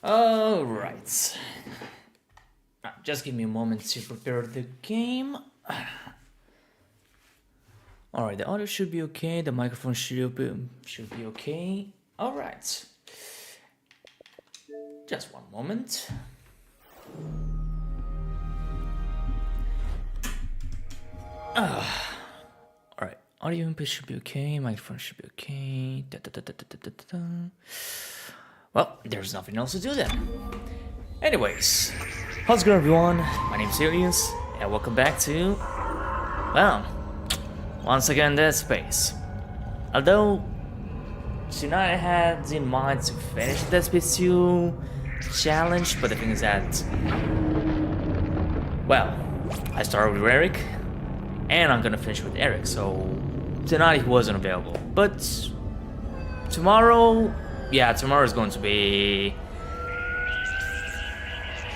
Alright. Just give me a moment to prepare the game. Alright, the audio should be okay, the microphone should be okay. Alright. Just one moment. Alright, audio input should be okay, microphone should be okay. Well, there's nothing else to do then. Anyways, how's it going everyone? My name's Sirius, and welcome back to, well, once again Dead Space. Although, tonight I had in mind to finish the Dead Space 2 challenge, but the thing is that, well, I started with Eric, and I'm gonna finish with Eric, so tonight he wasn't available. But tomorrow, yeah, tomorrow is going to be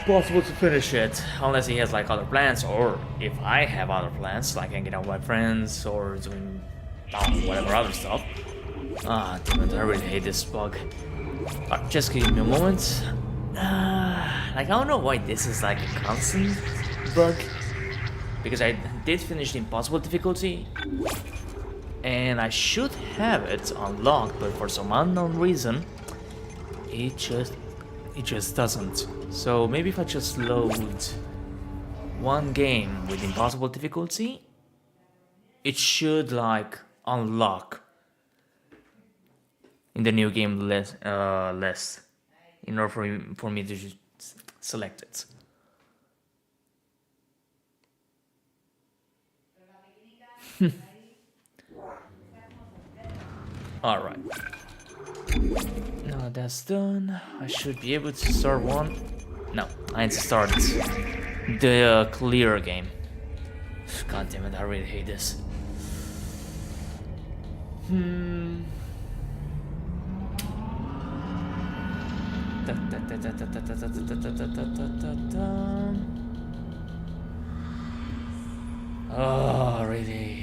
possible to finish it, unless he has like other plans, or if I have other plans, like hanging out with my friends or doing whatever other stuff. Damn it, I really hate this bug. Just give me a moment. Like, I don't know why this is like a constant bug, because I did finish the impossible difficulty, and I should have it unlocked, but for some unknown reason, it just doesn't. So maybe if I just load one game with impossible difficulty, it should like unlock in the new game list in order for me to just select it. Alright. Now that's done, I should be able to start one. No, I need to start the clear game. God damn it, I really hate this. Oh, really?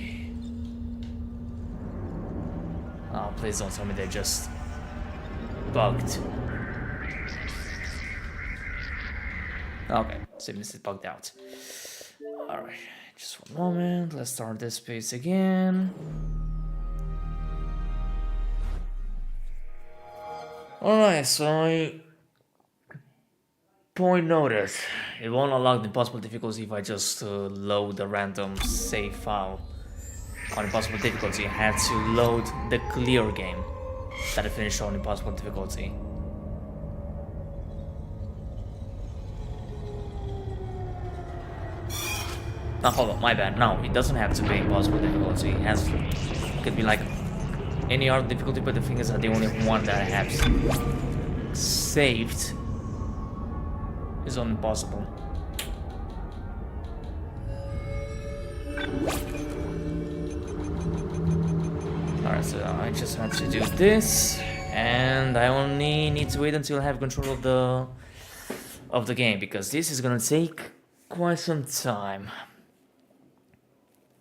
Oh, please don't tell me they're just bugged. Okay, so this is bugged out. Alright, just one moment, let's start this space again. Alright, so point noted, it won't unlock the impossible difficulty if I just load the random save file. On impossible difficulty, I had to load the clear game that I finished on impossible difficulty. No, hold on, my bad. No, it doesn't have to be impossible difficulty. It could be like any other difficulty, but the thing is that the only one that I have saved is on impossible. Alright, so I just have to do this, and I only need to wait until I have control of the game, because this is gonna take quite some time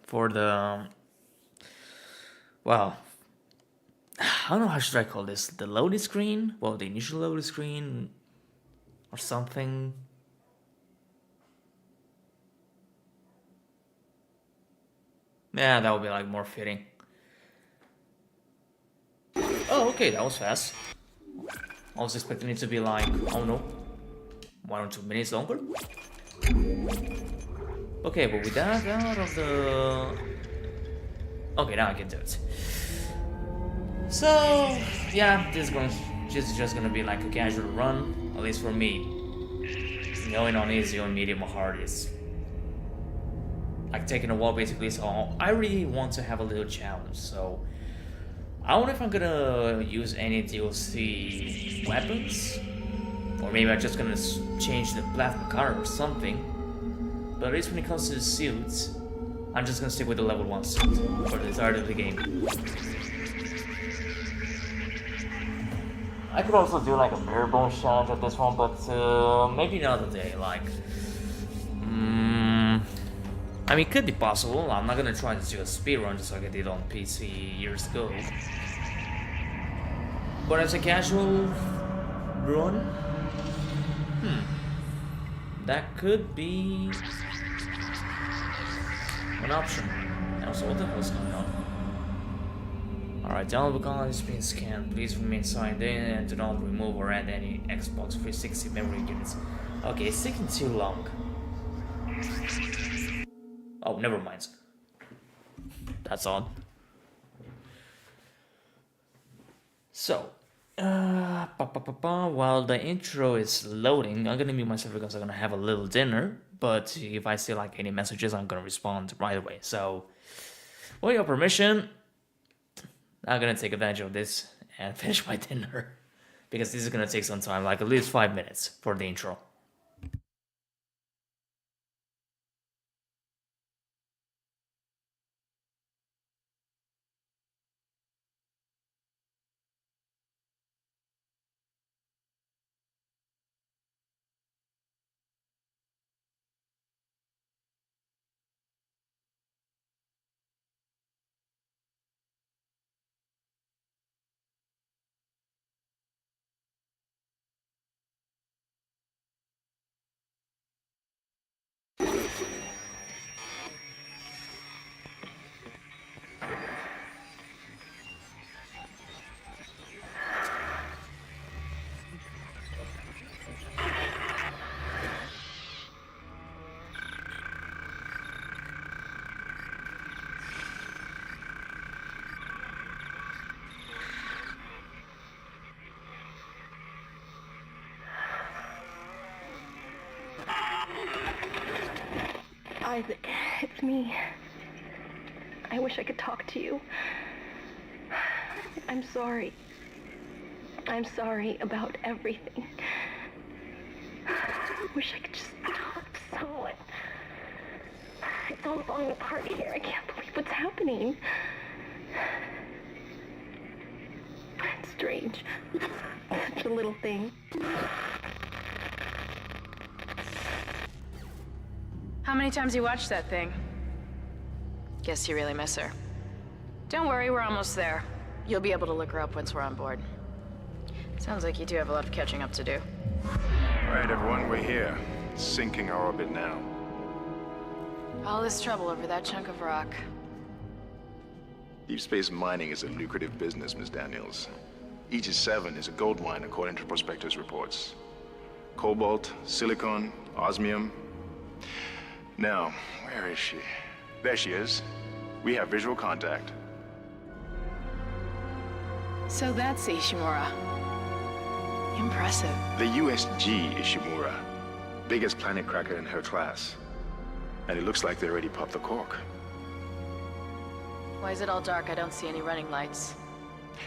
for the, well, I don't know how should I call this, the loading screen? Well, the initial loading screen or something. Yeah, that would be like more fitting. Oh, okay, that was fast. I was expecting it to be like, oh no, 1 or 2 minutes longer. Okay, but with that out of the... Okay, now I can do it. So, yeah, this is just gonna be like a casual run, at least for me. Going on easy on medium or hard is like taking a while basically, so I really want to have a little challenge, so I don't know if I'm gonna use any DLC weapons, or maybe I'm just gonna change the plasma cutter or something. But at least when it comes to the suits, I'm just gonna stick with the level 1 suit for the entirety of the game. I could also do like a Barebones challenge at this one, but maybe another day, like... I mean, it could be possible. I'm not gonna try to do a speedrun just like I did on PC years ago. But as a casual run, That could be an option. Also, what the hell's going on? Alright, download colony is being scanned. Please remain signed in and do not remove or add any Xbox 360 memory units. Okay, it's taking too long. Oh, never mind. That's odd. So, while the intro is loading, I'm gonna mute myself because I'm gonna have a little dinner. But if I see like any messages, I'm gonna respond right away. So, with your permission, I'm gonna take advantage of this and finish my dinner because this is gonna take some time, like at least 5 minutes for the intro. Isaac, it's me. I wish I could talk to you. I'm sorry. I'm sorry about everything. I wish I could just talk to someone. It's all falling apart here. I can't believe what's happening. It's strange. Such a little thing. How many times you watched that thing? Guess you really miss her. Don't worry, we're almost there. You'll be able to look her up once we're on board. Sounds like you do have a lot of catching up to do. All right, everyone, we're here. Sinking our orbit now. All this trouble over that chunk of rock. Deep space mining is a lucrative business, Ms. Daniels. Aegis 7 is a gold mine according to prospectors' reports. Cobalt, silicon, osmium. Now, where is she? There she is. We have visual contact. So that's Ishimura. Impressive. The USG Ishimura. Biggest planet cracker in her class. And it looks like they already popped the cork. Why is it all dark? I don't see any running lights.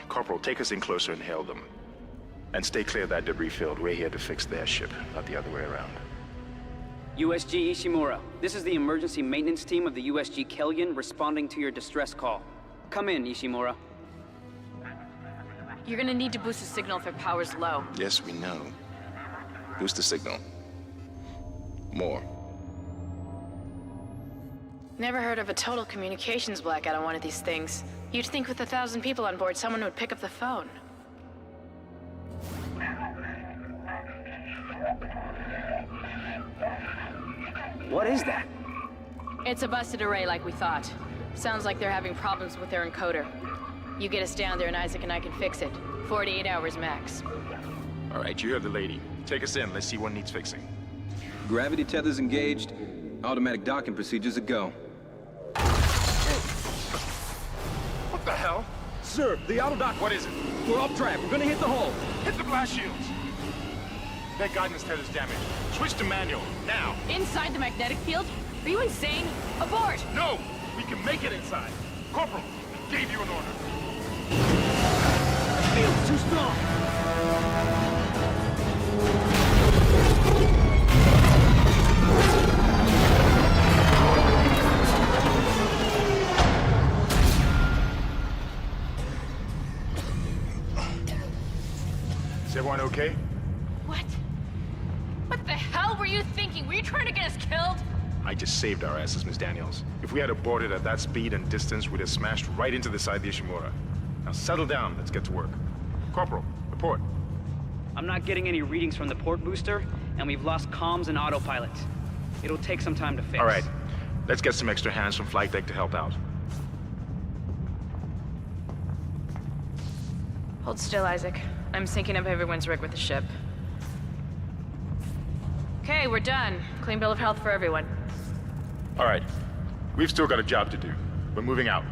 Corporal, take us in closer and hail them. And stay clear of that debris field. We're here to fix their ship, not the other way around. USG Ishimura, this is the emergency maintenance team of the USG Kellion responding to your distress call. Come in, Ishimura. You're gonna need to boost the signal if their power's low. Yes, we know. Boost the signal. More. Never heard of a total communications blackout on one of these things. You'd think with 1,000 people on board, someone would pick up the phone. What is that? It's a busted array like we thought. Sounds like they're having problems with their encoder. You get us down there and Isaac and I can fix it. 48 hours max. All right, you heard the lady. Take us in. Let's see what needs fixing. Gravity tethers engaged. Automatic docking procedures a go. What the hell? Sir, the auto dock. What is it? We're off track. We're gonna hit the hull. Hit the blast shields. Their guidance tether's damaged. Switch to manual, now. Inside the magnetic field? Are you insane? Abort! No! We can make it inside. Corporal, we gave you an order. The field's too strong. Is everyone okay? What? What the hell were you thinking? Were you trying to get us killed? I just saved our asses, Miss Daniels. If we had aborted at that speed and distance, we'd have smashed right into the side of the Ishimura. Now settle down, let's get to work. Corporal, report. I'm not getting any readings from the port booster. and we've lost comms and autopilot. It'll take some time to fix. All right, let's get some extra hands from flight deck to help out. Hold still, Isaac. I'm syncing up everyone's rig with the ship. Okay, we're done. Clean bill of health for everyone. All right, we've still got a job to do. We're moving out.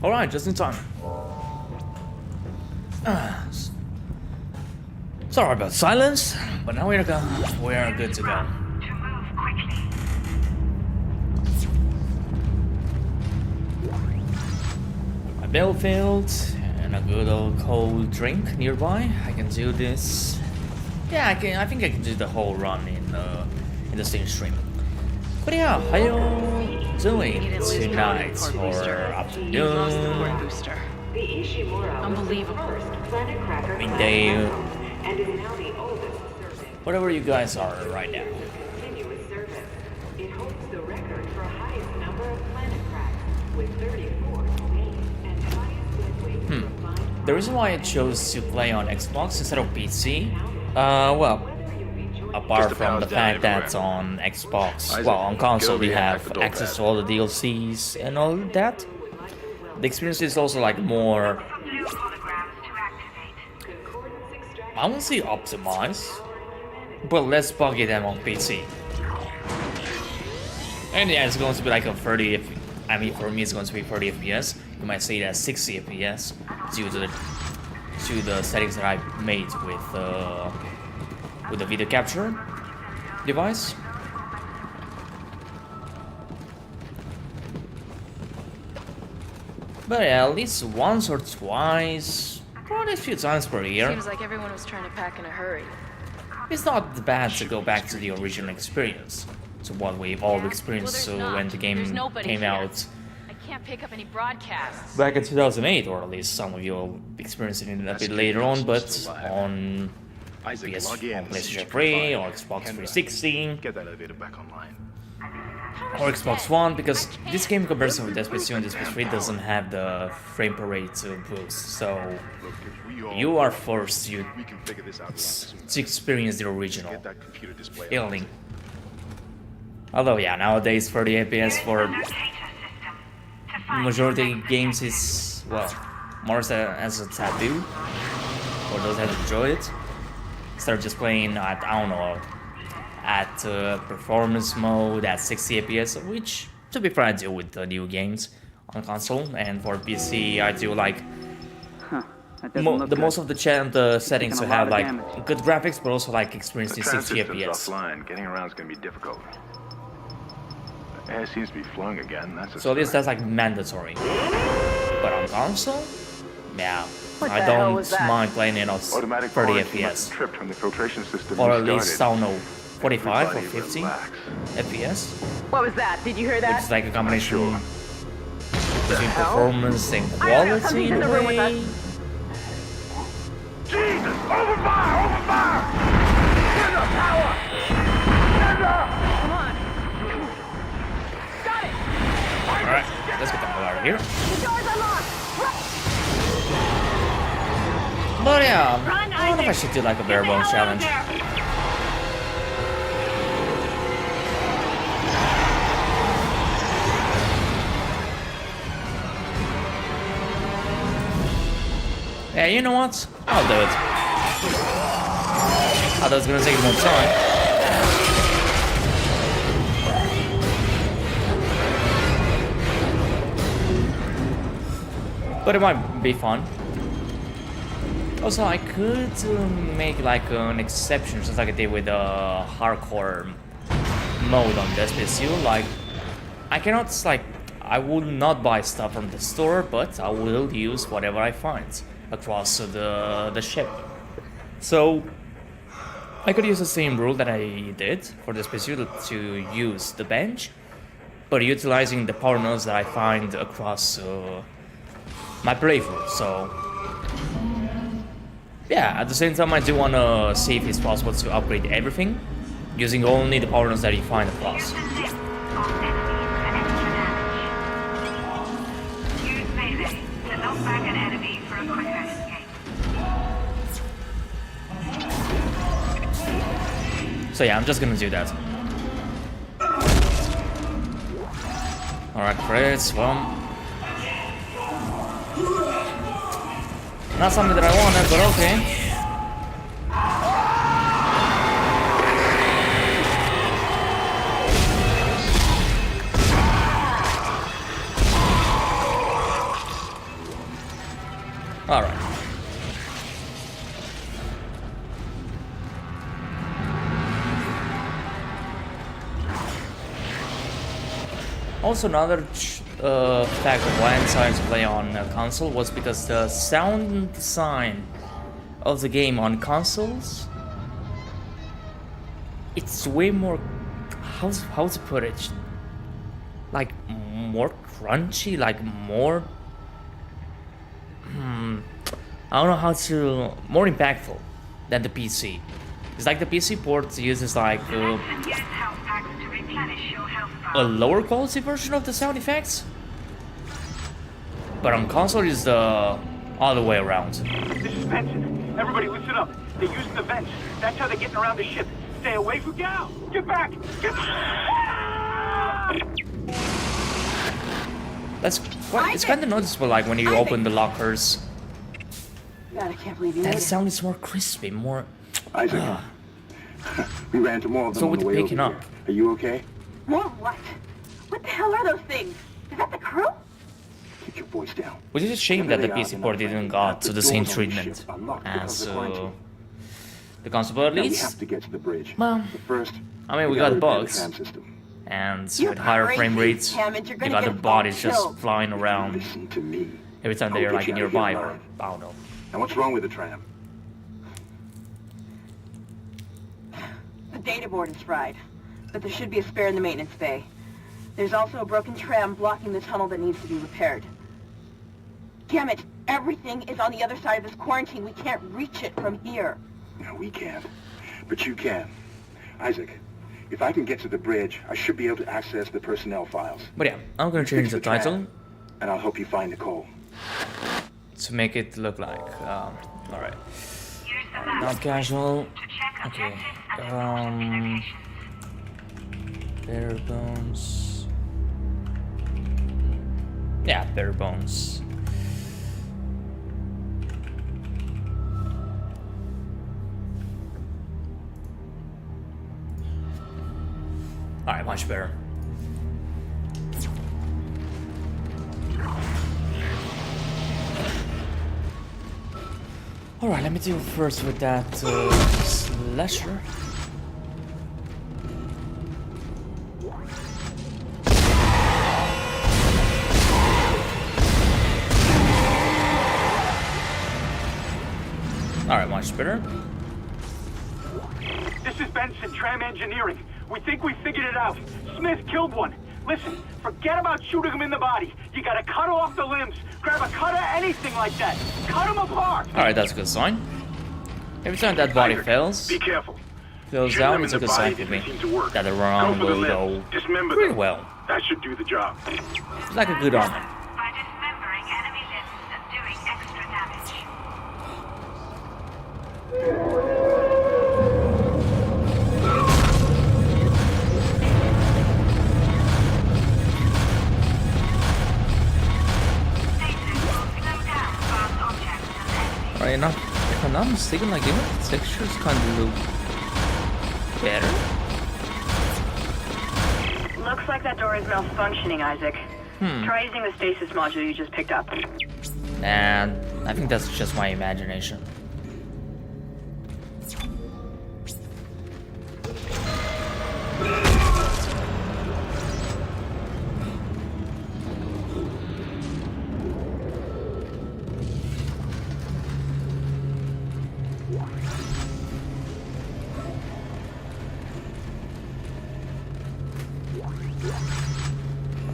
Alright, just in time. Sorry about silence, but now we're good to go. My battlefield and a good old cold drink nearby. I can do this. Yeah, I think I can do the whole run in the same stream. But yeah, how you doing tonight or afternoon? Unbelievable. Midday, whatever you guys are right now. It holds the record for highest number of planet cracks with 34 today and highest death rate combined. The reason why I chose to play on Xbox instead of PC, well, apart from the fact that on Xbox, well, on console we have access to all the DLCs and all that, the experience is also like more, I won't say optimized, but less buggy than on PC. And yeah, it's going to be like a 30, I mean for me it's going to be 30 FPS, you might say that 60 FPS due to the settings that I made with the video capture device. But yeah, at least once or twice, probably a few times per year. Seems like everyone was trying to pack in a hurry. It's not bad to go back to the original experience, to what we've all experienced when the game came out I can't pick up any broadcasts. back in 2008, or at least some of you will experience it a bit later on, but on Isaac, PS, log in. on PlayStation 3 or Xbox 360 Get that elevator back online. or Xbox One, because this game in comparison with PS2 and PS3 doesn't have the frame per rate boost, so Look, if we all you are forced to we can figure this out. to experience the original Get that computer display. feeling. Although yeah, nowadays 30 FPS for majority of games is, well, more as a taboo for those that enjoy it. Instead of just playing at, I don't know, at performance mode at 60 FPS, which to be fair I do with the new games on console, and for PC I do like most of the settings to have like good graphics, but also like experiencing 60 FPS. Offline. Getting around is going to be difficult. The air seems to be flowing again. That's a So at least start. that's like mandatory. But on console, yeah, What I the hell don't was that? mind playing it on 30 Automatic power must FPS, have tripped when the filtration system or at restarted. least I don't know, 45 or Everybody 50 relax. FPS, What was that? Did you hear which that? is like a combination Sure. between performance and I don't know, quality somebody's in in a the room with way. Jesus! Open fire! Open fire! Get the power! Come on. Got it. Alright, let's get the hell out of here. The doors unlocked. But yeah, I don't know if I should do like a Barebones challenge. Yeah, you know what? I'll do it. I thought it was gonna take more time. But it might be fun. Also, I could make like an exception, just like I did with the hardcore mode on this PSU. Like, I cannot, like, I will not buy stuff from the store, but I will use whatever I find across the ship. So, I could use the same rule that I did for this PSU to use the bench, but utilizing the power nodes that I find across my playthrough. So, yeah, at the same time I do want to see if it's possible to upgrade everything using only the powers that you find across. So yeah, I'm just gonna do that. Alright, credits, well. Not something that I wanted, but okay. Alright. Also, another fact of why I decided to play on console was because the sound design of the game on consoles, it's way more, how to put it, like more crunchy, like more, I don't know how to, more impactful than the PC. It's like the PC port uses like a lower quality version of the sound effects, but on console is the other way around. This is Benson. Everybody listen up. They're using the vents. That's how they're getting around the ship. Stay away from Gal. Get back. Get That's quite, it's kind of noticeable, like when you open the lockers. God, I can't believe you That made it. sound is more crispy, more. Isaac, we ran into more of them So on with the way picking over up. here. Are you okay? More what? What the hell are those things? Is that the crew? Keep your voice down. Which is a shame that the Whatever they PC are, port they're not didn't friendly. got to the The same doors on the treatment ship are locked because as of the quarantine. the console, but at Now we least, have to get to the bridge. well, But first, I mean, we gotta got repair the bugs, tram system. and You're with higher frame crazy, rates, Hammond. You're you gonna got get the us bodies all just killed. flying around Listen to me. every time I'll they're get like you in out of here nearby, or alive. I don't know. Now what's wrong with the tram? The data board is fried, but there should be a spare in the maintenance bay. There's also a broken tram blocking the tunnel that needs to be repaired. Damn it! Everything is on the other side of this quarantine. We can't reach it from here. No, we can't. But you can. Isaac, if I can get to the bridge, I should be able to access the personnel files. But yeah, I'm gonna change Fix the tram, title and I'll help you find Nicole. to make it look like, alright. Not casual. Okay. Barebones. Yeah, Barebones. Alright, much better. Alright, let me deal first with that slasher. Alright, much better. This is Benson, Tram Engineering. We think we figured it out. Smith killed one. Listen, forget about shooting him in the body. You gotta cut off the limbs. Grab a cutter, anything like that. Cut him apart. Alright, that's a good sign. Every time that body Isaac, fails, Be careful. goes Shooting down, them it's in a the good sign body for me. doesn't seem to work. That the Go run for the will go limbs. Dismember pretty them. well. That should do the job. It's like a good armor. By dismembering enemy limbs and doing extra damage. Right, enough. If I'm not mistaken, like even the textures kind of look better. Looks like that door is malfunctioning, Isaac. Try using the stasis module you just picked up. And I think that's just my imagination.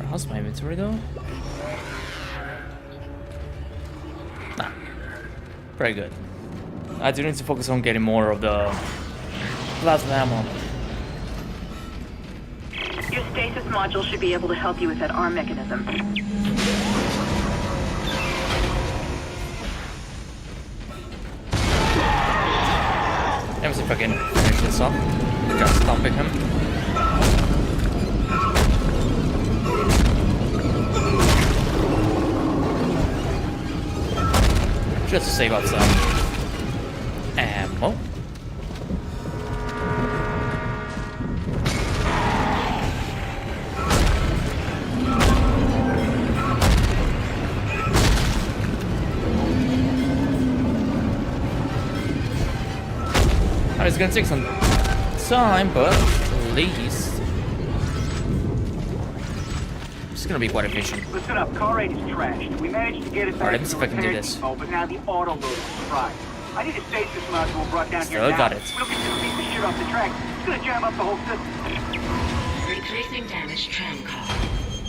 How's my inventory though? Nah. Very good. I do need to focus on getting more of the plasma ammo. module should be able to help you with that arm mechanism. Let me see if I can finish this off. Just stomping him. Just to save up some ammo. It's gonna take some time, but at least it's gonna be quite efficient. Listen up, car 8 is trashed. We managed to get it back. Alright, let me see if I can do repair this. depot, but now the autoloader is fried. I need a stasis module brought down Still here now. got it. We don't get this piece of shit off the track. It's gonna jam up the whole system. Replacing damaged tram car.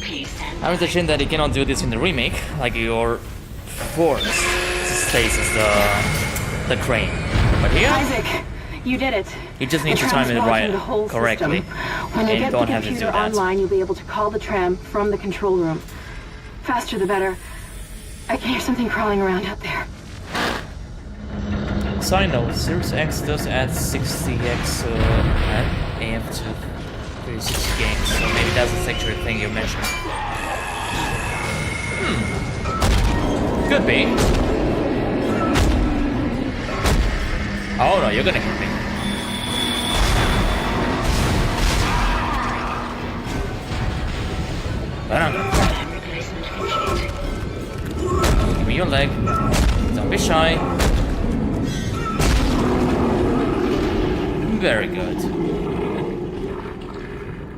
Please stand I was ashamed that you cannot do this in the remake, like you're forced to stasis the crane. But here, Isaac, you did it. you just need The to time it tram's right blocking the whole correctly, system. When you and get don't the have to do computer that. online, you'll be able to call the tram from the control room. Faster the better. I can hear something crawling around out there. Side note, Series X does add 60x AM to 360 games, so maybe that's the actual thing you mentioned. Could be. Oh no, you're gonna hit me. But I'm gonna try. Give me your leg. Don't be shy. Very good.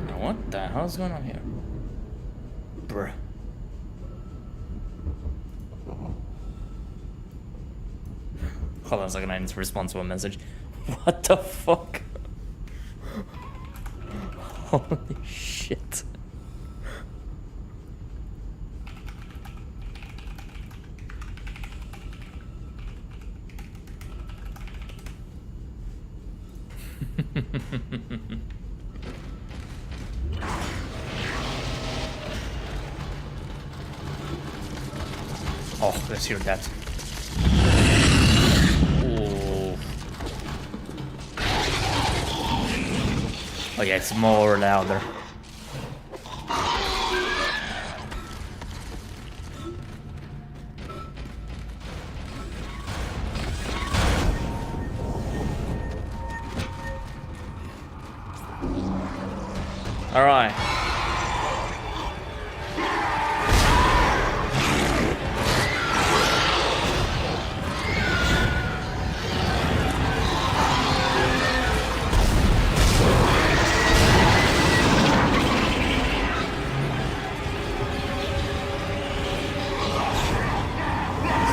Now what the hell's going on here? Bruh. Hold on a second, I need to respond to a message. What the fuck? Holy shit. Oh, let's hear that. Ooh. Oh yeah, it's more louder. All right.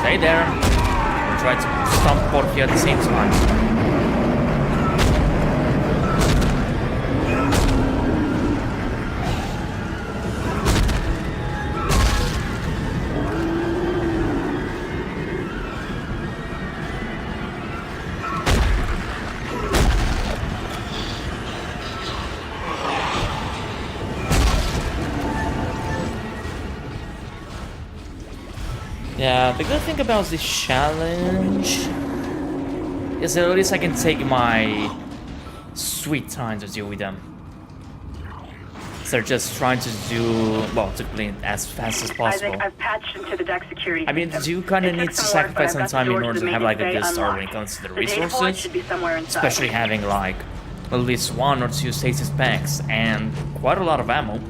Stay there. We'll try to stomp both of you at the same time. Yeah, the good thing about this challenge is that at least I can take my sweet time to deal with them. So they're just trying to do, well, to play as fast as possible. Isaac, I've patched into the deck security I mean, system. you kind of It need took to some work, but sacrifice some I've got the time in doors order to to the have like a maintenance good bay start when it unlocked. comes to the The data board resources. should be somewhere inside. Especially having like at least 1 or 2 stasis packs and quite a lot of ammo.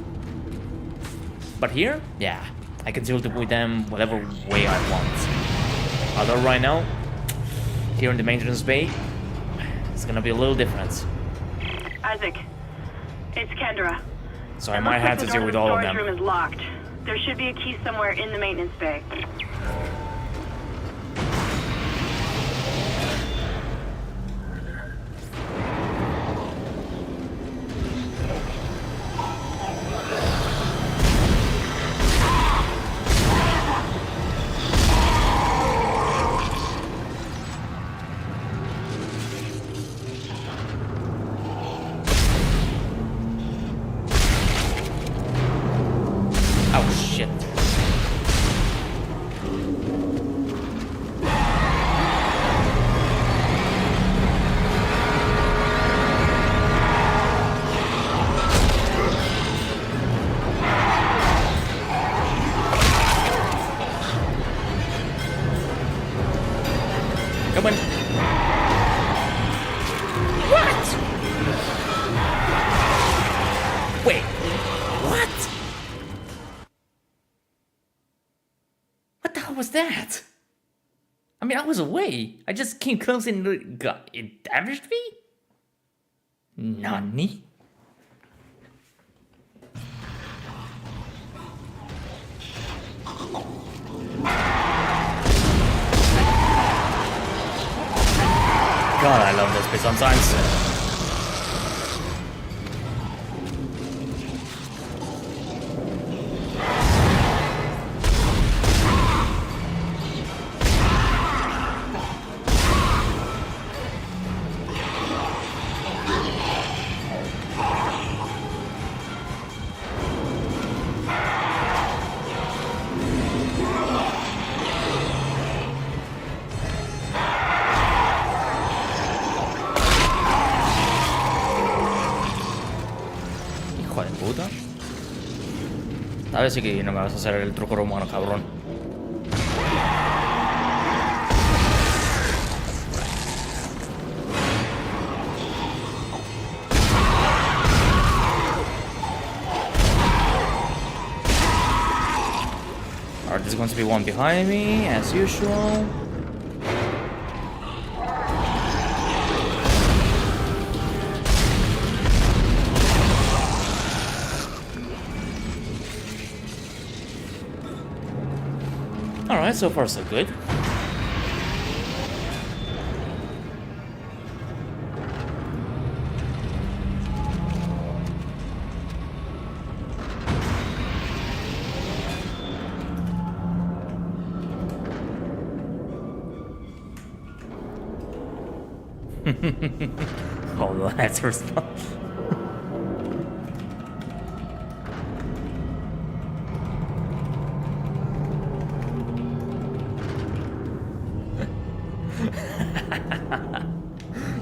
But here, yeah, I can deal with them whatever way I want. Although right now, here in the maintenance bay, it's gonna be a little different. Isaac, it's Kendra. So I might have to deal with all of The storage them. room is locked. There should be a key somewhere in the maintenance bay. Come on. What? Wait. What? What the hell was that? I mean, I was away. I just came close and it damaged me? Nani? God, I love this bit sometimes. A ver si que no me vas a hacer el truco romano, cabrón. Alright, there's going to be one behind me, as usual. Alright, so far so good. All the letters.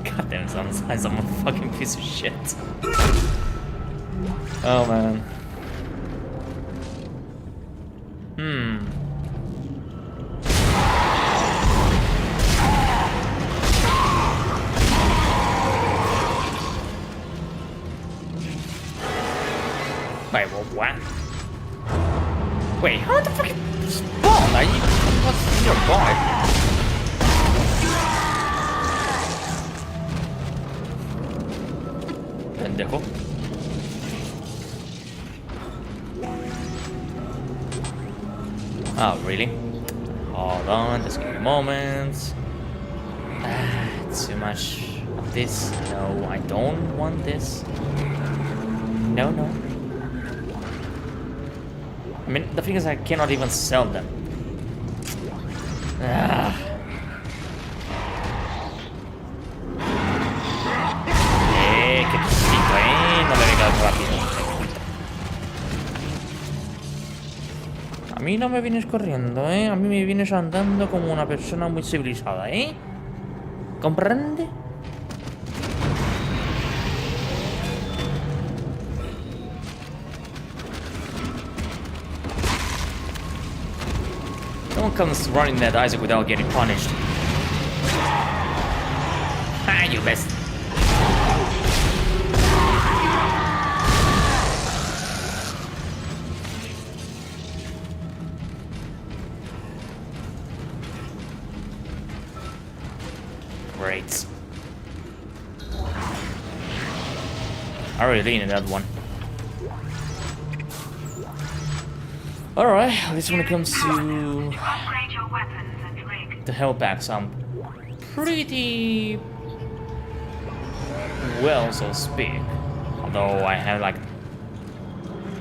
Goddamn, sounds I'm a fucking piece of shit. Oh man. Wait, what? Wait, how the fuck spawn? What's your point? Pendejo. Oh, really? Hold on, just give me a moment. Too much of this. No, I don't want this. No. I mean, the thing is, I cannot even sell them. Qué pisito, no me vengas rápido. A mí no me vienes corriendo, a mí me vienes andando como una persona muy civilizada, ¿Comprende? No one comes running at Isaac without getting punished. Ah, you missed. Great. I really needed that one. Alright, at least when it comes to the health packs, I'm pretty well, so to speak. Although I have like,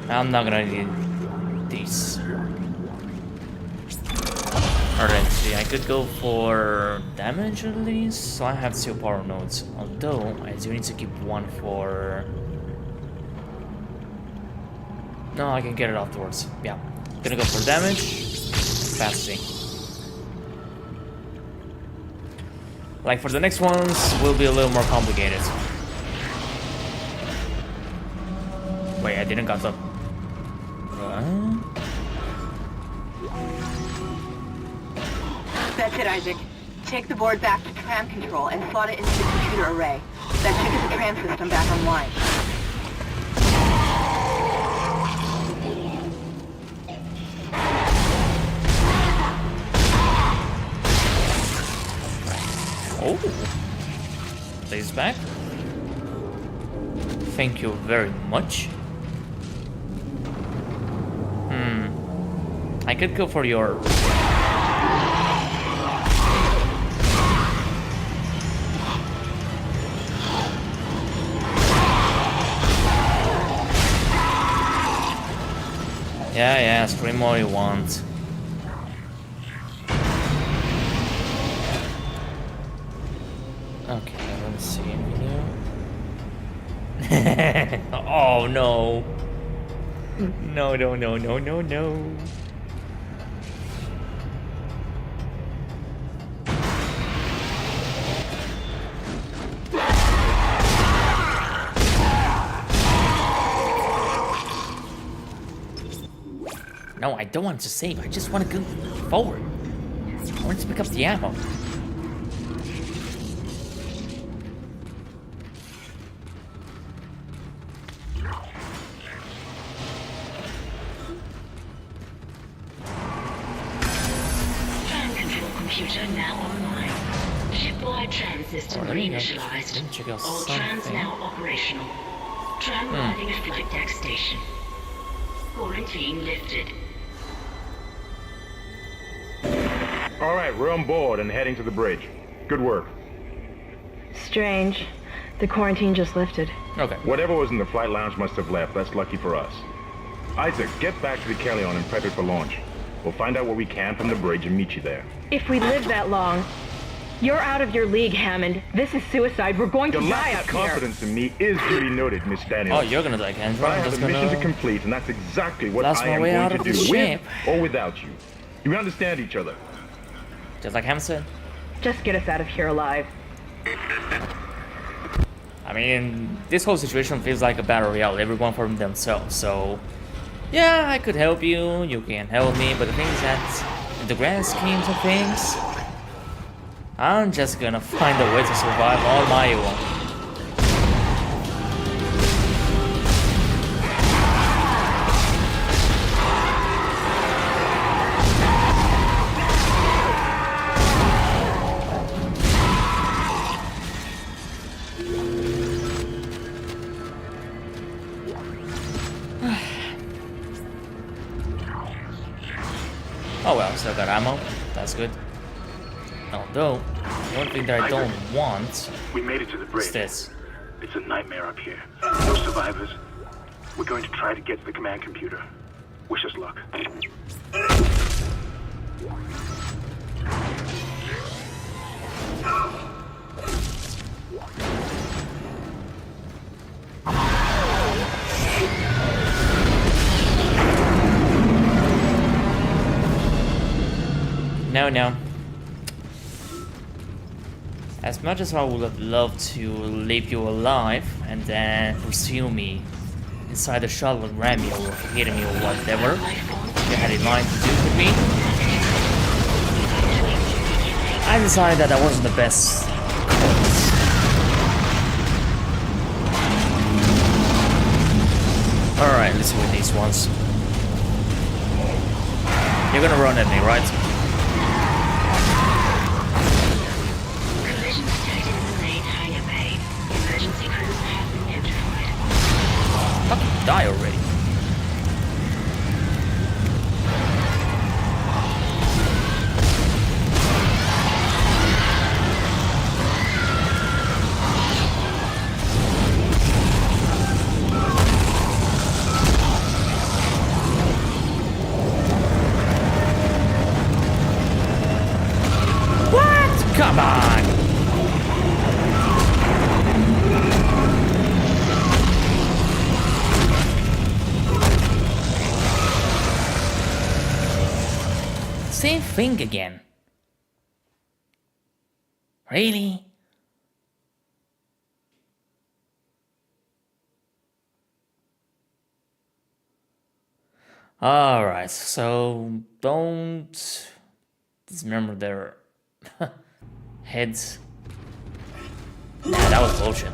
I'm not gonna need these. Alright, see, I could go for damage at least, so I have 2 power nodes. Although I do need to keep one for. No, I can get it afterwards. Yeah. Gonna go for damage. Capacity. Like for the next ones, will be a little more complicated. Wait, I didn't got the. That's it, Isaac. Take the board back to tram control and slot it into the computer array. That should get the tram system back online. Oh, please back. Thank you very much. I could go for your... Yeah, scream all you want. Okay, let's see video. Oh no. No. No, I don't want to save. I just want to go forward. I want to pick up the ammo. Tram control computer now online. Shipwide tram system reinitialized. All trams now operational. Tram arriving at flight deck station. Quarantine lifted. All right, we're on board and heading to the bridge. Good work. Strange. The quarantine just lifted. Okay. Whatever was in the flight lounge must have left. That's lucky for us. Isaac, get back to the Kellion and prep it for launch. We'll find out what we can from the bridge and meet you there. If we live that long, you're out of your league, Hammond. This is suicide. We're going to Your die lack up of here. confidence in me is duly noted, Miss Daniels. Oh, you're gonna die, Kendra. But I I'm have just a mission gonna... to complete, and that's exactly what That's I my am way going out to of do, the with ship. or without you. You understand each other? Just like Ham said. Just get us out of here alive. I mean, this whole situation feels like a battle royale, everyone for themselves, so... Yeah, I could help you, you can help me, but the thing is that, in the grand schemes of things, I'm just gonna find a way to survive on my own. Oh well, still got ammo. That's good. Although, the one thing that I don't want We made it to the is bridge. this. It's a nightmare up here. No survivors. We're going to try to get to the command computer. Wish us luck. No. As much as I would have loved to leave you alive and then pursue me inside the shuttle and ram me or hit me or whatever you had in mind to do with me, I decided that wasn't the best course. Alright, let's see with these ones. You're gonna run at me, right? Collision detected in the main hangar bay. Emergency crews have been notified. Fucking die already. What? Come on! Same thing again. Really? Alright, so don't dismember their Heads. Nah, that was bullshit.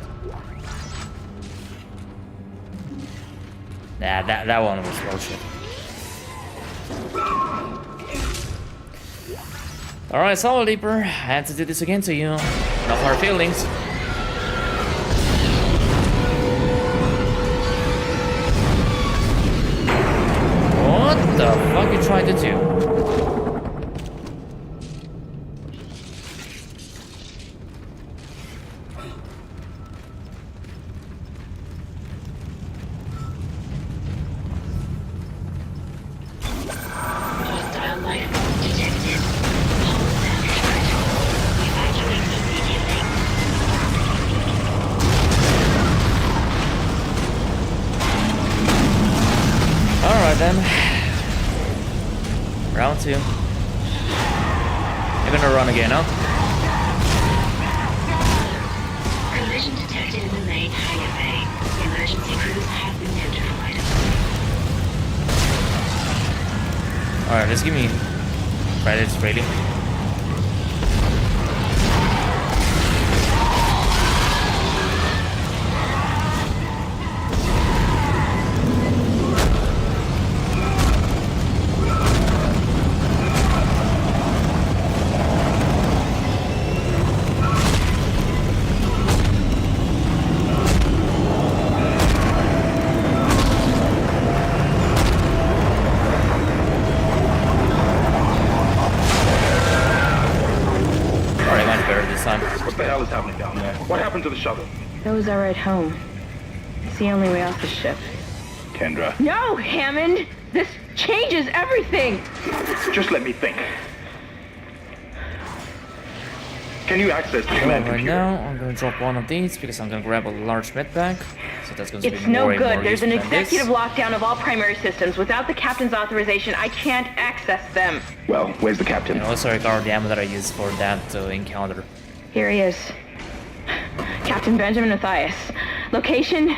Nah, that one was bullshit. Alright, Soul Leaper, I had to do this again to you. No hard feelings. What the fuck you trying to do? Then round 2. You're gonna run again, huh? Collision detected in the main hangar bay. Emergency crews have been notified. Alright, let's give me credits rating. To the shuttle. That was our ride home. It's the only way off the ship. Kendra. No, Hammond! This changes everything! Just let me think. Can you access the command right computer? now, I'm gonna drop one of these because I'm gonna grab a large med bag. So that's gonna It's be no more good. There's an executive this. lockdown of all primary systems. Without the captain's authorization, I can't access them. Well, where's the captain? And also regard the ammo that I used for that encounter. Here he is. Captain Benjamin Matthias. Location,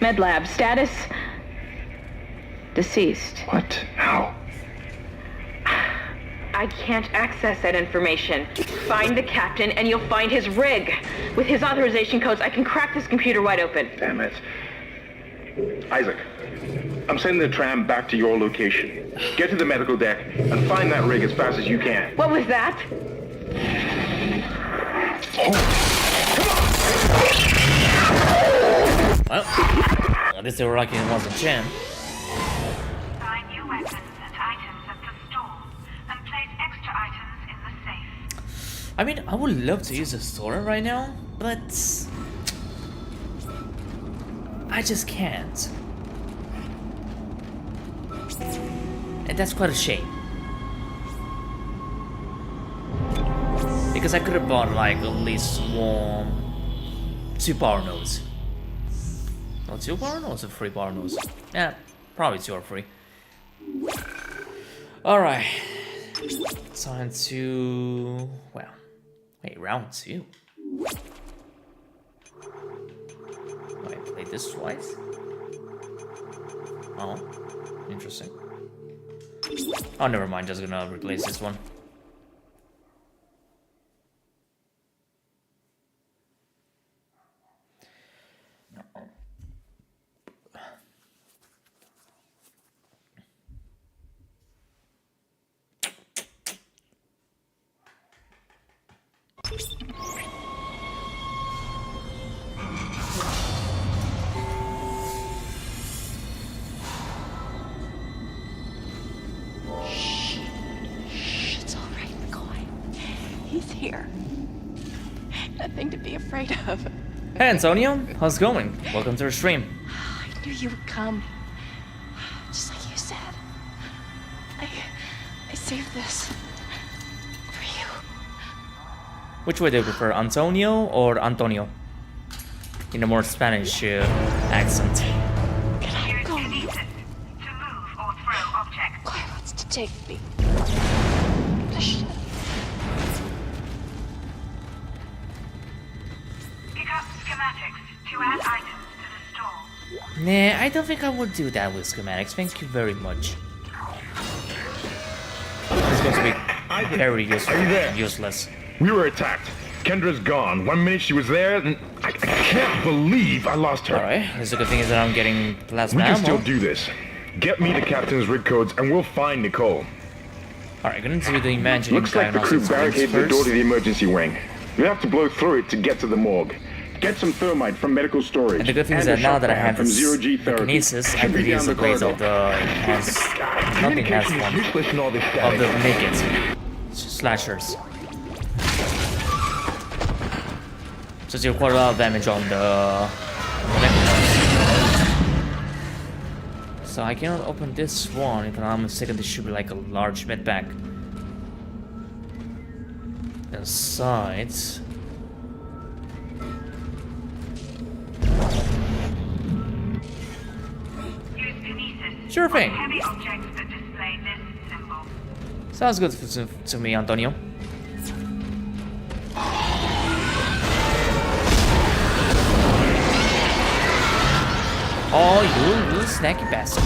med lab. Status, deceased. What? How? I can't access that information. Find the captain and you'll find his rig. With his authorization codes, I can crack this computer wide open. Damn it. Isaac, I'm sending the tram back to your location. Get to the medical deck and find that rig as fast as you can. What was that? Well, at least they were lucky it wasn't Chen. Find new weapons and items at the store, and place extra items in the safe. I mean, I would love to use the store right now, but I just can't. And that's quite a shame. Because I could have bought like at least 2 power nodes. Well, 2 power nodes or 3 power nodes? Yeah, probably 2 or 3. Alright. Time to... well... wait, round 2? Wait, I played this twice? Oh, interesting. Oh, never mind, just gonna replace this one. He's here. Nothing to be afraid of. Hey Antonio, how's it going? Welcome to our stream. I knew you would come. Just like you said. I saved this for you. Which way do you prefer, Antonio or Antonio? In a more Spanish accent. Use kinesis to move or throw objects. Claire wants to take me. Pick up schematics to add items to the store. Nah, I don't think I would do that with schematics. Thank you very much. It's going to be very useless. We were attacked. Kendra's gone. 1 minute she was there, and I can't believe I lost her. Alright, the good thing is that I'm getting plasma We can ammo. still do this. Get me the captain's rig codes, and we'll find Nicole. Alright, gonna do the imagining. Looks like the crew barricaded the door to the emergency wing. We have to blow through it to get to the morgue. Get some thermite from medical storage. And the good thing is that now that I have this telekinesis, I can use the blades of the nothing has one of the naked slashers. So you quite a lot of damage on the necklace. So I cannot open this one. If I'm mistaken, this should be like a large med bag. Inside. Sure thing. Heavy objects that display this symbol. Sounds good to me, Antonio. Oh, you snacky bastard.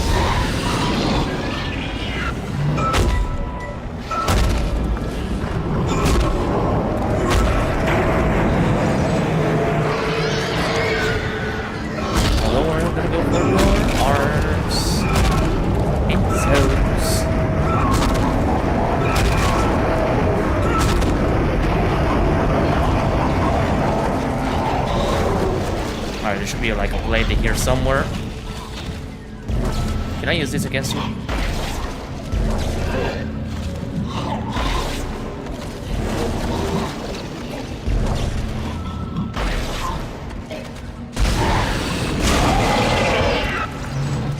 Hello, we're gonna go for more arms and toes. Alright, there should be like a blade here somewhere. Can I use this against you?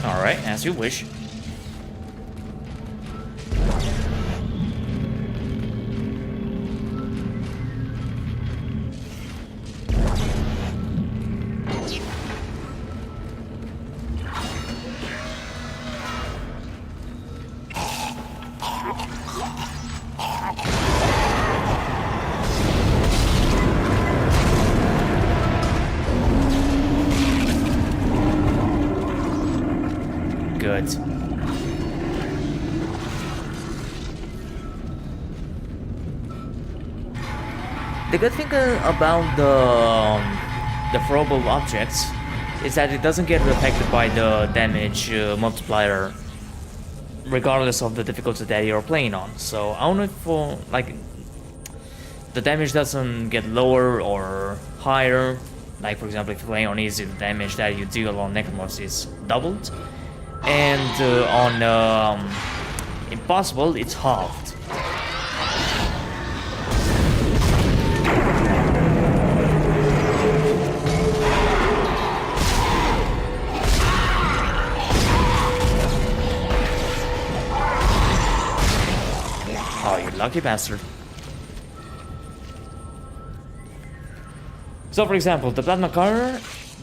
Alright, as you wish. Good. The good thing about the throwable objects is that it doesn't get affected by the damage multiplier, regardless of the difficulty that you're playing on. So I don't know if like the damage doesn't get lower or higher. Like for example, if you're playing on easy, the damage that you deal on Necromorphs is doubled. And on impossible, it's halved. Oh, you lucky bastard. So for example, the Plasma Cutter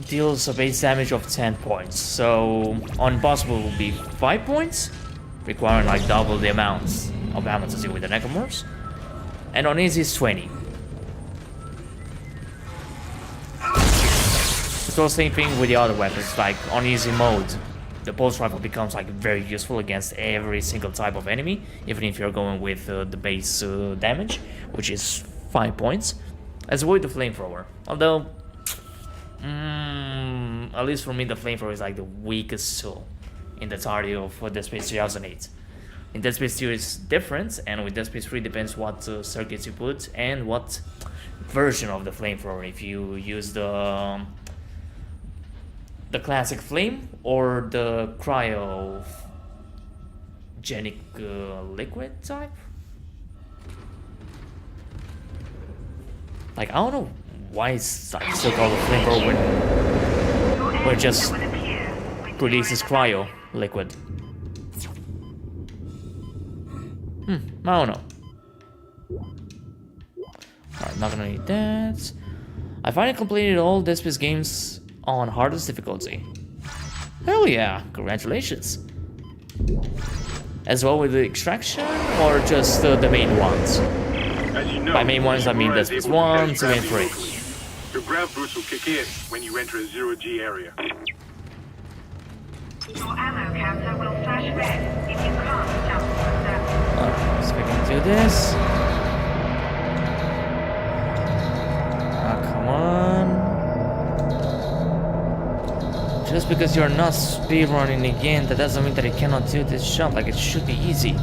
deals a base damage of 10 points, so on impossible will be 5 points, requiring like double the amounts of ammo to deal with the Necromorphs, and on easy is 20. It's the same thing with the other weapons. Like on easy mode, the pulse rifle becomes like very useful against every single type of enemy, even if you're going with the base damage, which is 5 points. As avoid the flamethrower, although at least for me, the flamethrower is like the weakest tool in the entirety of Dead Space 2008. In Dead Space 2 it's different, and with Dead Space 3 depends what circuits you put and what version of the flamethrower. If you use the classic flame or the cryogenic liquid type. Like I don't know why it's like still called a flamethrower when it just releases cryo liquid. I don't know. Alright, not gonna need that. I finally completed all Dead Space games on hardest difficulty. Hell yeah, congratulations. As well with the extraction or just the main ones? As you know, by main ones I mean Dead Space 1, 2, and 3. Your grav boost will kick in when you enter a zero-G area. Your ammo counter will flash red if you can't jump from that. Alright, so we can do this. Just because you're not speedrunning again, that doesn't mean that you cannot do this jump. Like, it should be easy.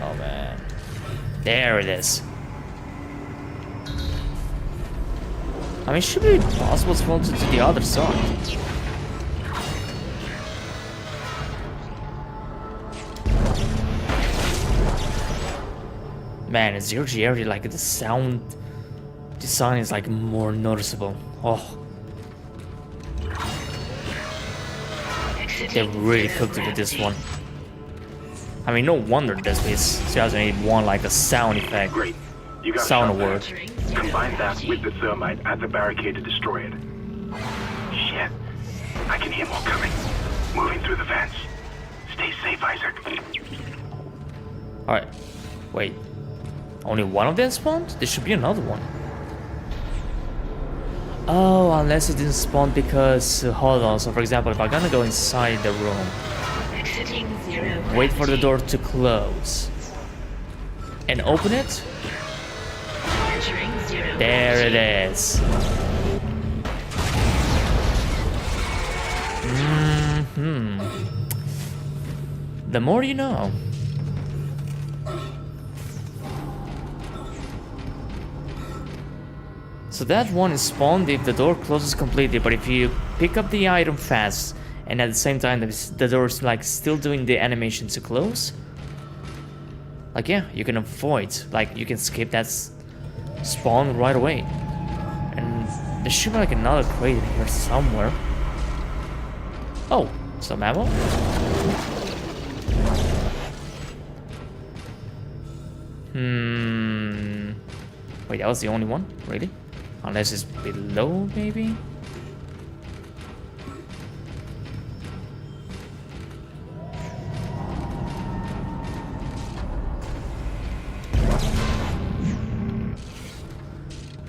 Oh man. There it is. I mean, it should be possible to fall to the other side. Man, in Zero G area, like the sound design is like more noticeable. Oh, they really cooked it with this one. I mean, no wonder this is 2008 won like a sound effect. Great. You got sound shot award. Combine that with the thermite at the barricade to destroy it. Shit. I can hear more coming. Moving through the vents. Stay safe, Isaac. Alright. Wait. Only one of them spawned? There should be another one. Oh, unless it didn't spawn because... hold on. So, for example, if I'm gonna go inside the room, wait for the door to close, and open it. There it is. The more you know. So that one is spawned if the door closes completely, but if you pick up the item fast and at the same time the door is like still doing the animation to close, like yeah, you can avoid, like you can skip that spawn right away. And there should be like another crate in here somewhere. Oh, some ammo? Wait, that was the only one? Really? Unless it's below, maybe?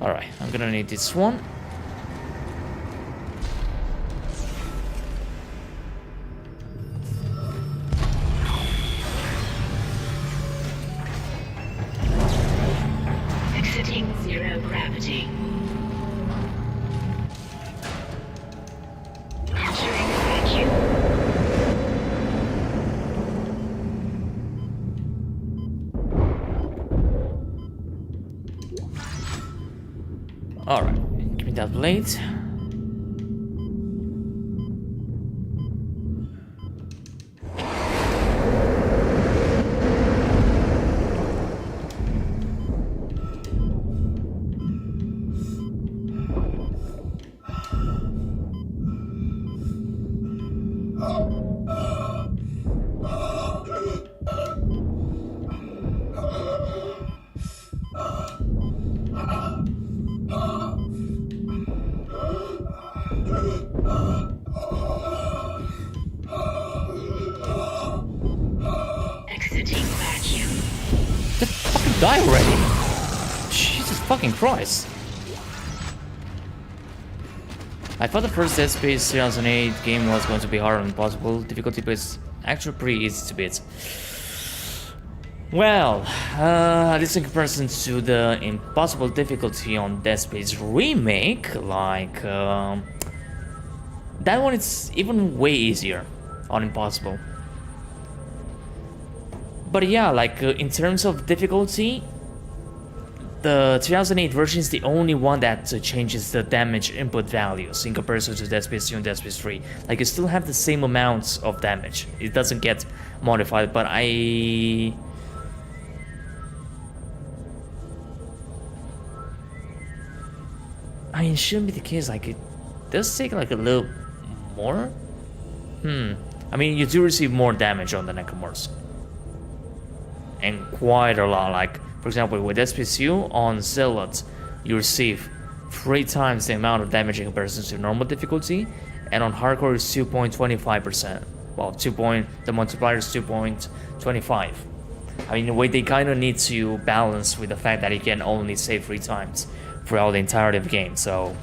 Alright, I'm gonna need this one. Exiting zero gravity. Entering vacuum. Alright, give me that blade. Exiting vacuum. Just fucking die already! Jesus fucking Christ! I thought the first Dead Space 2008 game was going to be hard on impossible difficulty, but it's actually pretty easy to beat. Well, at least in comparison to the impossible difficulty on Dead Space Remake, like, that one is even way easier on impossible. But yeah, like, in terms of difficulty, the 2008 version is the only one that changes the damage input values in comparison to Dead Space 2 and Dead Space 3. Like, you still have the same amounts of damage. It doesn't get modified, but I mean, it shouldn't be the case. Like, it does take like a little more. I mean, you do receive more damage on the Necromorphs. And quite a lot. Like, for example, with Dead Space 2 on Zealot, you receive 3 times the amount of damage in comparison to normal difficulty, and on Hardcore it's 2.25%. Well, the multiplier is 2.25. I mean, in a way, they kind of need to balance with the fact that you can only save 3 times throughout the entirety of the game, so...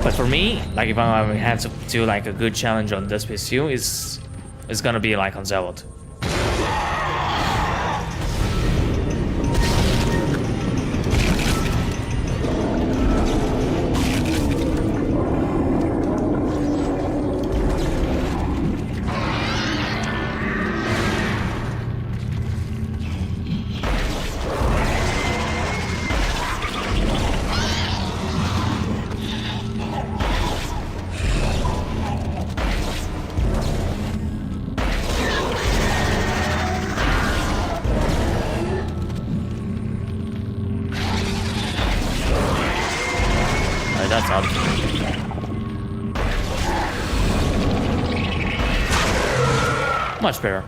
But for me, like, if I have to do like a good challenge on Dead Space 2, it's gonna be like on Zealot. Much better.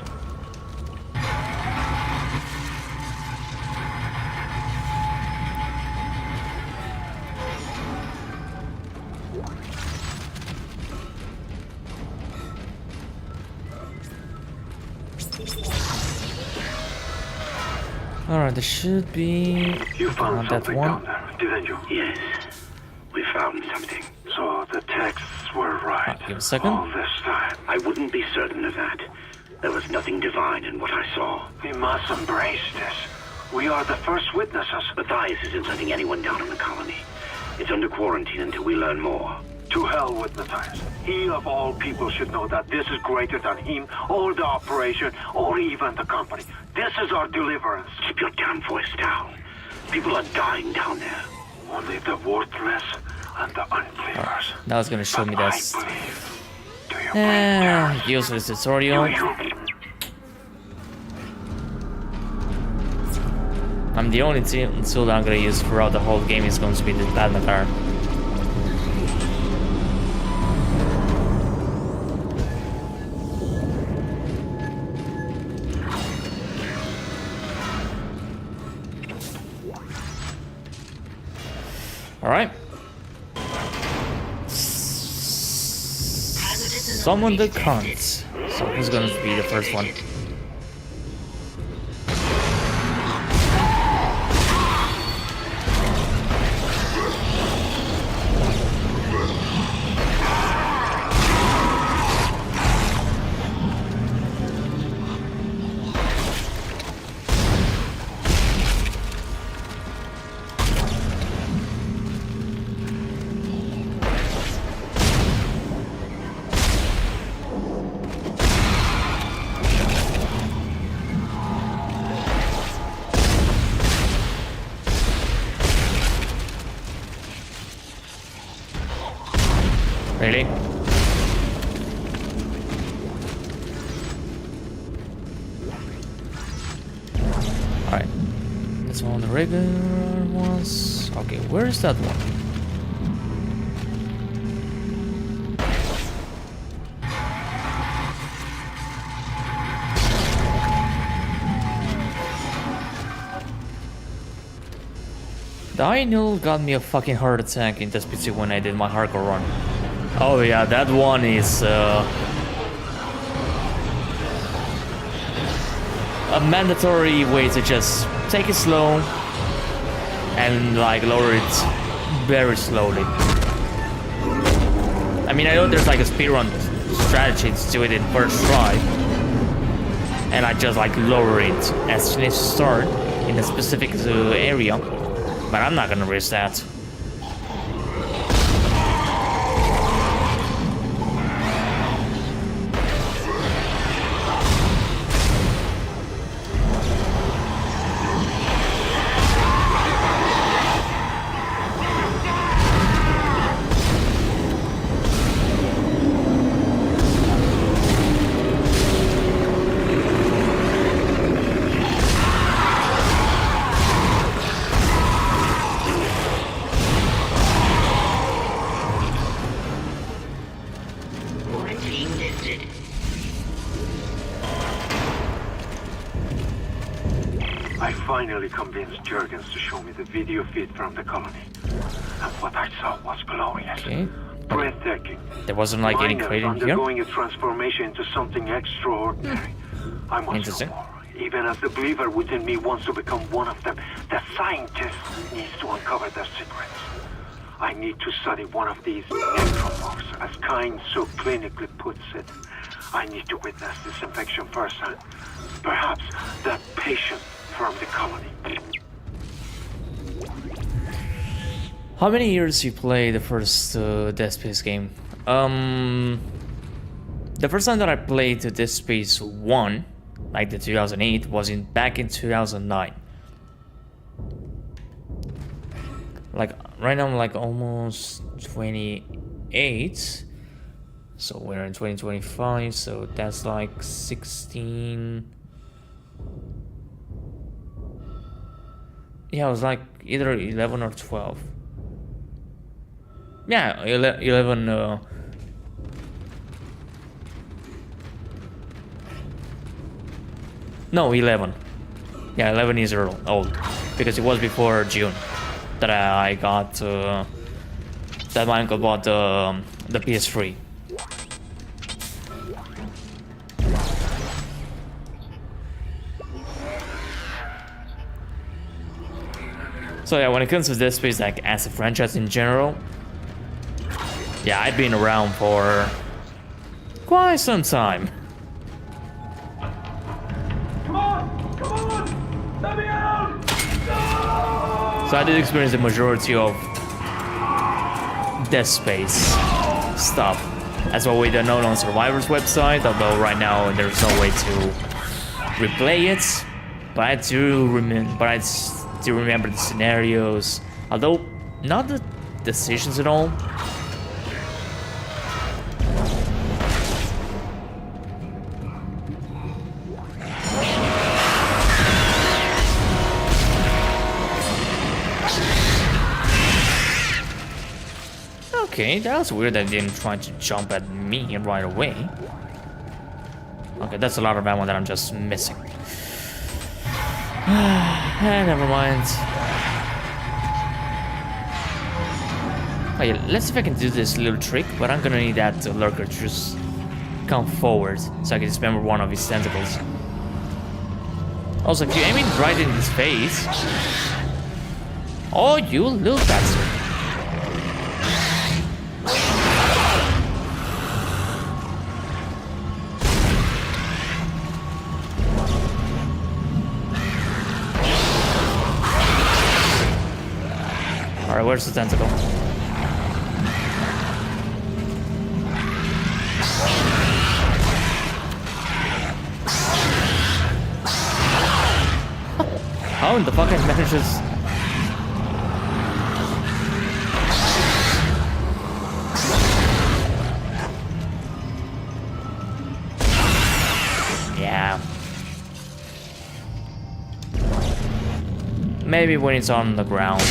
Alright, there should be... You found that something one. down there, didn't you? Yes, we found something. So the texts were right. Give a second. All this time. I wouldn't be certain of that. There was nothing divine in what I saw. We must embrace this. We are the first witnesses. Matthias isn't letting anyone down in the colony. It's under quarantine until we learn more. To hell with Matthias. He of all people should know that this is greater than him, or the operation, or even the company. This is our deliverance. Keep your damn voice down. People are dying down there. Only the worthless and the unbelievers. Now it's gonna show me that. Do you Useless tutorial. I'm the only tool that I'm gonna use throughout the whole game is going to be the plasma car. Alright. Summon the cons. So who's gonna be the first one? Really? Alright. That's one of the regular ones. Okay, where is that one? Daniel got me a fucking heart attack in this PC when I did my hardcore run. Oh yeah, that one is a mandatory way to just take it slow and like lower it very slowly. I mean, I know there's like a speedrun strategy to do it in first try, and I just like lower it as soon as you start in a specific area, but I'm not gonna risk that. I finally convinced Jurgens to show me the video feed from the colony. And what I saw was glorious. Okay. Breathtaking. There wasn't like any Miners crate in here. undergoing a transformation into something extraordinary. I must know more. Even as the believer within me wants to become one of them, the scientist needs to uncover their secrets. I need to study one of these necromorphs, as Kind so clinically puts it. I need to witness this infection firsthand. Perhaps that patient from the colony. How many years you play the first Dead Space game? The first time that I played Dead Space 1, like the 2008, was back in 2009. Like right now I'm like almost 28, so we're in 2025, so that's like 16. Yeah, it was like either 11 or 12. Yeah, 11. No, 11. Yeah, 11 years old. Because it was before June that I got... that my uncle bought the PS3. So yeah, when it comes to Dead Space, like as a franchise in general, yeah, I've been around for quite some time. Come on! Let me out! No! So I did experience the majority of Dead Space stuff. That's what we don't know on Survivor's website, although right now there's no way to replay it. But I do remember the scenarios, although not the decisions at all. Okay, that was weird that they didn't try to jump at me right away. Okay, that's a lot of ammo that I'm just missing. Never mind. Okay, let's see if I can do this little trick, but I'm gonna need that lurker to just come forward so I can dismember one of his tentacles. Also, if you aim it right in his face... Oh, you little bastard. Alright, where's the tentacle? How in the fuck it manages? Yeah. Maybe when it's on the ground.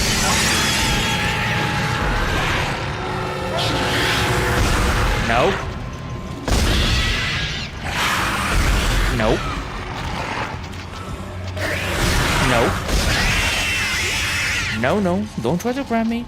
Nope. Nope. Nope. No, no, don't try to grab me.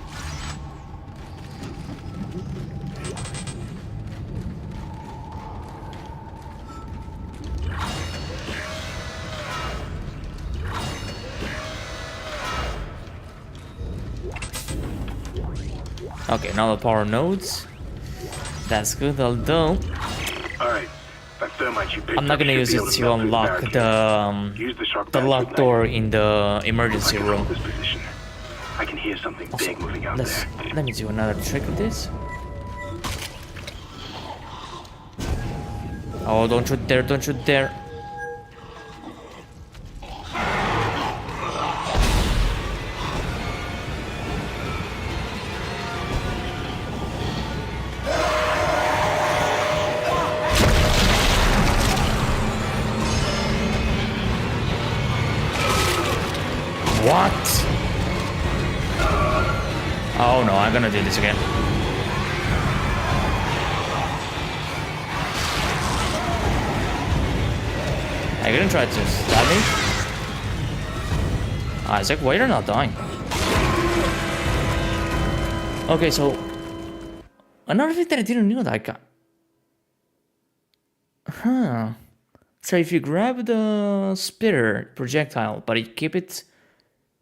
Okay, now the power nodes. That's good, although Alright. That thermite you picked I'm not up gonna should use be it able to melt through unlock barricade. Use the shock the badge locked with door lightning. in the emergency If I can room. hold this position, I can hear something Also, big moving out there. let me do another trick of this. Oh, don't shoot there, don't shoot there. What? Oh no, I'm gonna do this again. Are you gonna try to stab me? Isaac, why you're not dying? Okay, so another thing that I didn't know, like, so if you grab the spitter projectile, but you keep it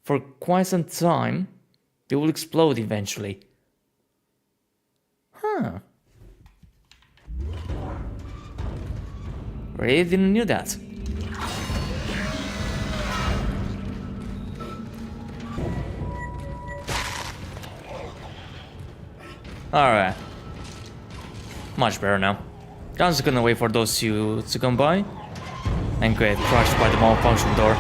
for quite some time, it will explode eventually. Huh. Really didn't know that. Alright. Much better now. I'm just gonna wait for those two to come by and get crushed by the malfunction door.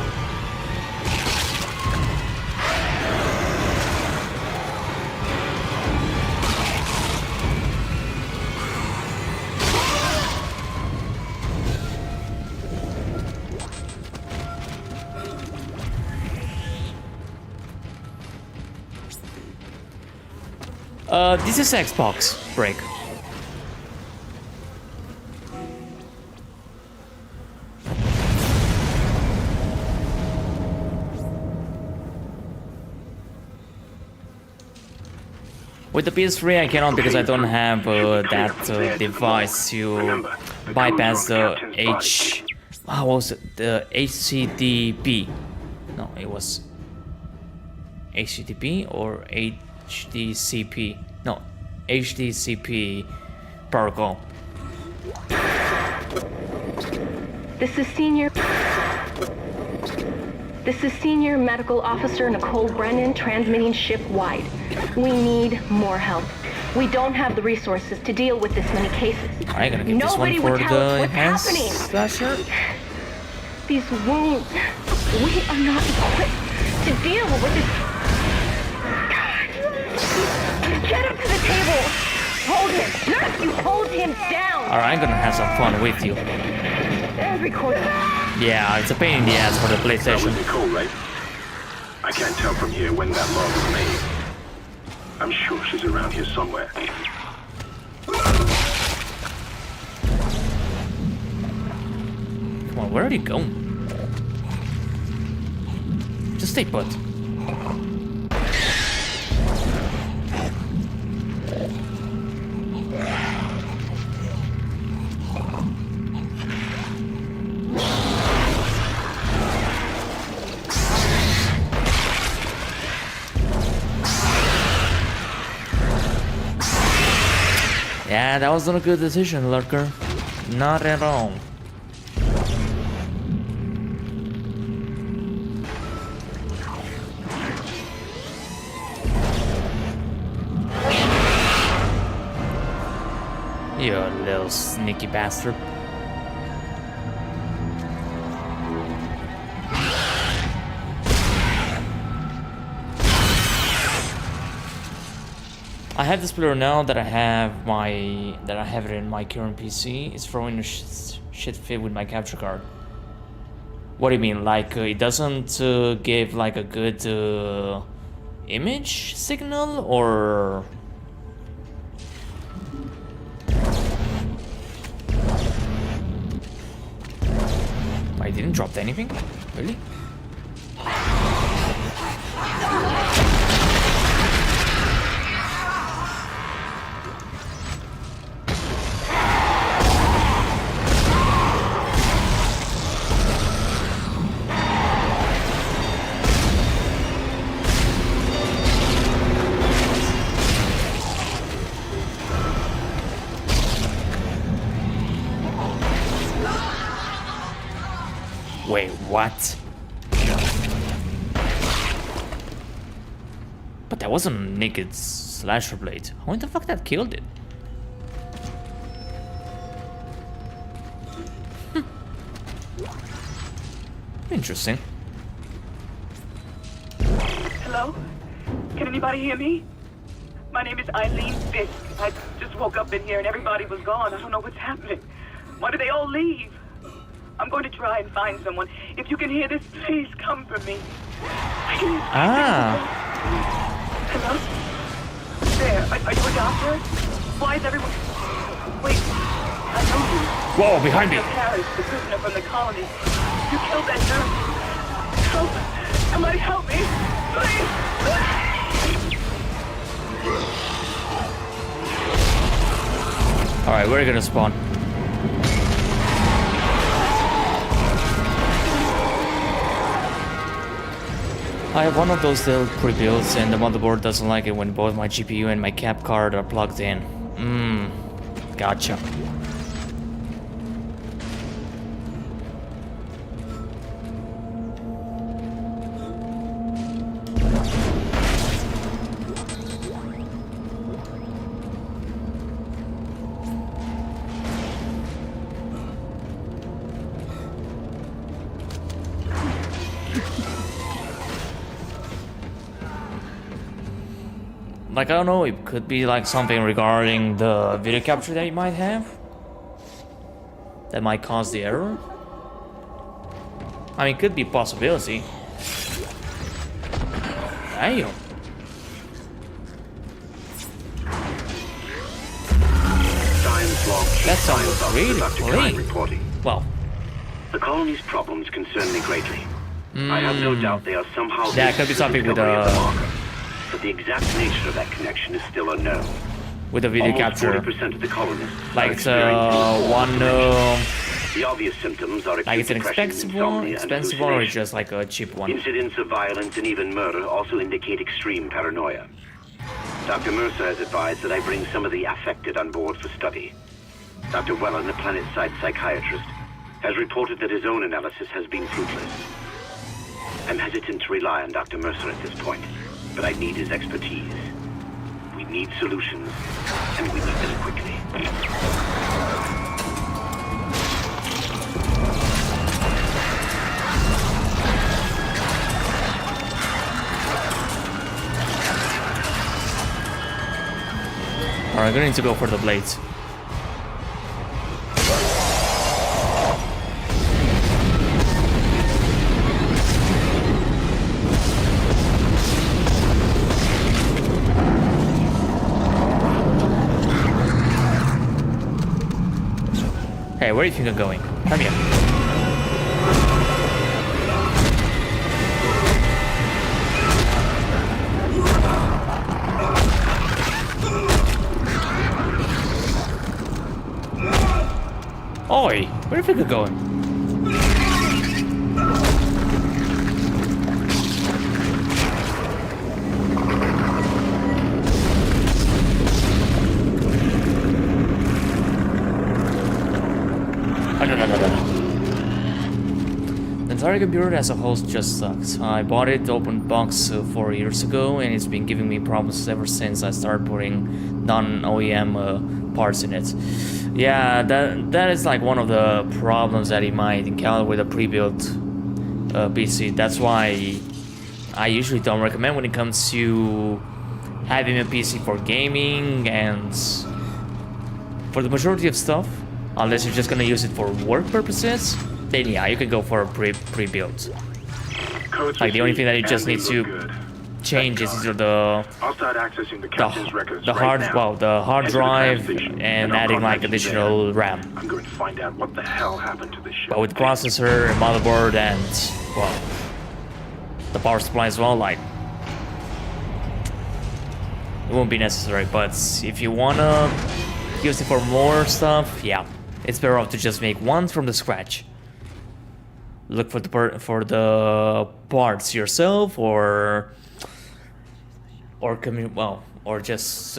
This is Xbox break. With the PS3 I cannot because I don't have that device to bypass the what was it? The HCDP. No, it was HCDP or HDCP. No, HDCP protocol. This is Senior Medical Officer Nicole Brennan transmitting ship-wide. We need more help. We don't have the resources to deal with this many cases. I'm gonna give this one for the enhanced slasher. These wounds, we are not equipped to deal with this. Get him to the table. Hold him. Nurse, you hold him down. Alright, I'm gonna have some fun with you. Record. Yeah, it's a pain in the ass for the PlayStation. That was Nicole, right? I can't tell from here when that log was made. I'm sure she's around here somewhere. Come on, where are you going? Just stay put. Yeah, that was not a good decision, Lurker. Not at all. You little sneaky bastard. I have this player now that I have it in my current PC. It's throwing a shit fit with my capture card. What do you mean? Like it doesn't give like a good image signal, or? I didn't drop anything? Really? Wait, what? But that wasn't a naked slasher blade. How in the fuck that killed it? Interesting. Hello? Can anybody hear me? My name is Eileen Fisk. I just woke up in here and everybody was gone. I don't know what's happening. Why did they all leave? I'm going to try and find someone. If you can hear this, please come for me. Hello? There. Are you a doctor? Why is everyone... Wait. I know you. Whoa, behind me. Paris, the prisoner from the colony. You killed that nurse. Help. Somebody help me. Please. Alright, we're gonna spawn. I have one of those little pre-builds and the motherboard doesn't like it when both my GPU and my cap card are plugged in. Gotcha. Like, I don't know, it could be like something regarding the video capture that you might have that might cause the error. I mean, it could be a possibility. Damn. That sounds really clean. Well, the colony's problems concern me greatly. I have no doubt they are somehow. Yeah, it could be something with but the exact nature of that connection is still unknown. With the video Almost capture, 40% of the colonists like are it's experiencing one, the obvious symptoms are like it's an acute depression, expensive insomnia, and one, or it's hallucinations. just like a cheap one. Incidents of violence and even murder also indicate extreme paranoia. Dr. Mercer has advised that I bring some of the affected on board for study. Dr. Wellen, the planet-side psychiatrist, has reported that his own analysis has been fruitless. I'm hesitant to rely on Dr. Mercer at this point, but I need his expertise. We need solutions, and we need them quickly. Alright, I'm going to go for the blades. Hey, where do you think I'm going? Come here. Oi, where do you think I'm going? The entire computer as a whole just sucks. I bought it open box 4 years ago, and it's been giving me problems ever since I started putting non-OEM parts in it. Yeah, that is like one of the problems that you might encounter with a pre-built PC. That's why I usually don't recommend when it comes to having a PC for gaming and for the majority of stuff. Unless you're just gonna use it for work purposes, then yeah, you can go for a pre-built. Like the only thing that you just need to change is either the hard drive and adding like additional RAM. I'm going to find out what the hell happened to this ship. But with processor and motherboard and well, the power supply as well, like it won't be necessary. But if you wanna use it for more stuff, yeah. It's better off to just make one from the scratch. Look for the parts yourself, or just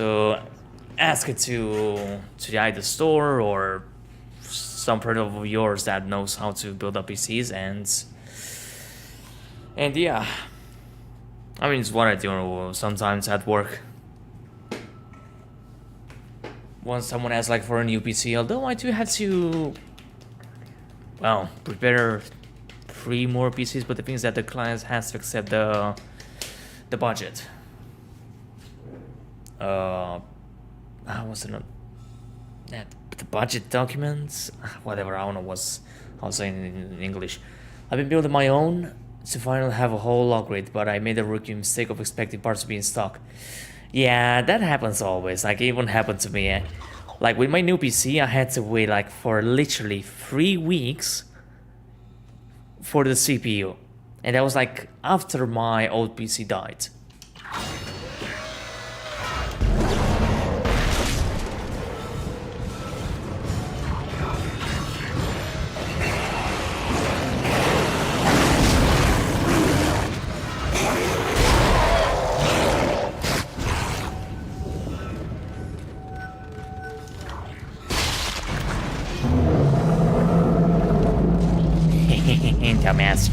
ask it to either store or some friend of yours that knows how to build up PCs, and yeah, I mean it's what I do sometimes at work. Once someone asks like for a new PC, although I do have to, well, prepare 3 more PCs, but the thing is that the client has to accept the budget. The budget documents, whatever, I don't know what's I'll say in English. I've been building my own to finally have a whole upgrade, but I made a rookie mistake of expecting parts to be in stock. Yeah, that happens always. Like, it even happened to me. Like, with my new PC, I had to wait, like, for literally 3 weeks for the CPU. And that was, like, after my old PC died. Dumbass.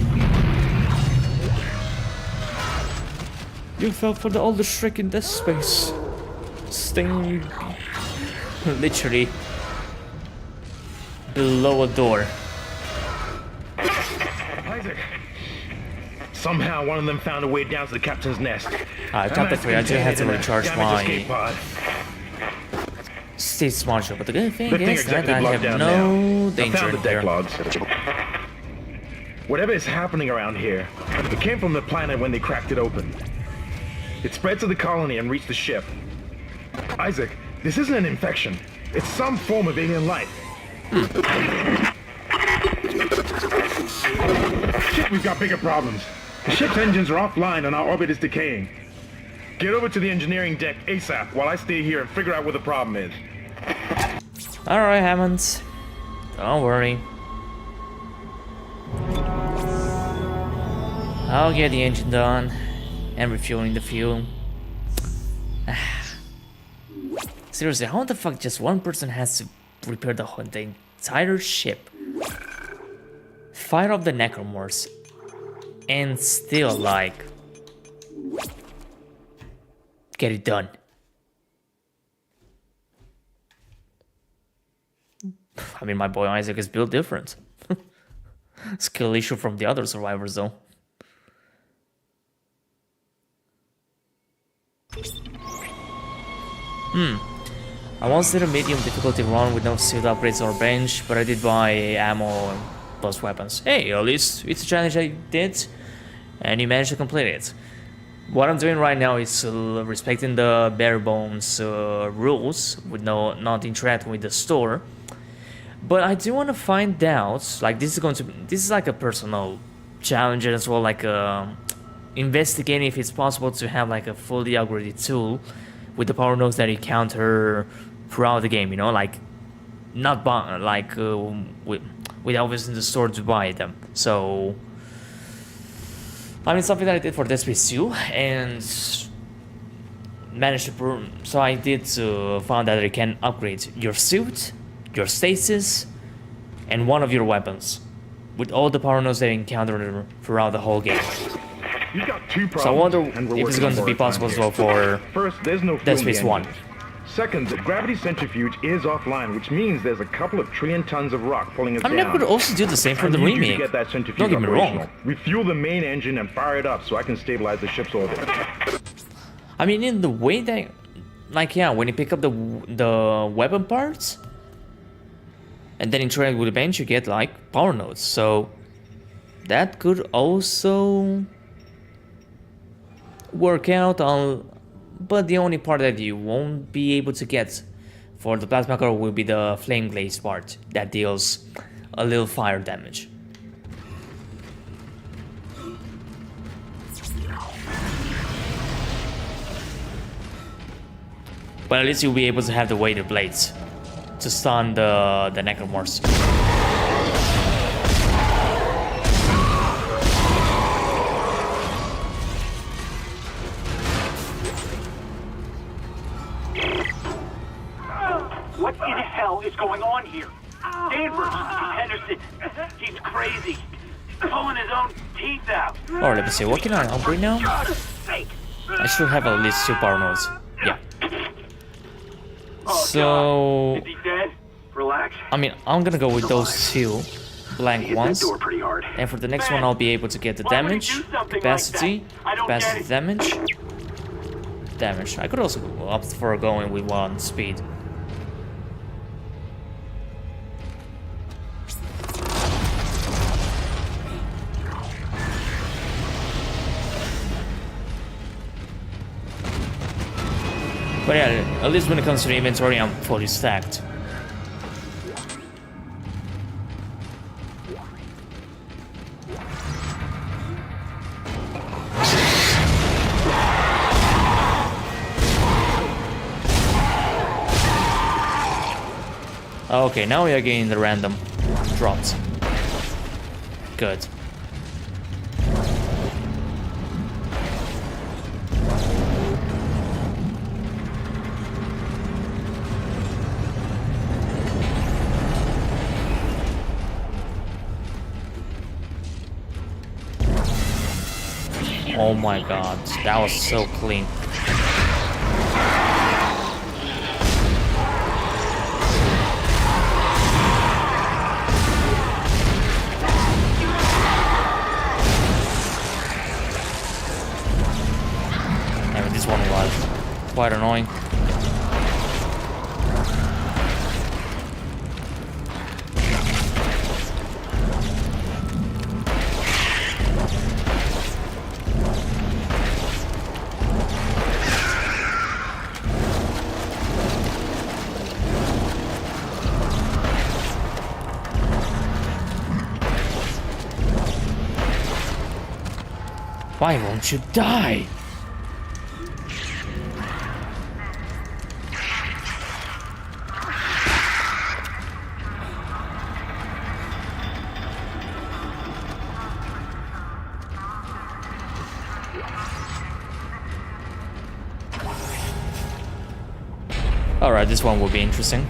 You fell for the oldest trick in this space. Staying literally below a door. Isaac. Somehow one of them found a way down to the captain's nest. Chapter 3, I just had to recharge my state smarter, but the good thing is that I have no danger in there. Whatever is happening around here, it came from the planet when they cracked it open. It spread to the colony and reached the ship. Isaac, this isn't an infection. It's some form of alien life. Shit, we've got bigger problems. The ship's engines are offline and our orbit is decaying. Get over to the engineering deck ASAP while I stay here and figure out what the problem is. Alright, Hammond. Don't worry. I'll get the engine done and refueling the fuel. Seriously, how the fuck just one person has to repair the entire ship, fire up the Necromorphs, and still, like, get it done? I mean, my boy Isaac is built different. Skill issue from the other survivors, though. I once did a medium difficulty run with no suit upgrades or bench, but I did buy ammo plus weapons. Hey, at least it's a challenge I did, and you managed to complete it. What I'm doing right now is respecting the Barebones rules, with not interacting with the store. But I do want to find out, like, this is like a personal challenge as well, like investigating if it's possible to have like a fully upgraded tool with the power nodes that you counter throughout the game, you know, like not buy, like without visiting the store to buy them. So I mean, something that I did for Dead Space 2 and managed to prove. So I did found that you can upgrade your suit, your stasis, and one of your weapons with all the power nodes that you encounter throughout the whole game. You got two problems, so I wonder if it's going to be possible as well for First, there's no Dead Space 1. Second, the gravity centrifuge is offline, which means there's a couple of trillion tons of rock pulling us down. I mean, I could also do the same for the remake. Get that centrifuge Don't get me wrong. Refuel the main engine and fire it up so I can stabilize the ship's orbit. I mean, in the way that, like, yeah, when you pick up the weapon parts and then interact with the bench, you get like power nodes. So that could also work out on. But the only part that you won't be able to get for the plasma core will be the flame glaze part that deals a little fire damage. But at least you'll be able to have the weighted blades to stun the Necromorphs. What in hell is going on here? Danvers, Henderson, he's crazy. He's pulling his own teeth out. Alright, let me see, what can I upgrade now? I should have at least 2 power nodes. Yeah. So, is he dead? Relax. I mean, I'm gonna go with those 2 blank ones. Pretty hard. And for the next one, I'll be able to get the damage, capacity, damage. I could also opt for going with 1 speed. But yeah, at least when it comes to the inventory, I'm fully stacked. Okay, now we are getting the random drops. Good. Oh my god, that was so clean. Damn it, this one was quite annoying. Why won't you die? Alright, this one will be interesting.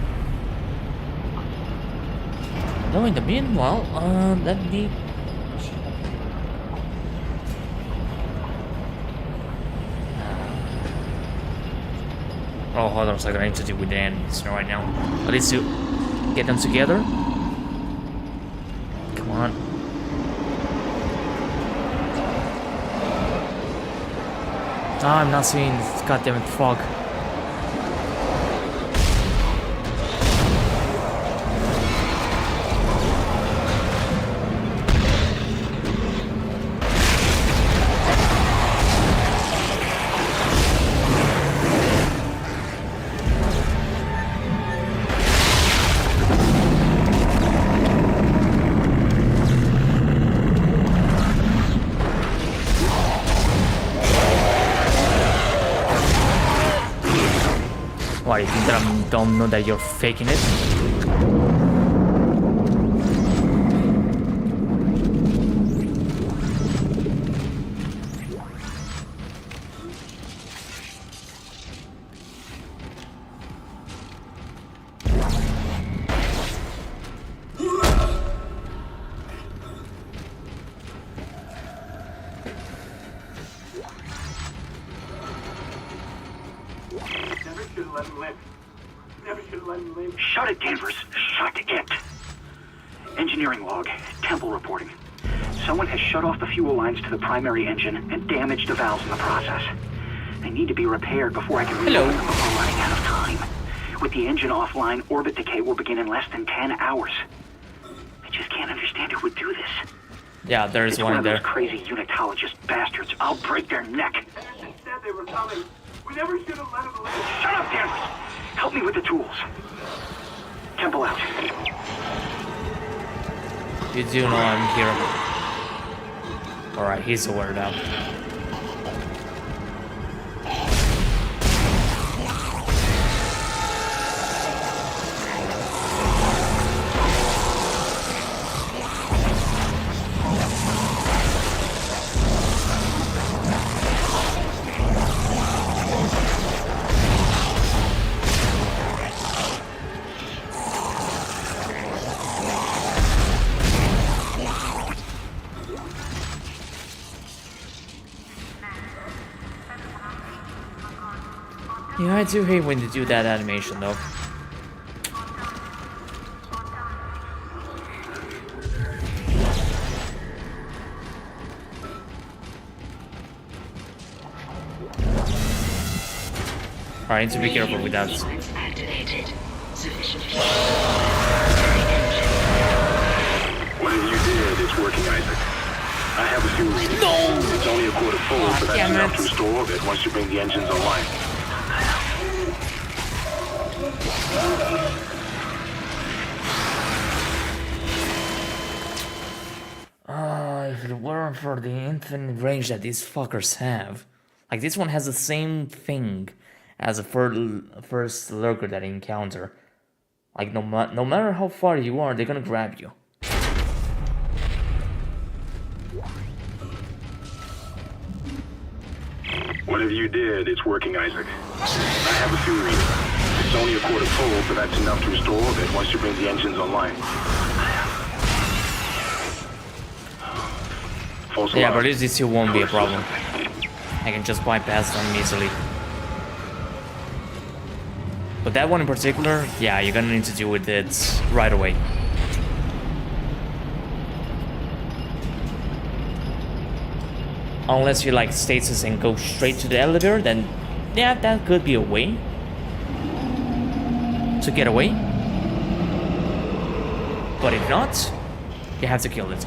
No, in the meanwhile, let me... Oh, hold on a second, I need to deal with the enemies right now. At least to get them together. Come on. Ah, I'm not seeing this goddamn fog. What, you think that I don't know that you're faking it? Shut it, Danvers. Shut it. Engineering log. Temple reporting. Someone has shut off the fuel lines to the primary engine and damaged the valves in the process. They need to be repaired before I can reload them before running out of time. With the engine offline, orbit decay will begin in less than 10 hours. I just can't understand who would do this. Yeah, there is one there. Those crazy unitologist bastards. I'll break their neck. Anderson said they were coming. We never should have let them leave. Shut up, Danvers. Help me with the tools. Temple out. You do know I'm here. Alright, he's aware now. Yeah, I do hate when you do that animation though. Alright, I need to be careful with that. What have you did? It's working, Isaac. I have a few readings. No! It's only a quarter full, but that's enough to restore orbit once you bring the engines online. If it weren't for the infinite range that these fuckers have. Like, this one has the same thing as the first lurker that I encounter. Like, no matter how far you are, they're gonna grab you. Whatever you did, it's working, Isaac. I have a few readings. It's only a quarter full, but that's enough to restore orbit once you bring the engines online. Yeah, but at least this here won't be a problem. I can just bypass them easily. But that one in particular, yeah, you're gonna need to deal with it right away. Unless you like stasis and go straight to the elevator, then yeah, that could be a way to get away. But if not, you have to kill it.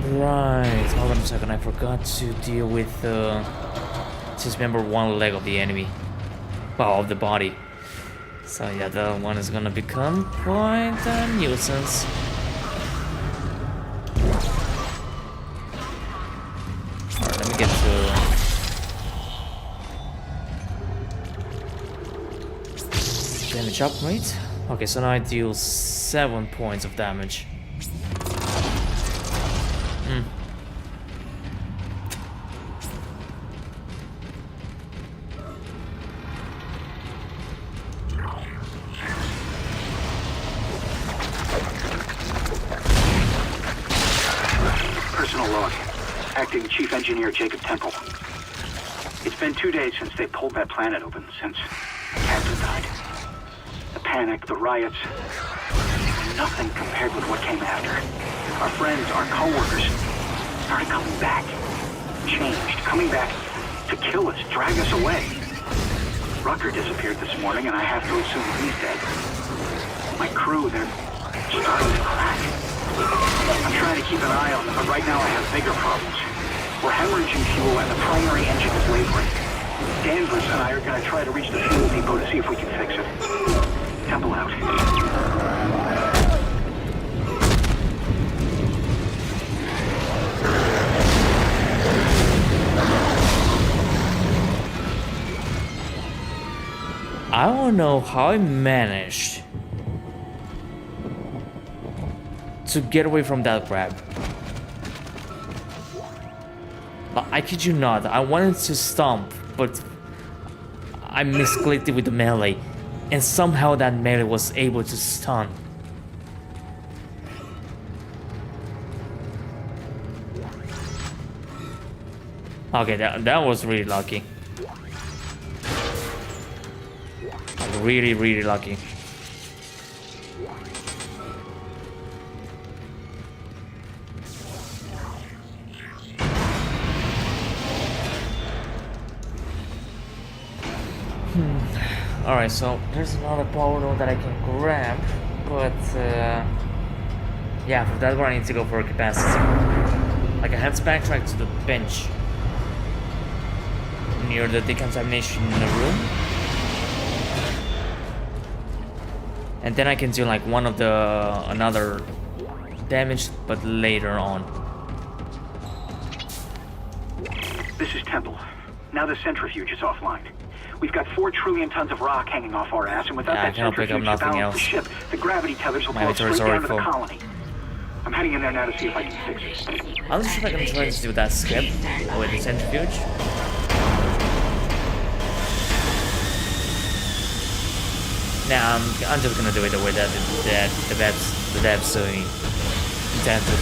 Right, hold on a second, I forgot to deal with dismember one leg of the enemy. Well, of the body. So yeah, that one is gonna become quite a nuisance. Alright, let me get to damage upgrade. Okay, so now I deal 7 points of damage. log. Acting Chief Engineer Jacob Temple. It's been 2 days since they pulled that planet open, since Captain died. The panic, the riots, nothing compared with what came after. Our friends, our co-workers, started coming back. Changed, coming back to kill us, drag us away. Rucker disappeared this morning, and I have to assume he's dead. My crew, they're starting to crack. I'm trying to keep an eye on them, but right now I have bigger problems. We're hemorrhaging fuel, and the primary engine is wavering. Danvers and I are going to try to reach the fuel depot to see if we can fix it. Temple out. I don't know how I managed to get away from that grab. But I kid you not, I wanted to stomp, but I misclicked it with the melee, and somehow that melee was able to stun. Okay, that was really lucky. Really lucky. Alright, so there's another power node that I can grab, but yeah, for that one I need to go for a capacity. Like, I have to backtrack to the bench near the decontamination room. And then I can do like one of the another damage, but later on. This is Temple. Now the centrifuge is offline. We've got 4 trillion tons of rock hanging off our ass, and without that centrifuge to balance the ship, the gravity tethers will pull us straight down to the colony. I'm heading in there now to see if I can fix it. I'll see if I can try to do that skip with the centrifuge. Nah, I'm just gonna do it the way that the devs intended.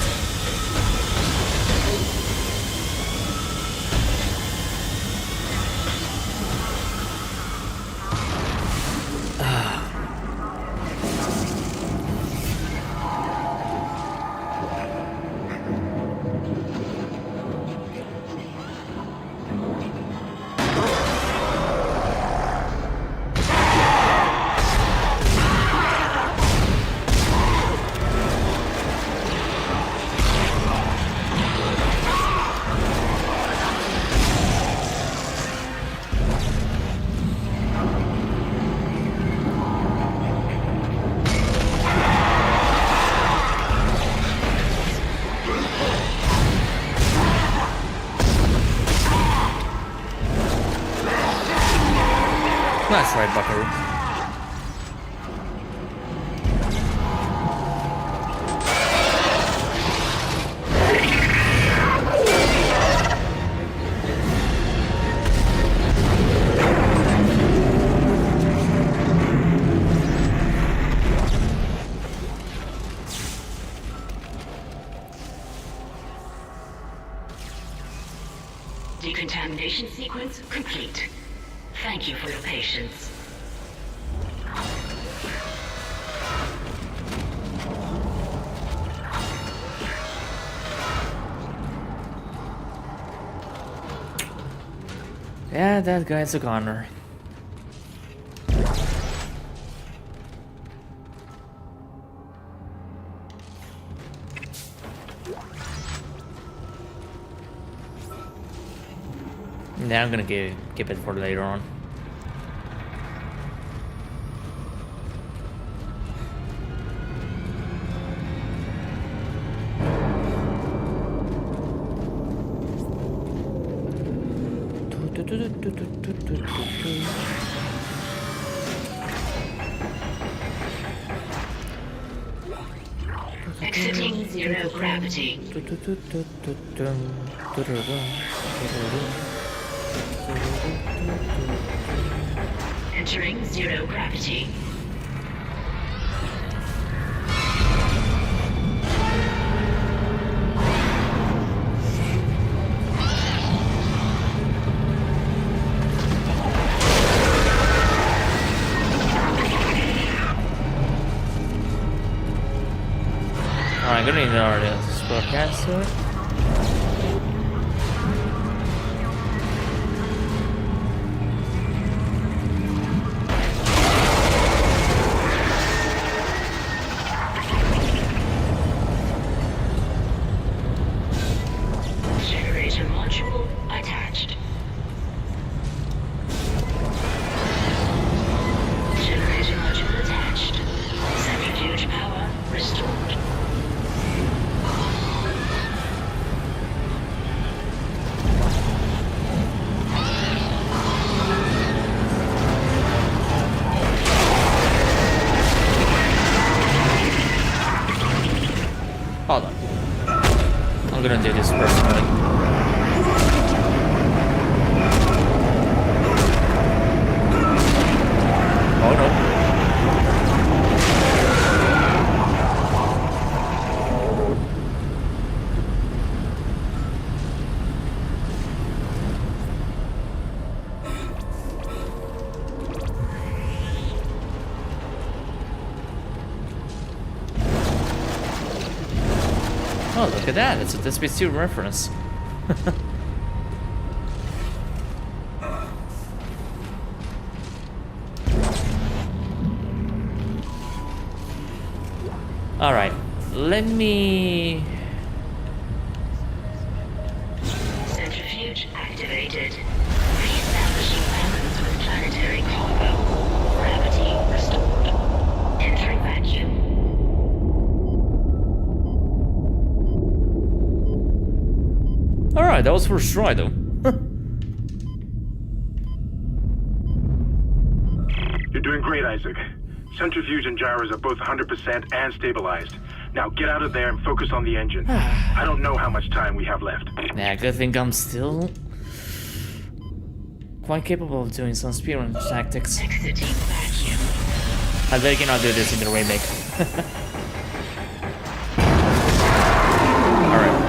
Nice try, Buckaroo. Decontamination sequence complete. Thank you for your patience. Yeah, that guy's a goner. Yeah, I'm gonna keep it for later on. Exiting zero gravity. Entering zero gravity. Alright, gonna need our spellcaster. Generator module attached. Generator module attached. Centrifuge power restored. Hold on. I'm gonna do this personally. Oh no. Oh, look at that. It's a DSP2 reference. Alright, let me... Centrifuge activated. Reestablishing balance with planetary cargo. Gravity restored. Entering vacuum. Alright, that was first try though. You're doing great, Isaac. Centrifuge and gyros are both 100% and stabilized. Now get out of there and focus on the engine. I don't know how much time we have left. Yeah, I think I'm still quite capable of doing some spearman tactics. Exiting vacuum. I bet you cannot do this in the remake. Alright.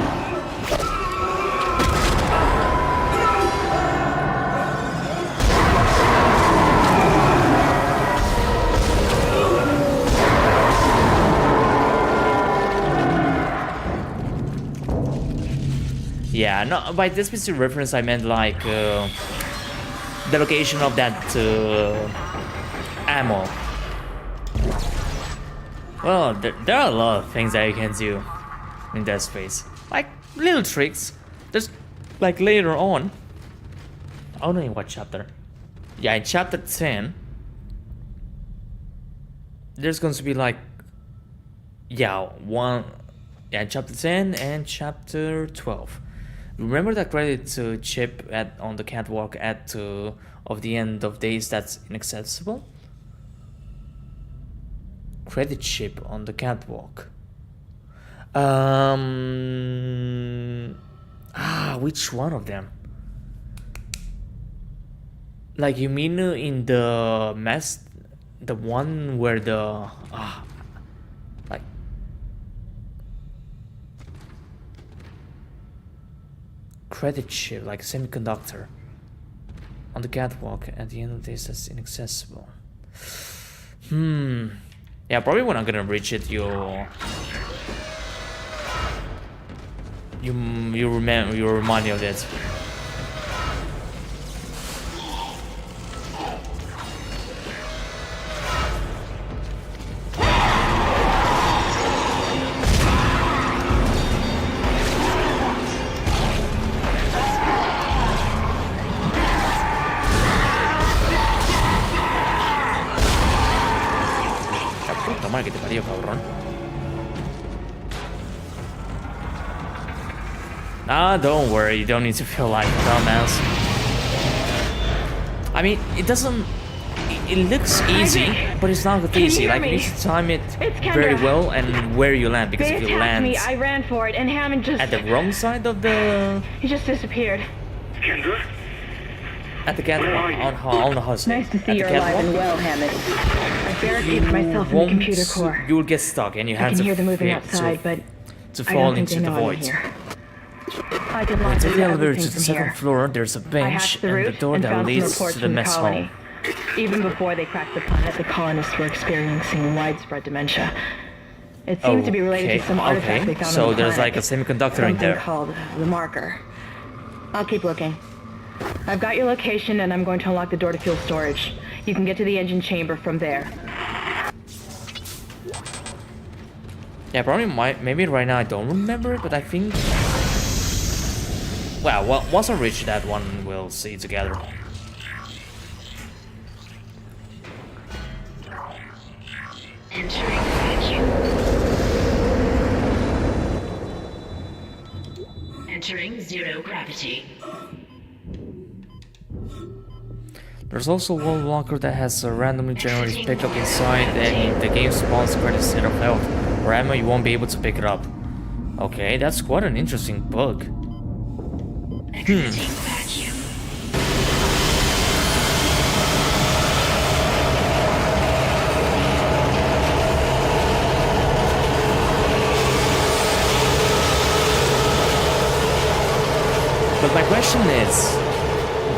Yeah, no, by this specific reference I meant like the location of that ammo. Well, there are a lot of things that you can do in that space. Like little tricks. Just like later on. I don't know in what chapter. Yeah, in chapter 10 there's going to be like in chapter 10 and chapter 12. Remember that credit chip on the catwalk of the end of days that's inaccessible? Credit chip on the catwalk. Which one of them? Like you mean in the mess, the one where the like. Credit chip, like semiconductor, on the catwalk at the end of this that's inaccessible. Yeah, probably when I'm gonna reach it, you remind me of that. Que te parió, cabrón. Don't worry, you don't need to feel like a dumbass. I mean, it doesn't. It looks easy, but it's not easy. Like you need to time it very well and where you land, because if you land I ran for it, and Hammond just at the wrong side of the. He just disappeared. Kendra? At the catwalk on the hustle. Nice to see you're alive and well, Hammond. I barricaded myself in the computer core. You will get stuck, and you have I can to hear them moving outside, but to fall into the void. I can launch Take the elevator everything to the from second here. floor. There's a bench and the door that leads to the mess hall. Even before they cracked the planet, the colonists were experiencing widespread dementia. It seems to be related to some artifact they found so on the there's planet. like a semiconductor in there. Something called the marker. I'll keep looking. I've got your location, and I'm going to unlock the door to fuel storage. You can get to the engine chamber from there. Yeah, probably maybe right now I don't remember it, but I think... Well, once I reach that one, we'll see together. Entering vacuum. Entering zero gravity. There's also one locker that has a randomly generated pickup inside, and the game spawns credit instead of health or ammo. You won't be able to pick it up. Okay, that's quite an interesting bug. Vacuum. But my question is,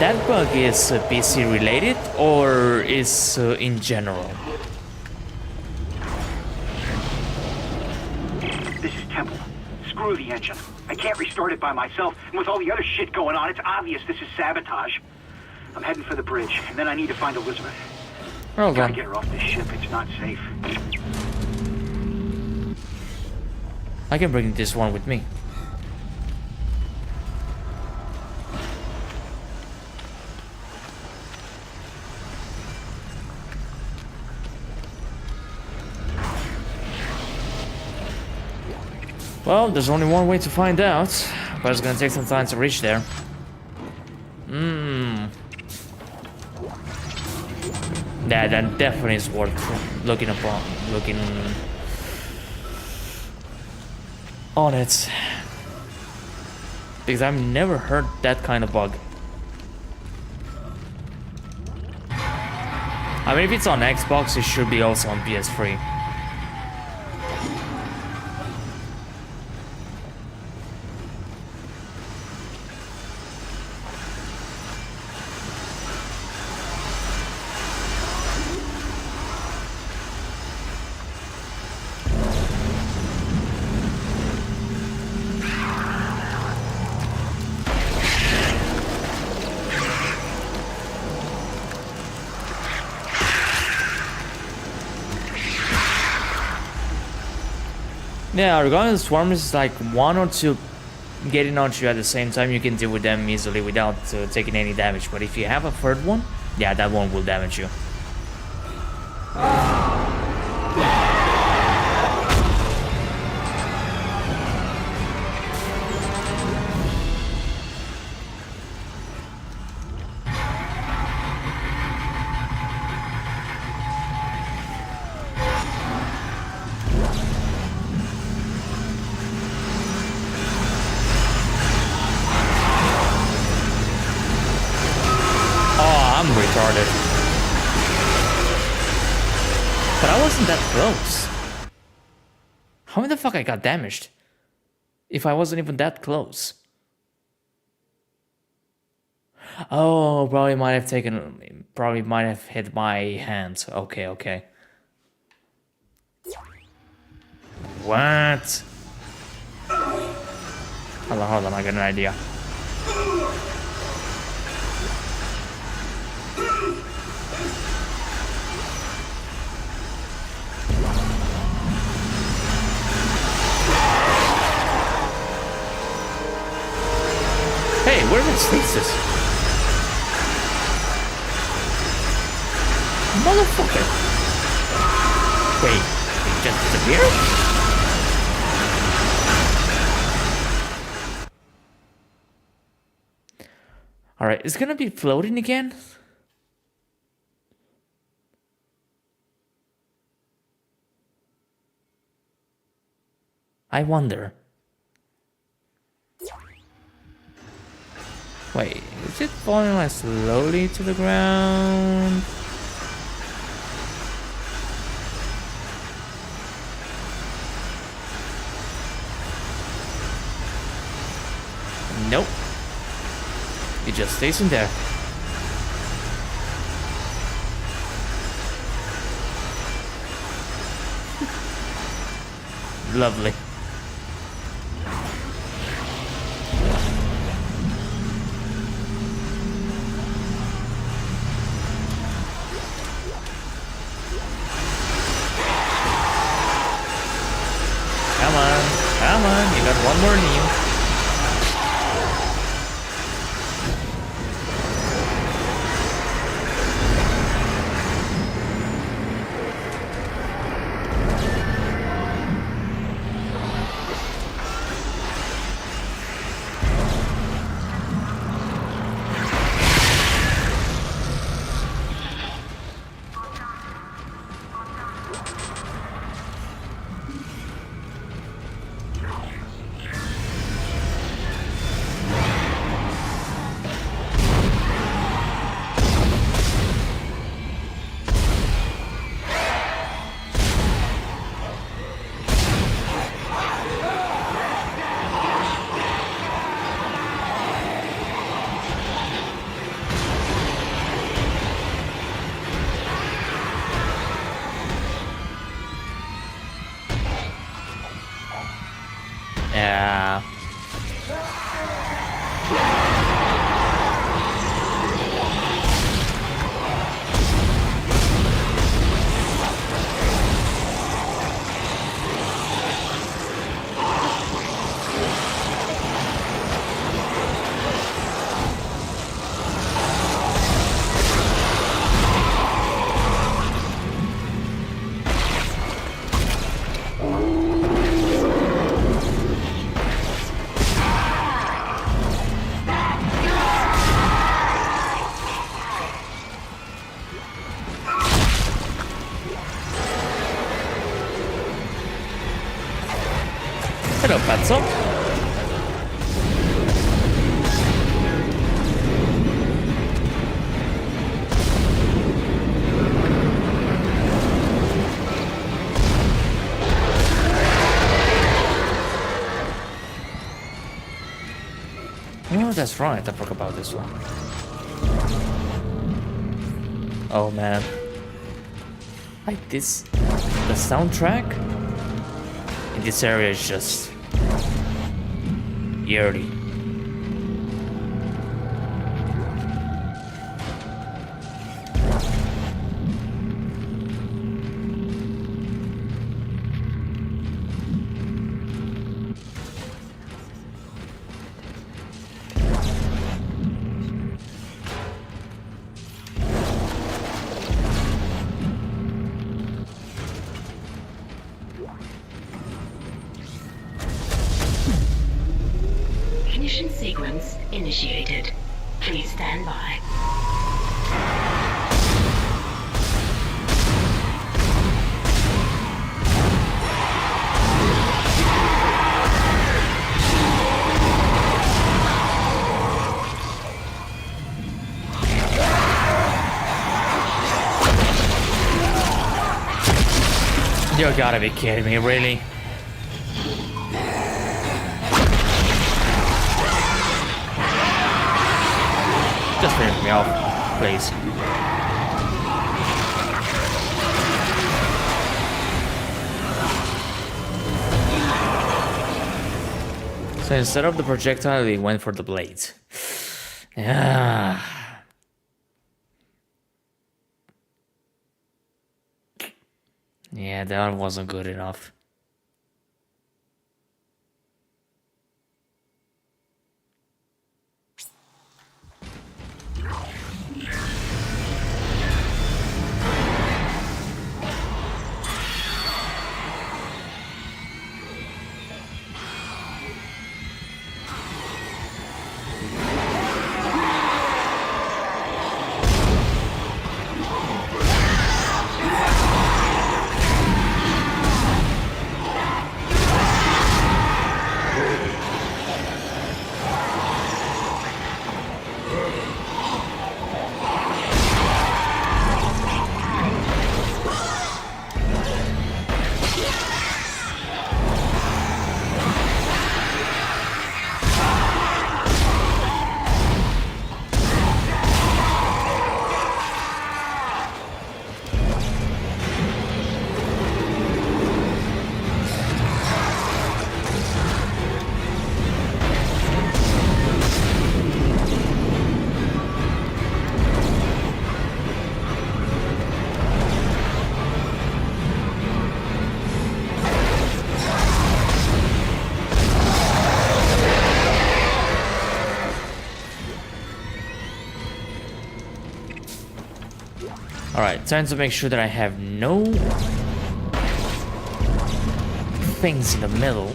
that bug is PC related or is in general? This is Temple. Screw the engine. I can't restart it by myself, and with all the other shit going on, it's obvious this is sabotage. I'm heading for the bridge, and then I need to find Elizabeth. Gotta get her off this ship. It's not safe. I can bring this one with me. Well, there's only one way to find out, but it's gonna take some time to reach there. Yeah, that definitely is worth looking on it. Because I've never heard that kind of bug. I mean, if it's on Xbox, it should be also on PS3. Yeah, regarding the swarmers, it's like one or two getting onto you at the same time. You can deal with them easily without taking any damage. But if you have a third one, yeah, that one will damage you. But I wasn't that close. How the fuck I got damaged? If I wasn't even that close. Oh, probably might have hit my hand. Okay. What? Hold on, I got an idea. Hey, where is stasis? Motherfucker! Wait, it just disappeared? Alright, it's gonna be floating again? I wonder. Wait, is it falling like slowly to the ground? Nope. It just stays in there. Lovely. Come on, you got one more knee. Yeah. Hello, Pazzo. Oh, that's right. I forgot about this one. Oh man. Like this, the soundtrack in this area is just eerie. Ignition sequence initiated. Please stand by. You gotta be kidding me, really? Just finish me off, please. So instead of the projectile, he went for the blades. Yeah. Yeah, that wasn't good enough. Alright, time to make sure that I have no things in the middle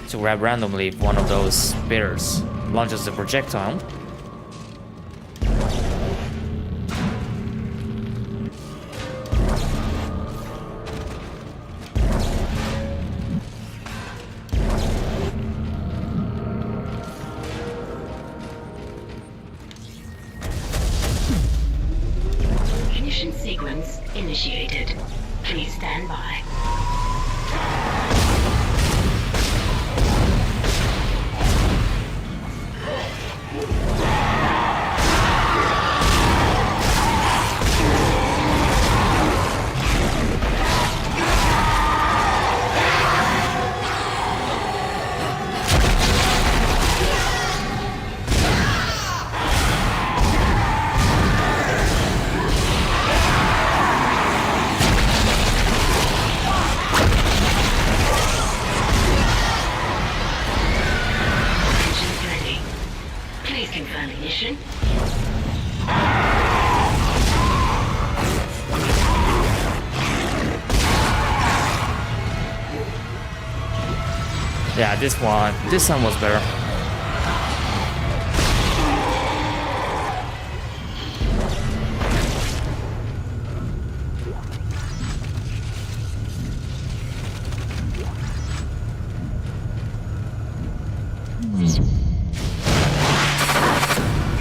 to grab randomly if one of those spitters launches the projectile. Ignition sequence initiated. Please stand by. Yeah, this one was better.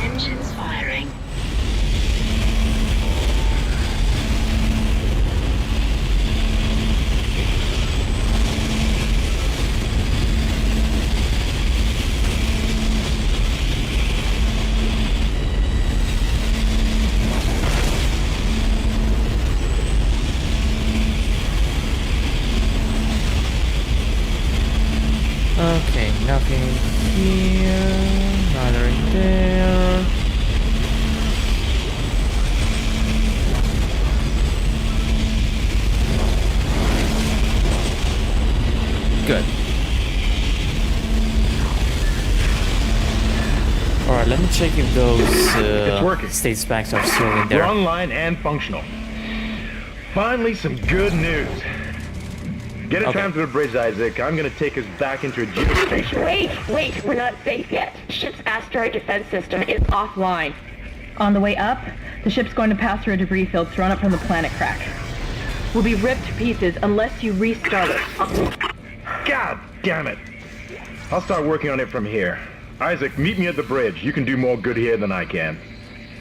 Engines firing. Okay, nothing here, neither in there. Good. Alright, let me check if those state specs are still in there. We're online and functional. Finally, some good news. Get a tram to the bridge, Isaac. I'm gonna take us back into a geostation. Wait, we're not safe yet. Ship's asteroid defense system is offline. On the way up, the ship's going to pass through a debris field thrown up from the planet crack. We'll be ripped to pieces unless you restart it. God damn it! I'll start working on it from here. Isaac, meet me at the bridge. You can do more good here than I can.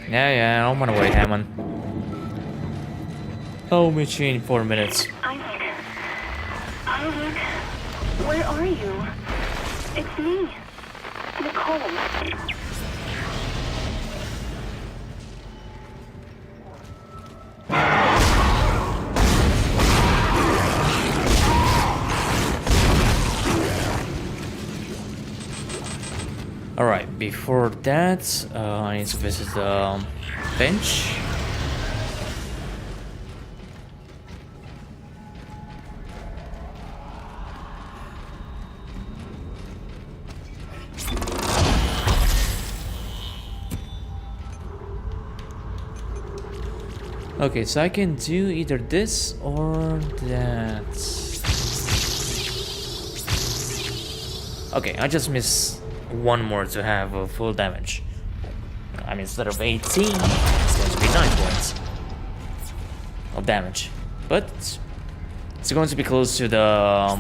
Yeah, I'm on the way, Hammond. Oh, meet you in 4 minutes. Isaac, where are you? It's me, Nicole. Alright, before that, I need to visit the bench. Okay, so I can do either this or that. Okay, I just missed one more to have full damage. I mean, instead of 18, it's going to be 9 points of damage. But it's going to be close to the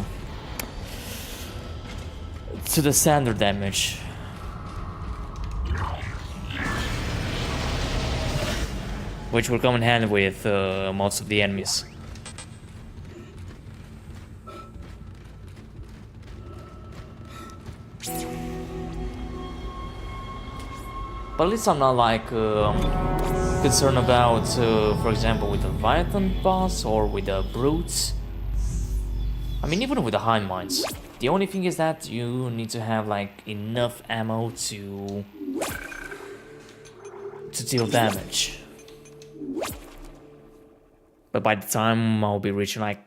standard damage. Which will come in hand with most of the enemies. But at least I'm not like concerned about, for example, with the Leviathan boss or with the brutes. I mean, even with the hind mines. The only thing is that you need to have like enough ammo to deal damage. But by the time I'll be reaching like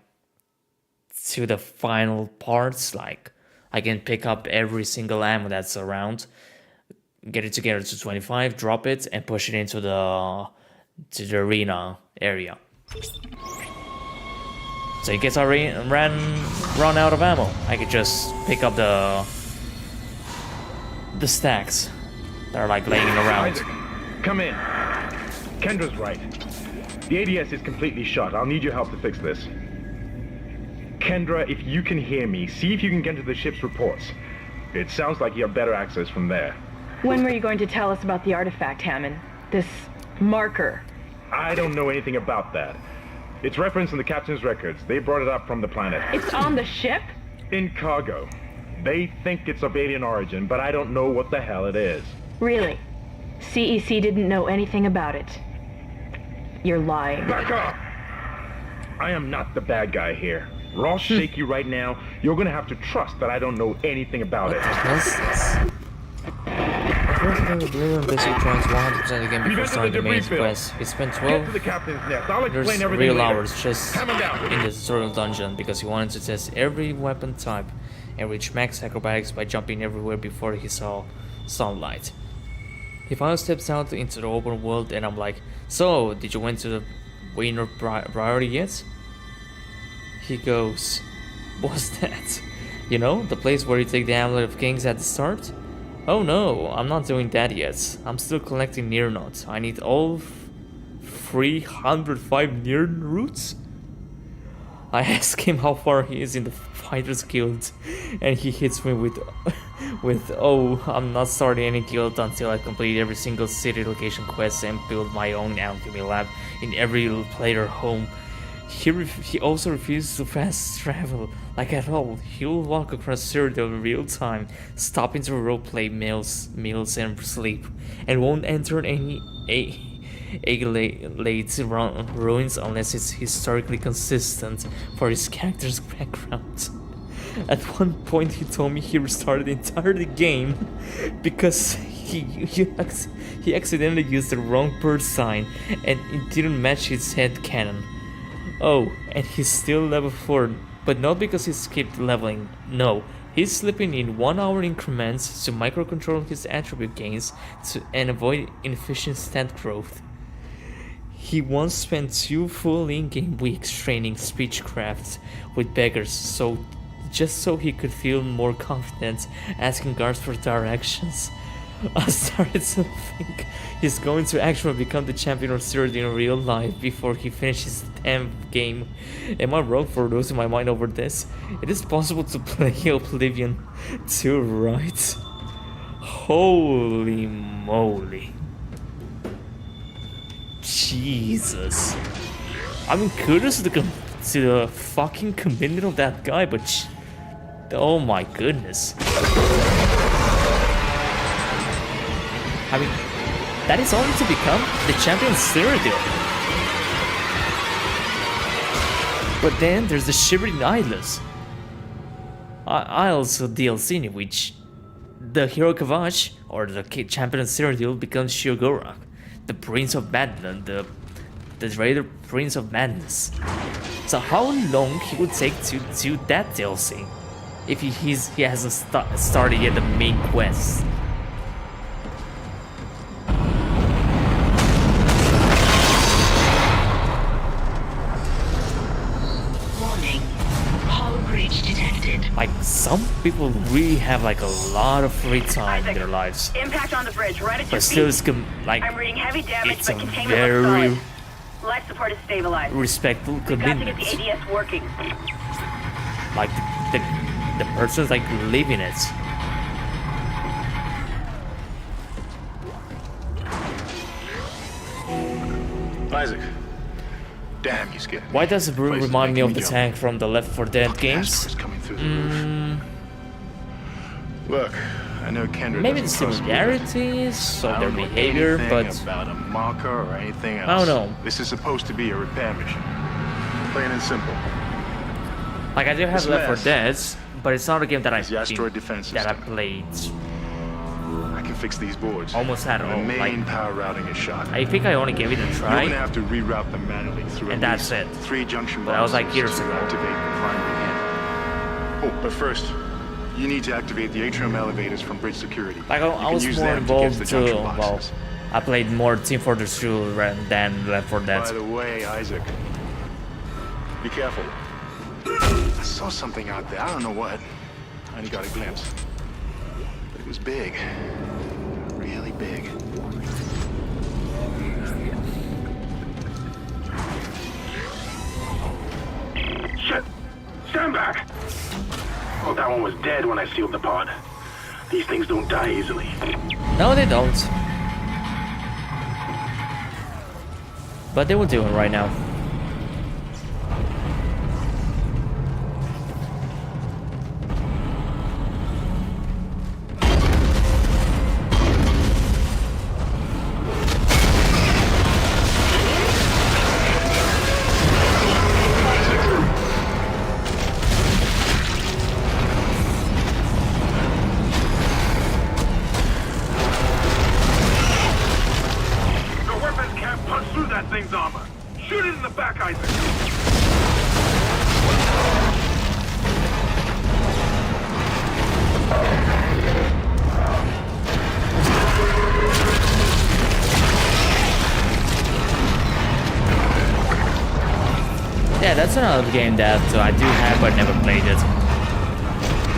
to the final parts, like I can pick up every single ammo that's around, get it together to 25, drop it, and push it into to the arena area. So in case I run out of ammo, I could just pick up the stacks that are like laying around. Isaac, come in. Kendra's right. The ADS is completely shut. I'll need your help to fix this. Kendra, if you can hear me, see if you can get to the ship's reports. It sounds like you have better access from there. When were you going to tell us about the artifact, Hammond? This marker? I don't know anything about that. It's referenced in the captain's records. They brought it up from the planet. It's on the ship? In cargo. They think it's of alien origin, but I don't know what the hell it is. Really? CEC didn't know anything about it. You're lying. Back up! I am not the bad guy here. Raw shaky right now. You're gonna have to trust that I don't know anything about it. Basically joins 100% again before starting the main quest. We spent 12 real hours just in the tutorial dungeon because he wanted to test every weapon type and reach max acrobatics by jumping everywhere before he saw sunlight. He finally steps out into the open world and I'm like, so, did you went to the Wiener Priory yet? He goes, what's that? You know, the place where you take the Amulet of Kings at the start? Oh no, I'm not doing that yet. I'm still collecting near notes. I need all 305 near roots? I ask him how far he is in the Fighters Guild and he hits me with oh, I'm not starting any guild until I complete every single city location quest and build my own alchemy lab in every player home. He also refuses to fast travel, like at all. He'll walk across Cyrodiil in real time, stopping to roleplay meals and sleep, and won't enter any late ruins unless it's historically consistent for his character's background. At one point he told me he restarted the entire game because he accidentally used the wrong bird sign and it didn't match his head cannon. Oh, and he's still level 4, but not because he skipped leveling. No, he's slipping in 1 hour increments to microcontrol his attribute gains and avoid inefficient stat growth. He once spent 2 full in-game weeks training speechcraft with beggars, just so he could feel more confident asking guards for directions. I started to think he's going to actually become the champion of Cyrodiil in real life before he finishes the damn game. Am I wrong for losing my mind over this? It is possible to play Oblivion too, right? Holy moly. Jesus. I mean, kudos to the fucking commitment of that guy, but oh my goodness. I mean, that is only to become the champion Cyrodiil. But then there's the Shivering Isles. Isles DLC in which the hero Kavash, or the champion of Cyrodiil, becomes Shiogorak, the Prince of Madness, the Raider Prince of Madness. So how long he would take to do that DLC if he hasn't started yet the main quest? Like, some people really have like a lot of free time in their lives. Impact on the bridge, right at your but still, feet. it's like I'm reading heavy damage, it's but a containment very looks solid. Life support is stabilized. respectful We've got to commitment. get the ADS working. Like the person's like living it. Isaac. Damn, he's getting. Why does it remind me of the tank from the Left 4 Dead games? Look, I know Kendra maybe the doesn't trust me, similarities but of I their don't know behavior, anything but about a marker or anything else. I don't know. This is supposed to be a repair mission. Plain and simple. like I do have This Left 4 mess Dead, but it's not a game that I played. I can fix these boards. Almost at The all. main Like, power routing is shot. I think I only gave it a You're try, gonna have to reroute them manually through and at that's least it. 3 junction But that was like boxes years to ago. activate the primary hand. Oh, but first, you need to activate the atrium elevators from bridge security. Like You I can was use more them to get to involved the too. junction Well, boxes. I played more Team Fortress 2 than Left 4 Dead. By the way, Isaac, be careful. I saw something out there. I don't know what. I only got a glimpse. But it was big. Really big. Shit! Stand back! Oh, that one was dead when I sealed the pod. These things don't die easily. No, they don't. But they will do it right now. Yeah, that's another game that I do have but never played it.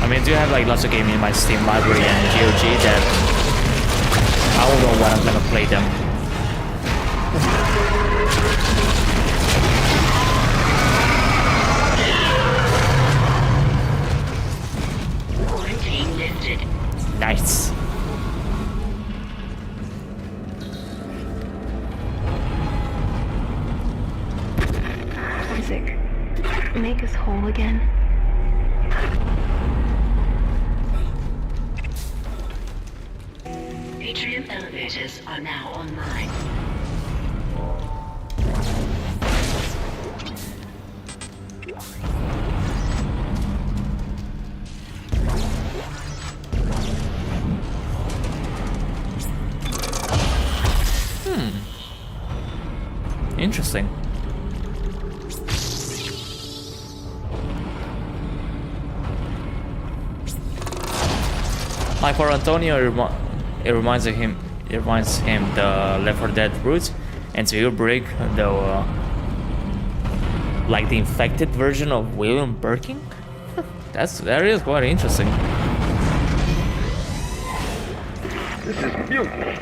I mean, I do have like lots of games in my Steam library and GOG that I don't know when I'm gonna play them. Quarantine lifted. Nice. Isaac, make us whole again. Atrium elevators are now online. Interesting. Like for Antonio, it reminds him the Left 4 Dead roots, and to your break, the like the infected version of William Birkin. that is quite interesting. This is mutiny.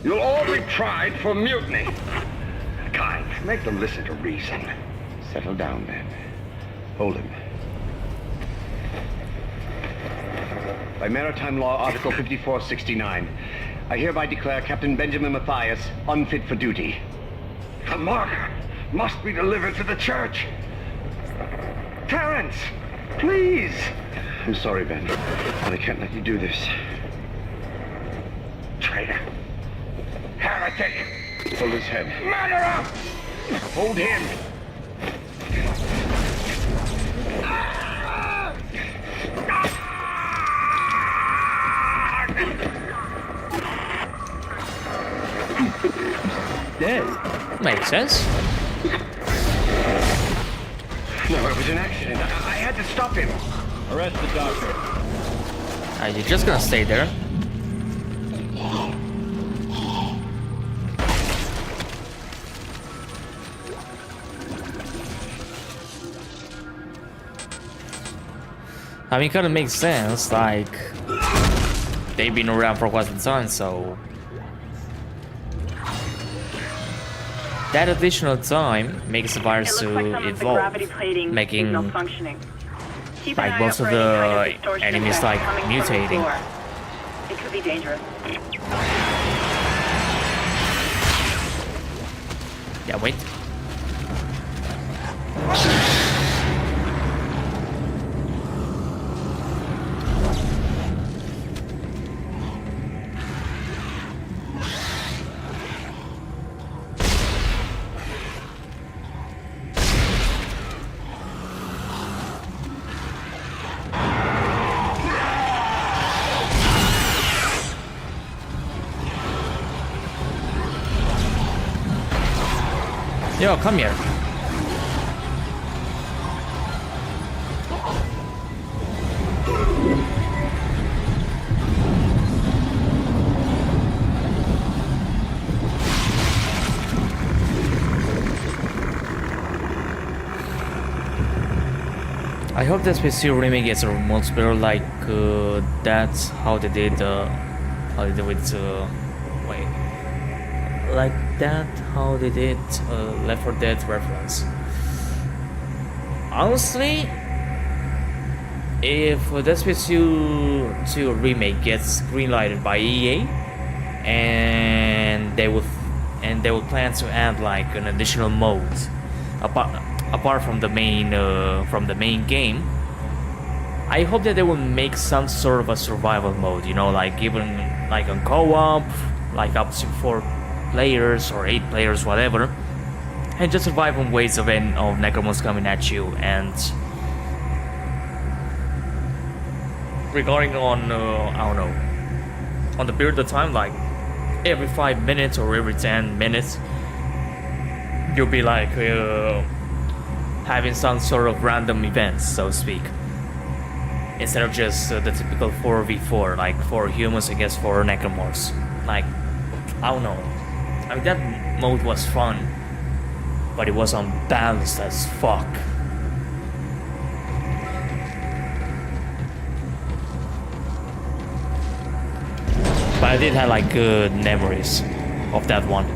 You'll all be tried for mutiny. Kind, make them listen to reason. Settle down, then. Hold him. By Maritime Law, Article 5469, I hereby declare Captain Benjamin Mathias unfit for duty. The marker must be delivered to the church. Terrence, please. I'm sorry, Ben, but I can't let you do this. Traitor. Heretic. Pull his head. Murderer! Hold him. Dead. Makes sense. No, it was an accident. I had to stop him. Arrest the doctor. Are you just gonna stay there? I mean, it kind of makes sense, like, they've been around for quite some time, so that additional time makes the virus to evolve, making like most of the enemies like mutating. It could be dangerous. Yeah, wait. Yo, come here. I hope that Space remake gets a multiplayer like that's how they did with wait, like that how they did Left 4 Dead reference. Honestly, if Dead Space 2 remake gets greenlighted by EA, and they would plan to add like an additional mode apart from the main game, I hope that they will make some sort of a survival mode, you know, like even like on co-op, like up to 4 players or 8 players, whatever, and just survive on waves of necromorphs coming at you. And regarding on I don't know, on the period of time, like every 5 minutes or every 10 minutes, you'll be like having some sort of random events, so to speak, instead of just the typical 4v4, like 4 humans against 4 necromorphs. Like, I don't know. I mean, that mode was fun, but it was unbalanced as fuck. But I did have like good memories of that one.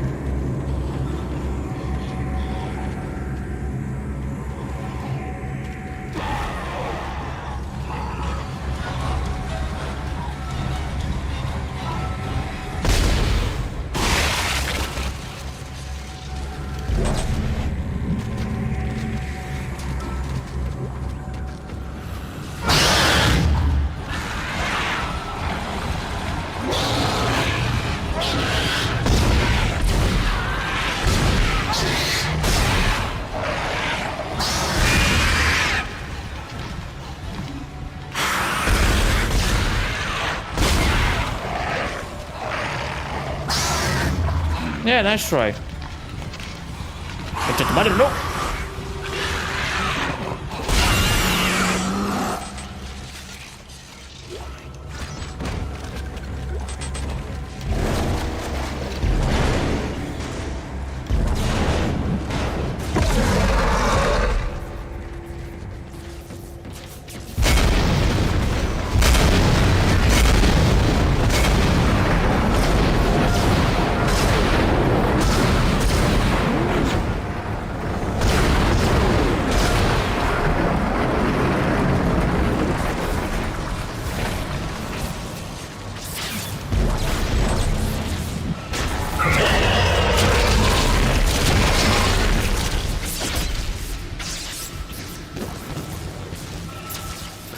Yeah, nice try. No.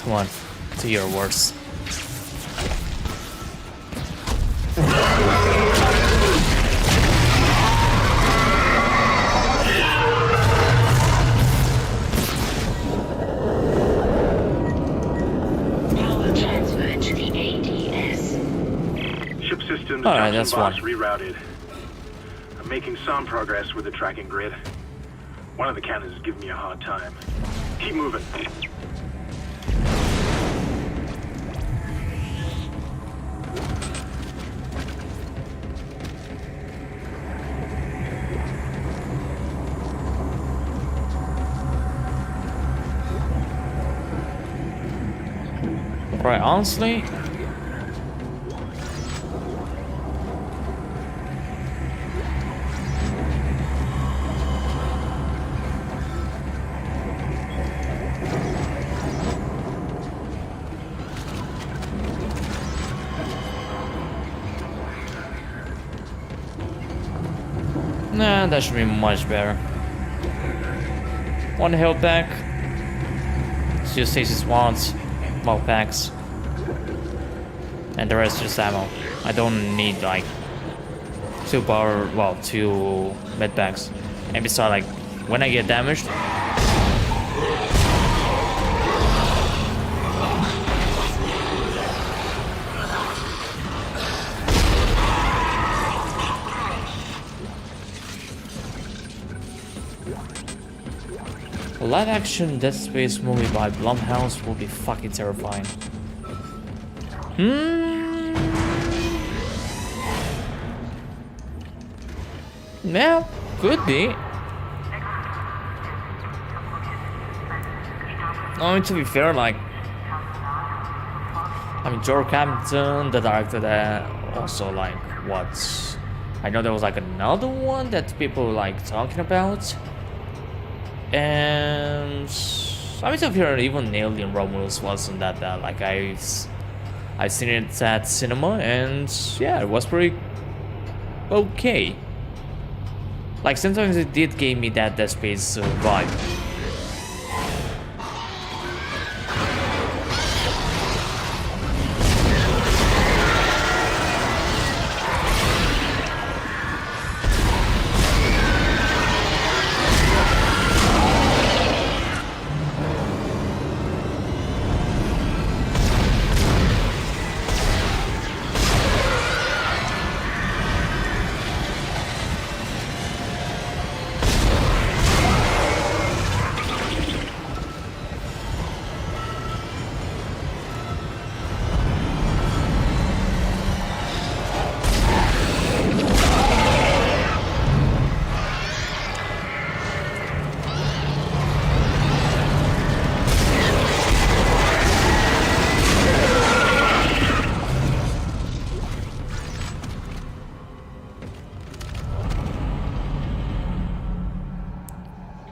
Come on, do your worst. Alright, that's one. Rerouted. I'm making some progress with the tracking grid. One of the cannons is giving me a hard time. Keep moving. Right, honestly, nah, that should be much better. One health pack. It's just stasis wands, well packs, and the rest is just ammo. I don't need like 2 med packs. And besides, like when I get damaged, a live-action Dead Space movie by Blumhouse will be fucking terrifying. Yeah, could be. No, to be fair, like, I mean, George Campton, the director, that also like what? I know there was like another one that people were, like talking about, and I mean, to be fair, even Alien Romulus wasn't that bad. Like I seen it at cinema, and yeah, it was pretty okay. Like sometimes it did give me that Dead Space vibe.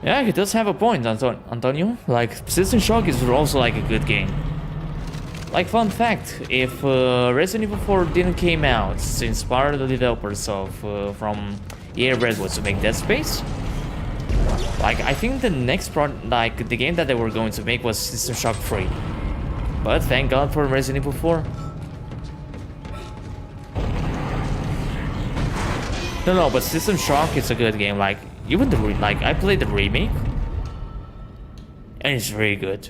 Yeah, he does have a point, Antonio. Like, System Shock is also like a good game. Like, fun fact, if Resident Evil 4 didn't came out to inspire the developers of from EA Redwood to make Dead Space, like, I think the next the game that they were going to make was System Shock 3. But thank God for Resident Evil 4. No, but System Shock is a good game. Like, even the I played the remake, and it's really good.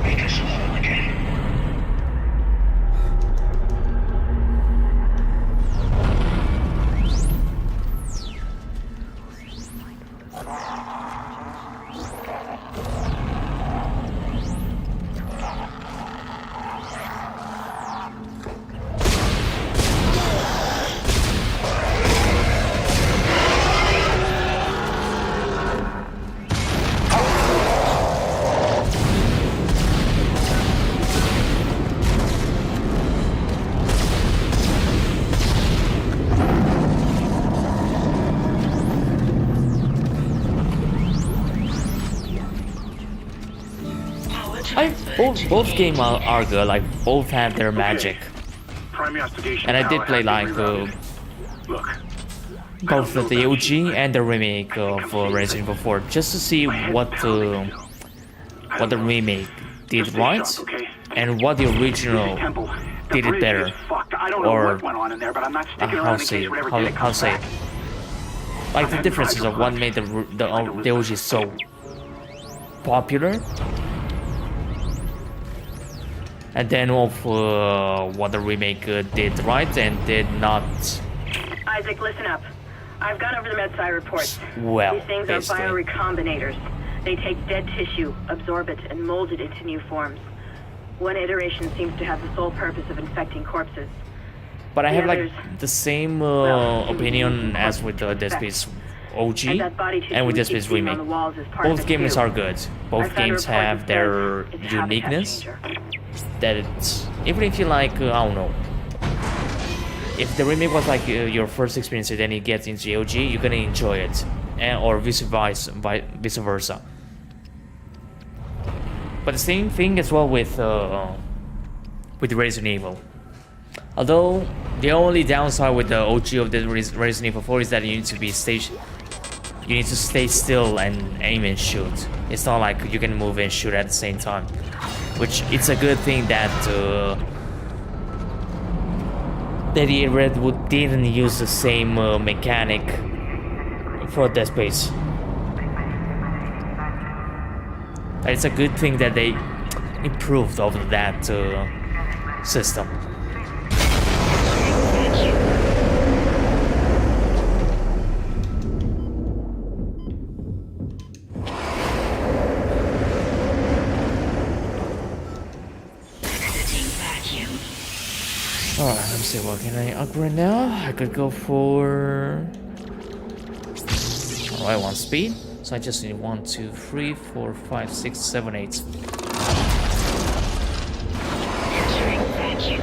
Make us whole again. Both games are good, like both have their magic. And I did play like both the OG and the remake of Resident Evil 4 just to see what the remake did right and what the original did it better, or how say it. Like the differences of what made the OG so popular, and then of what the remake did right and did not. Isaac, listen up. I've gone over the MedSci reports. Well, these things are biorecombinators. They take dead tissue, absorb it, and mold it into new forms. One iteration seems to have the sole purpose of infecting corpses. But I have like the same opinion as with the Dead Space OG and with Dead Space remake. Both games are good. Both games have their uniqueness. That it's, even if you like, I don't know, if the remake was like your first experience and then you get into OG, you're gonna enjoy it, and or vice versa. But the same thing as well with Resident Evil. Although the only downside with the OG of the Resident Evil 4 is that you need to stay still and aim and shoot. It's not like you can move and shoot at the same time, which it's a good thing that EA Redwood didn't use the same mechanic for Dead Space. It's a good thing that they improved over that system. Alright, let me see what can I upgrade now. I could go for... Alright, 1 speed. So I just need 1, 2, 3, 4, 5, 6, 7, 8. Entering vacuum.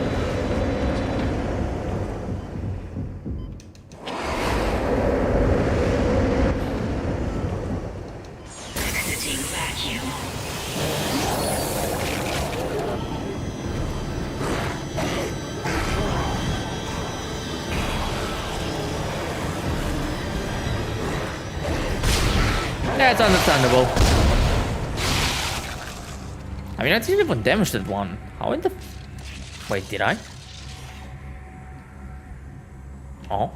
Exiting vacuum. That's understandable. I mean, I didn't even damage that one. How in the... Wait, did I? Oh.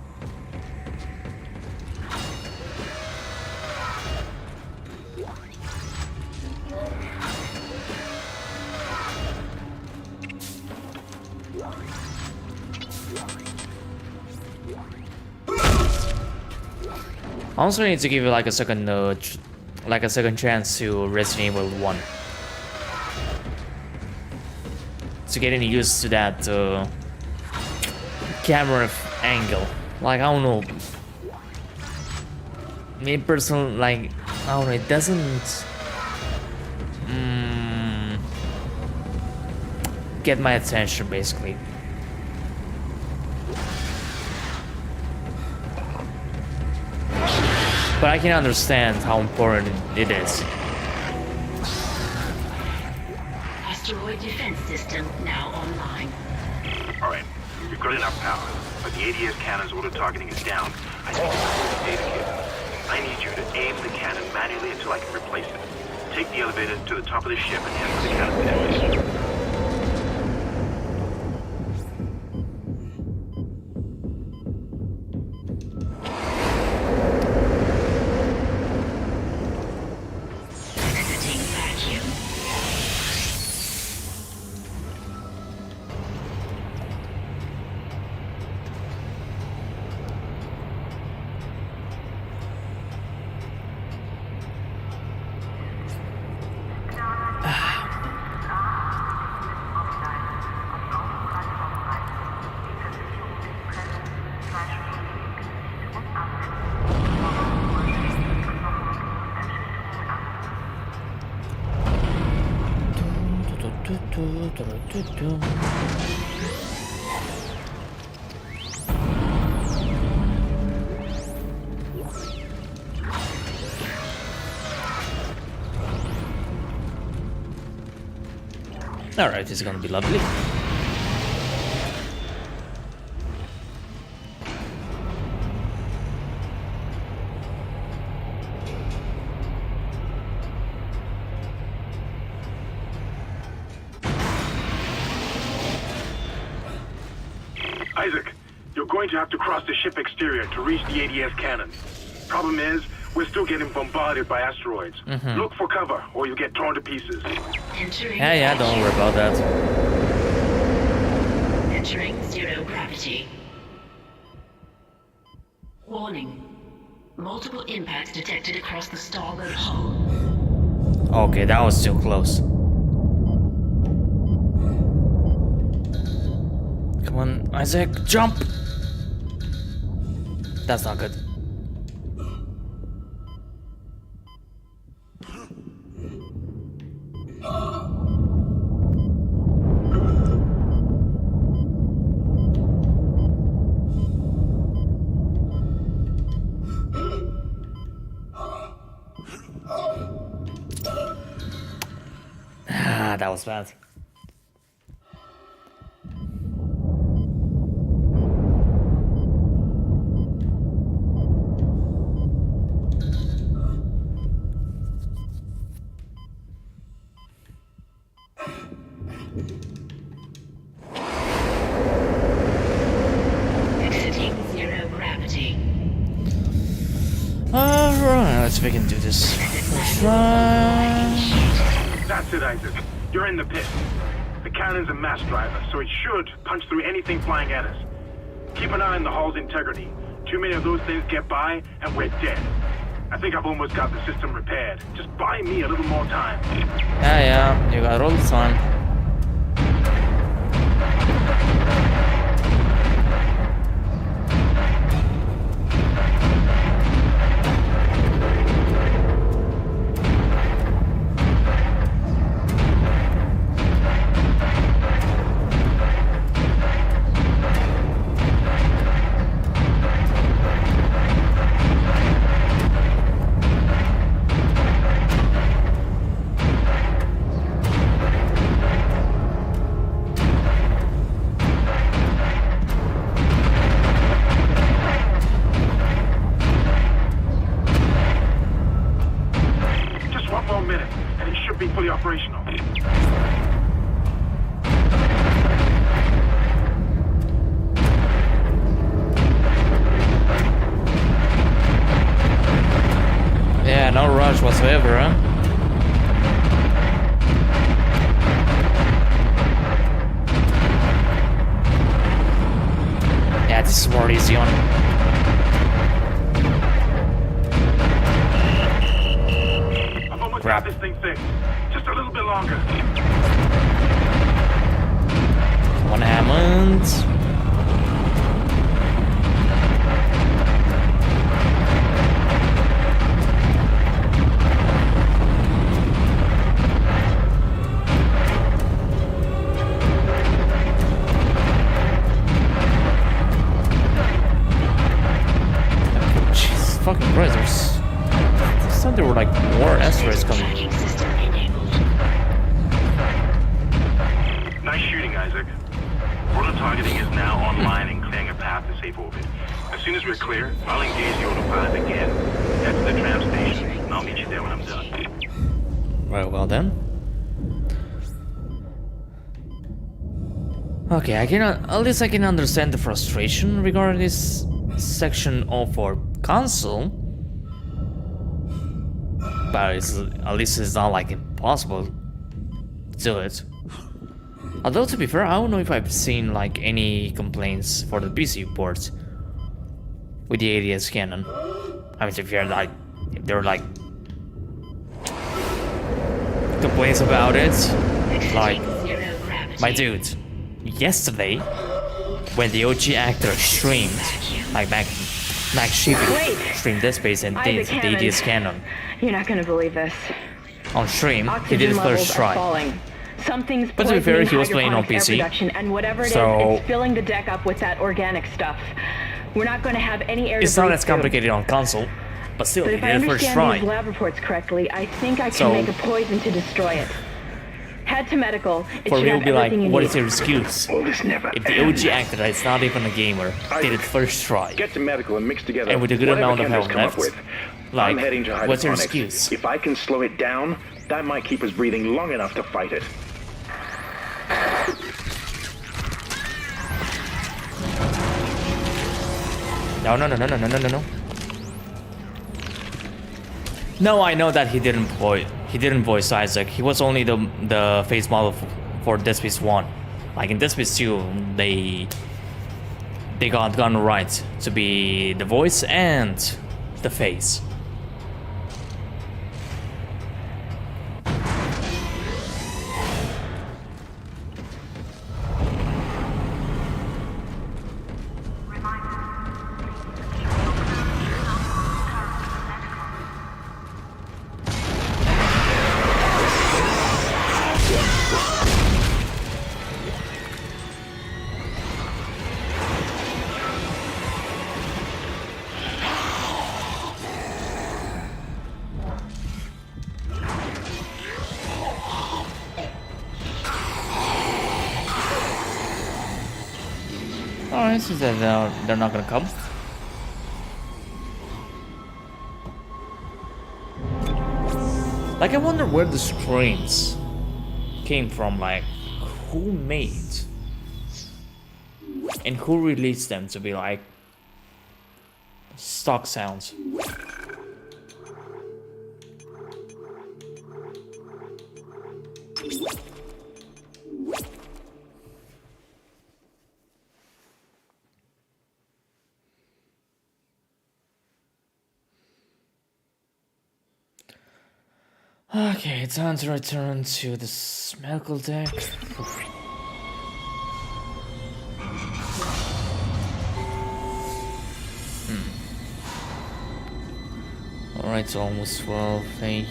I also need to give you like a second chance to Resident Evil 1. To get any used to that camera angle. Like, I don't know. Me personally, like, I don't know, it doesn't get my attention basically. But I can understand how important it is. Asteroid defense system now online. Alright, you've got enough power, but the ADS cannon's auto-targeting is down. I need to remove the data kit. I need you to aim the cannon manually until I can replace it. Take the elevator to the top of the ship and head for the cannon detonation. Alright, this is gonna be lovely. Isaac, you're going to have to cross the ship exterior to reach the ADS cannon. Problem is, we're still getting bombarded by asteroids. Look for cover, or you'll get torn to pieces. Yeah, don't worry about that. Entering zero gravity. Warning. Multiple impacts detected across the starboard hull. Okay, that was too close. Come on, Isaac, jump! That's not good. That was bad. Exiting zero gravity. Alright, let's see if we can do this. First try. That's it, Isaac. You're in the pit. The cannon's a mass driver, so it should punch through anything flying at us. Keep an eye on the hull's integrity. Too many of those things get by, and we're dead. I think I've almost got the system repaired. Just buy me a little more time. Yeah, you got all the time. should be fully operational. Yeah, no rush whatsoever, huh? Yeah, this is more easy on. I've almost got this thing fixed. Just a little bit longer. One Hammond. Jesus fucking Christ, there's... I thought there were like more asteroids coming. Nice shooting, Isaac. Auto targeting is now online and clearing a path to safe orbit. As soon as we're clear, I'll engage the autopilot again. Head to the tram station, and I'll meet you there when I'm done. Very well then. Okay, at least I can understand the frustration regarding this section of our console. But at least it's not like impossible to do it. Although to be fair, I don't know if I've seen like any complaints for the PC ports with the ADS cannon. I mean, if there are like complaints about it, like my dude, yesterday when the OG actor streamed, like Max Sheepy streamed Dead Space and did the ADS cannon. You're not gonna believe this. On stream, Oxygen he did his levels first are try. Falling. Something's But to be fair, he was playing on hydroponic air PC. production, and whatever it is, So it's filling the deck up with that organic stuff. We're not going to have any air. It's to not breathe as complicated on console, but still, But he if I did it first understand try. these lab reports correctly, I think I can So- make a poison to destroy it. Head to medical. It For should me, it have would be like, everything you what need. is your excuse? If the OG actor that's not even a gamer did it first try, Get to medical and mix together and with a good whatever amount of Kendra's health come up left, with. like, I'm heading to what's your hydroponics. excuse? If I can slow it down, that might keep us breathing long enough to fight it. No. No, I know that he didn't voice Isaac. He was only the face model for Dead Space 1. Like in Dead Space 2, they gotten right to be the voice and the face. Alright, so they're not gonna come. Like, I wonder where the screams came from, like, who made and who released them to be like stock sounds. Okay, time to return to the medical deck. Alright, it's almost 12 a.m.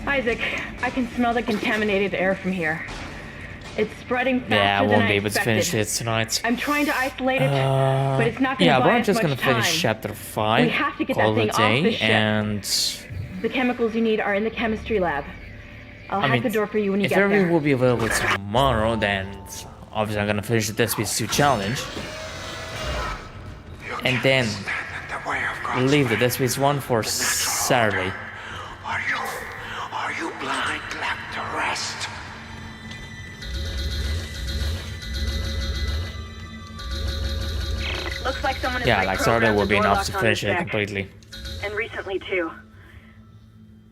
Isaac, I can smell the contaminated air from here. It's spreading faster Yeah, I than won't be able to expected. finish it tonight. I'm trying to isolate it, but it's not going to Yeah, buy we're us just much gonna finish time. chapter 5. We have to get call that it thing a off the day, ship. and The chemicals you need are in the chemistry lab. I'll I hack mean, the door for you when you if get everything there. will be available tomorrow, then obviously I'm gonna finish the Dead Space 2 challenge. And then leave the Dead Space 1 for Saturday. blind like the rest. Looks like someone is Yeah, like Sarda would be enough to finish it deck. completely. And recently too.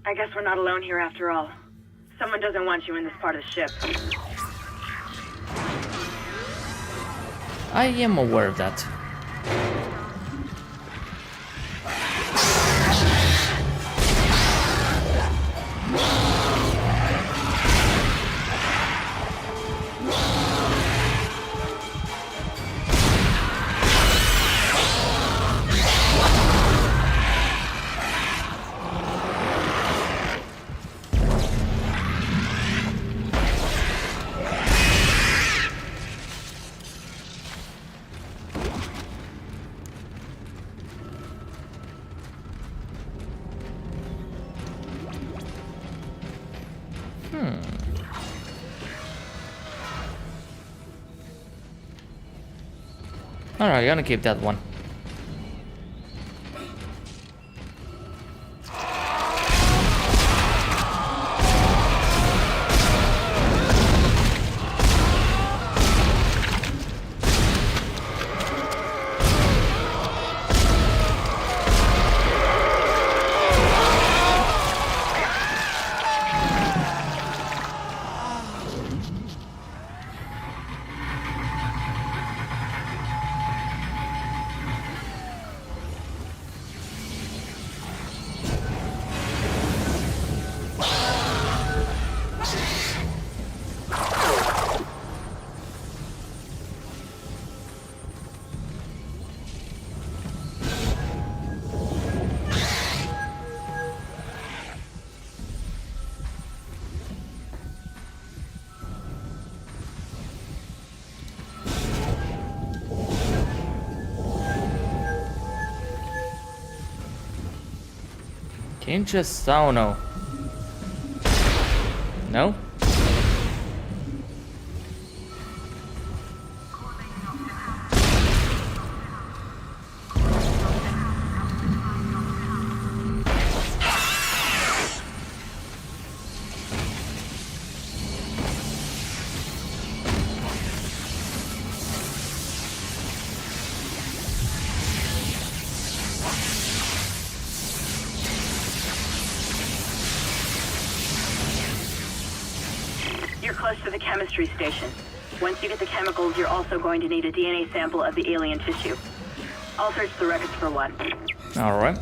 I guess we're not alone here after all. Someone doesn't want you in this part of the ship. I am aware of that. Alright, gonna keep that one. Can you just, I don't know. No? You're close to the chemistry station. Once you get the chemicals, you're also going to need a DNA sample of the alien tissue. I'll search the records for one. Alright.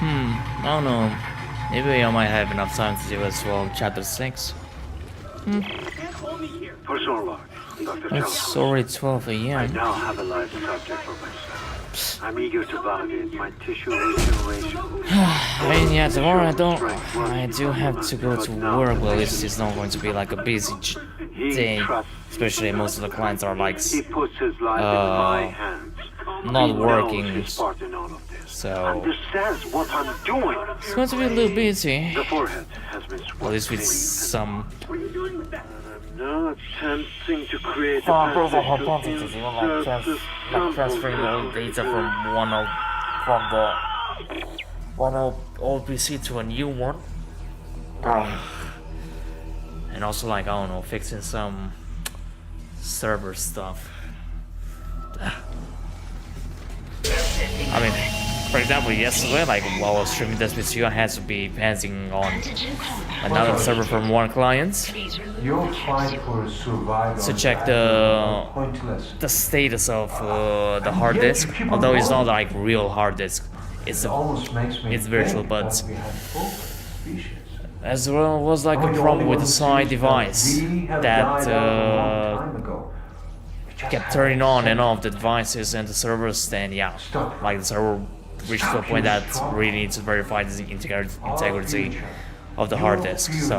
I don't know. Maybe I might have enough time to do as well. Chapter 6. For so long, Dr. It's already 12 I a.m. now have a live subject for myself. I'm eager to validate my tissue regeneration. I mean, yeah, tomorrow I do have to go to work. Well, it's not going to be like a busy day. Especially most of the clients are like not working. So Understands what I'm doing. it's going to be a little busy. The forehead has been At least with some. What are you doing with that? I'm now attempting to create a hypothesis, even like transferring all data from one old PC to a new one. And also like, I don't know, fixing some server stuff. I mean, for example, yesterday, like while I was streaming this with you, I had to be passing on another server from one client Your fight for survival to check the status of the hard disk. Although it's not like real hard disk, it's virtual, but as well was like a problem with the side device that kept turning on and off the devices and the servers. Then yeah, like the server reached to a point that really needs to verify the integrity of the hard disk. So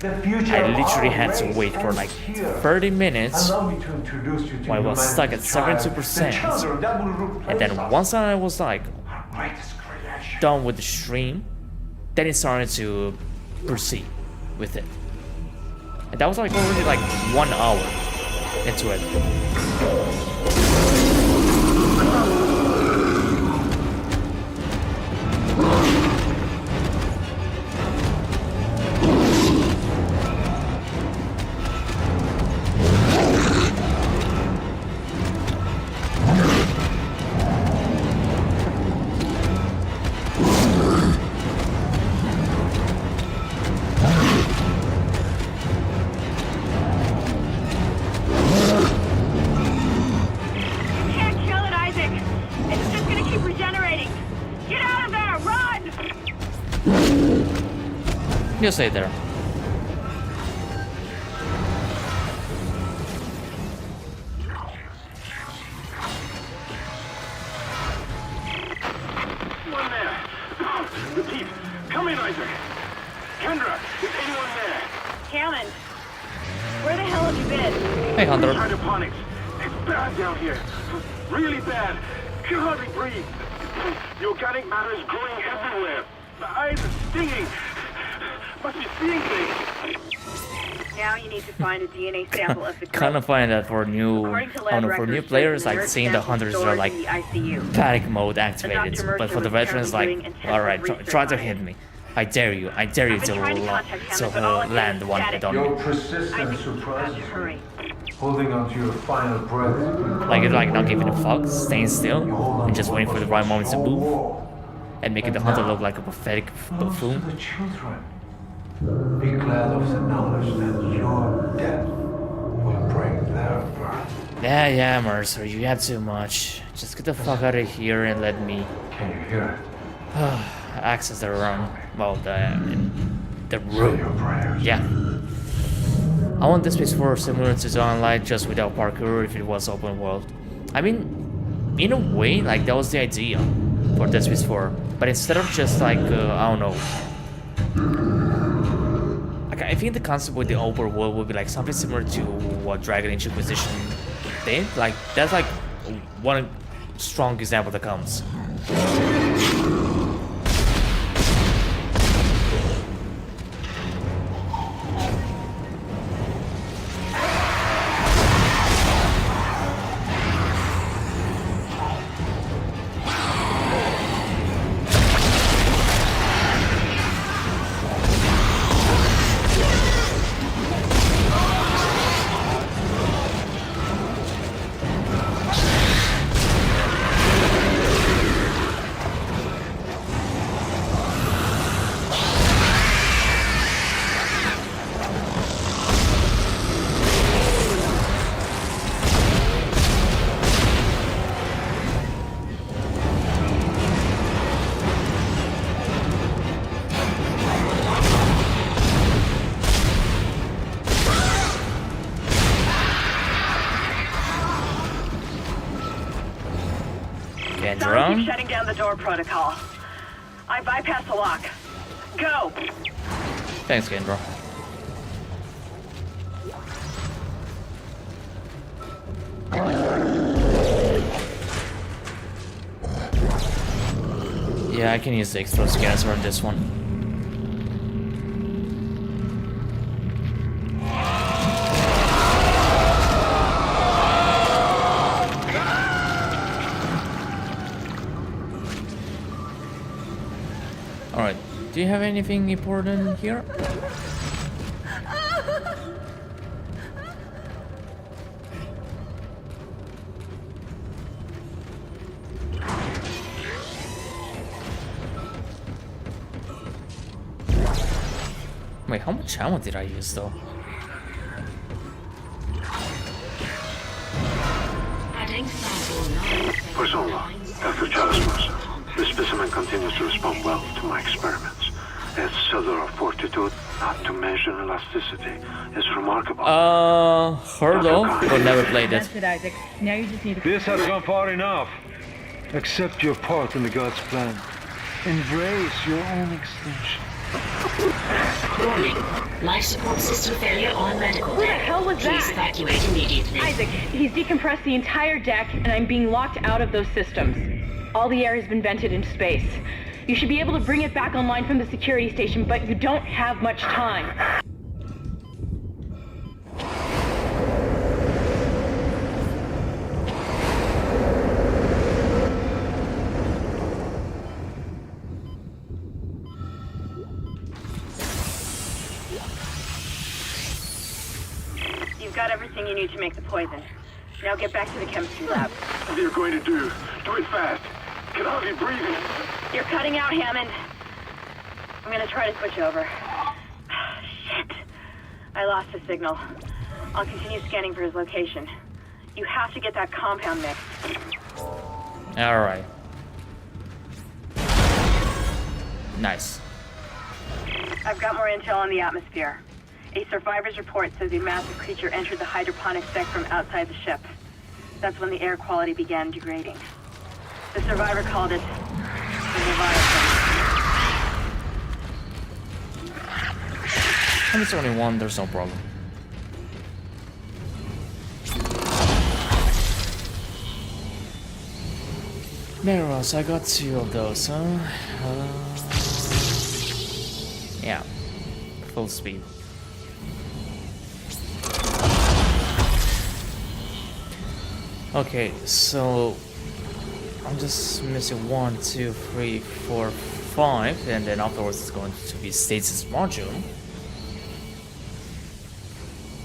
I literally had to wait for like 30 minutes while I was stuck at 72%. And then once I was like done with the stream, then it started to proceed with it. And that was like already like 1 hour into it. You stay there. One there. Repeat. Come in, Isaac. Kendra, is anyone there? Hammond, where the hell have you been? Hey, Hunter. Hydroponics. It's bad down here. Really bad. Can hardly breathe. The organic matter is growing everywhere. The eyes are stinging. Must be seeing things. Now you need to find a DNA sample of the girl. Kind of find that for new, I don't know, for new players, like seeing the hunters are like panic mode activated, but for the veterans, like, all right, try to hit me. I dare you to land one hit on Your me. persistent surprise, holding on to your final breath. Like not giving a fuck, staying still, and just waiting for the right moment to move, and making the hunter look like a pathetic buffoon. The children, be glad of the knowledge that your death will bring their birth. Yeah, Mercer, you had too much. Just get the fuck out of here and let me. Can you hear it? Access the room. Well, the room. Yeah. I want this PS4 similar to Zone Light, just without parkour if it was open world. I mean, in a way, like that was the idea for this PS4. But instead of just like, I don't know. Like, I think the concept with the open world would be like something similar to what Dragon Age Inquisition did. Like, that's like one strong example that comes. Someone keeps shutting down the door protocol. I bypassed the lock. Go! Thanks, Kendra. Yeah, I can use the extra scanners on this one. Alright, do you have anything important here? Wait, how much ammo did I use though? Persona, Dr. Charles Mercer. The specimen continues to respond well to my experiments. Its cellular fortitude, not to mention elasticity, is remarkable. Heard of, but never played it. That's it, Isaac. Now you just need to... This has gone far enough. Accept your part in the God's plan. Embrace your own extinction. Warning. Life support system failure on medical deck. Who the hell was that? Please evacuate immediately. Isaac, he's decompressed the entire deck, and I'm being locked out of those systems. All the air has been vented into space. You should be able to bring it back online from the security station, but you don't have much time. You've got everything you need to make the poison. Now get back to the chemistry lab. What are you going to do? Do it fast. Can hardly breathe. You're cutting out, Hammond. I'm gonna try to switch over. Shit. I lost his signal. I'll continue scanning for his location. You have to get that compound mixed. Alright. Nice. I've got more intel on the atmosphere. A survivor's report says a massive creature entered the hydroponic deck from outside the ship. That's when the air quality began degrading. The survivor called it the Leviathan. And it's only one, there's no problem. Minerals, I got 2 of those, huh? Yeah, full speed. Okay, so I'm just missing 1, 2, 3, 4, 5, and then afterwards it's going to be stasis module.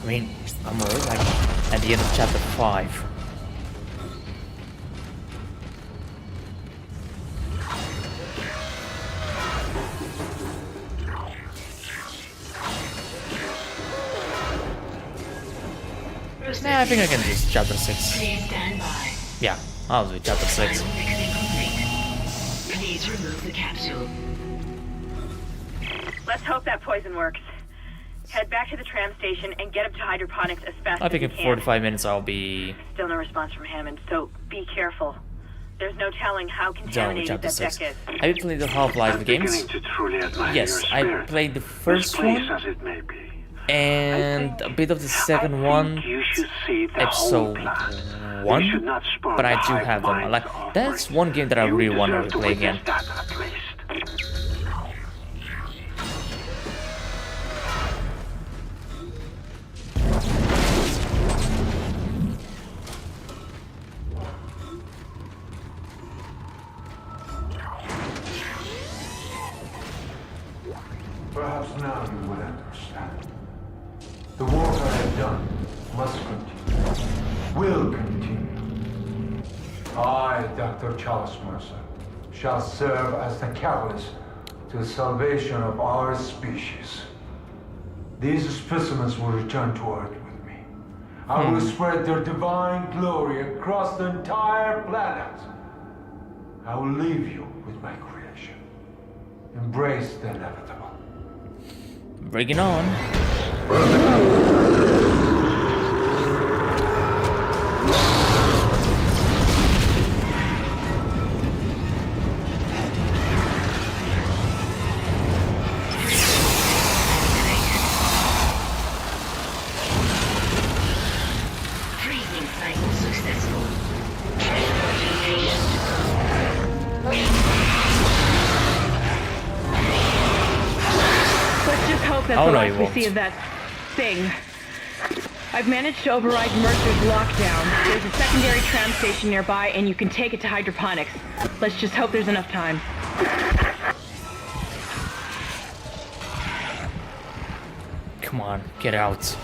I mean, I'm already like at the end of chapter 5. Nah, I think I can do chapter 6. Yeah, I'll do chapter 6. Please remove the capsule. Let's hope that poison works. Head back to the tram station and get up to hydroponics as fast I as think you in can. 45 minutes I'll be Still no response from Hammond, so be careful. There's no telling how done with contaminated chapter that 6. deck is. Have you played the Half-Life games? Yes, I played the first one and a bit of the second one, episode 1, but I do have them. Like, that's one game that I really want to play again. Perhaps now you will understand. The work I have done must continue. Will continue. I, Dr. Charles Mercer, shall serve as the catalyst to the salvation of our species. These specimens will return to Earth with me. I will spread their divine glory across the entire planet. I will leave you with my creation. Embrace the inevitable. Bring it on. Freezing cycle successful. Let's just hope that's Oh, the no, last you we won't. see of that thing. I've managed to override Mercer's lockdown. There's a secondary tram station nearby, and you can take it to hydroponics. Let's just hope there's enough time. Come on, get out.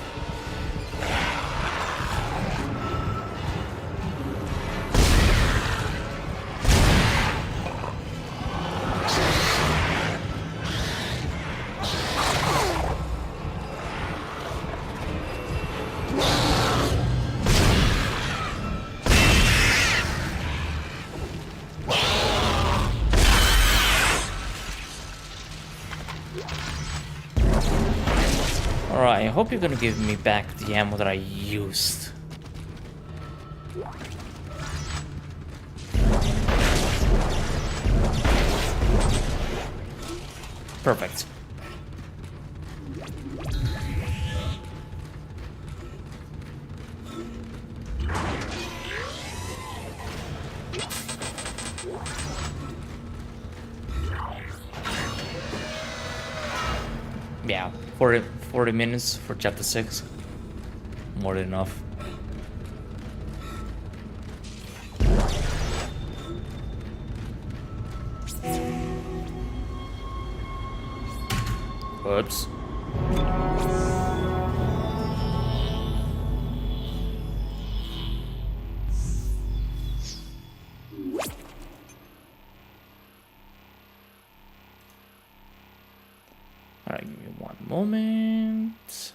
Alright, I hope you're gonna give me back the ammo that I used. Perfect. Yeah, 40 minutes for chapter 6. More than enough. Whoops. Alright, give me one moment.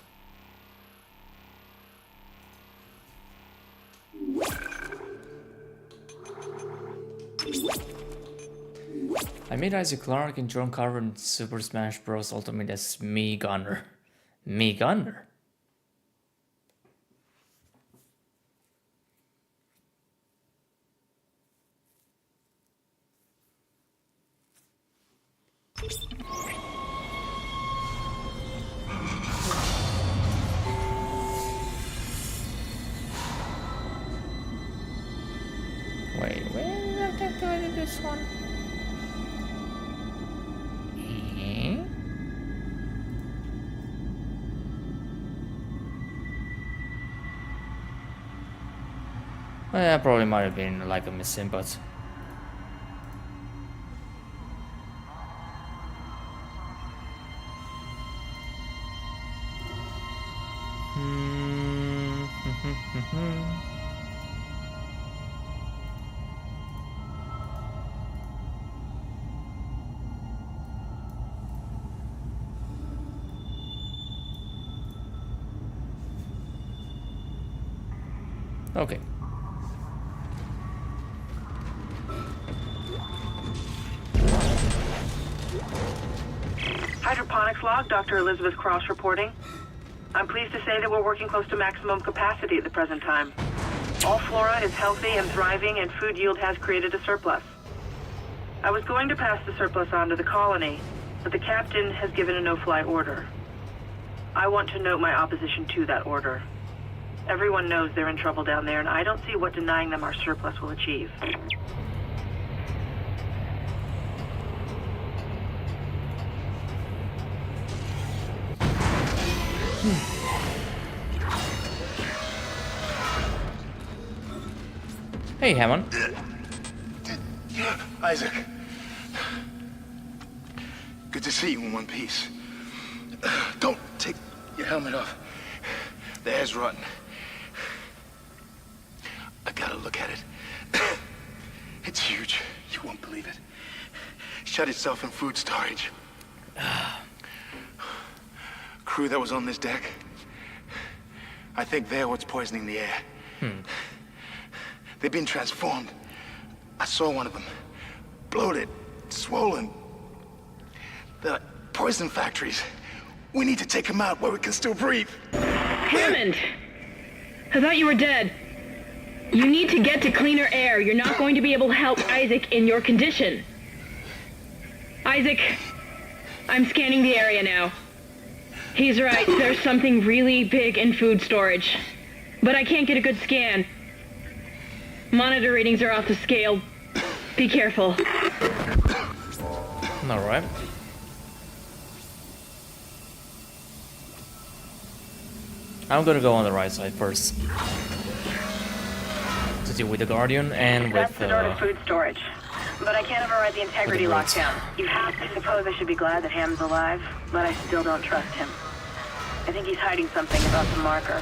I made Isaac Clarke and John Carver in Super Smash Bros. Ultimate as me Gunner. Me Gunner? Wait, where did I do this one? Well, that probably might have been like a missing, but okay. Hydroponics log, Dr. Elizabeth Cross reporting. I'm pleased to say that we're working close to maximum capacity at the present time. All flora is healthy and thriving, and food yield has created a surplus. I was going to pass the surplus on to the colony, but the captain has given a no-fly order. I want to note my opposition to that order. Everyone knows they're in trouble down there, and I don't see what denying them our surplus will achieve. Hey, Hammond. Isaac. Good to see you in one piece. Don't take your helmet off. The air's rotten. I gotta look at it. It's huge. You won't believe it. Shut itself in food storage. Crew that was on this deck, I think they're what's poisoning the air. They've been transformed. I saw one of them. Bloated, swollen. They're like poison factories. We need to take them out where we can still breathe. Hammond! I thought you were dead. You need to get to cleaner air. You're not going to be able to help Isaac in your condition. Isaac, I'm scanning the area now. He's right, there's something really big in food storage. But I can't get a good scan. Monitor readings are off the scale. Be careful. Alright. I'm gonna go on the right side first. To deal with the Guardian and That's with the door to food storage. But I can't override the integrity lockdown. I suppose I should be glad that Ham's alive, but I still don't trust him. I think he's hiding something about the marker.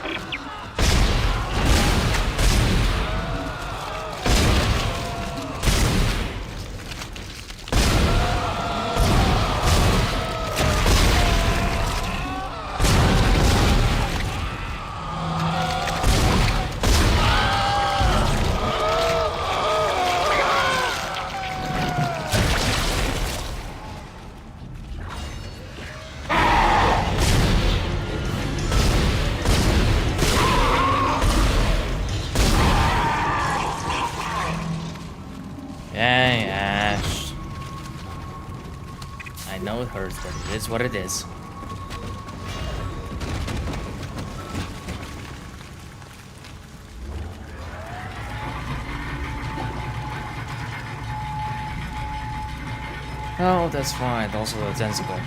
I know it hurts, but it is what it is. Oh, that's fine. Also a tentacle.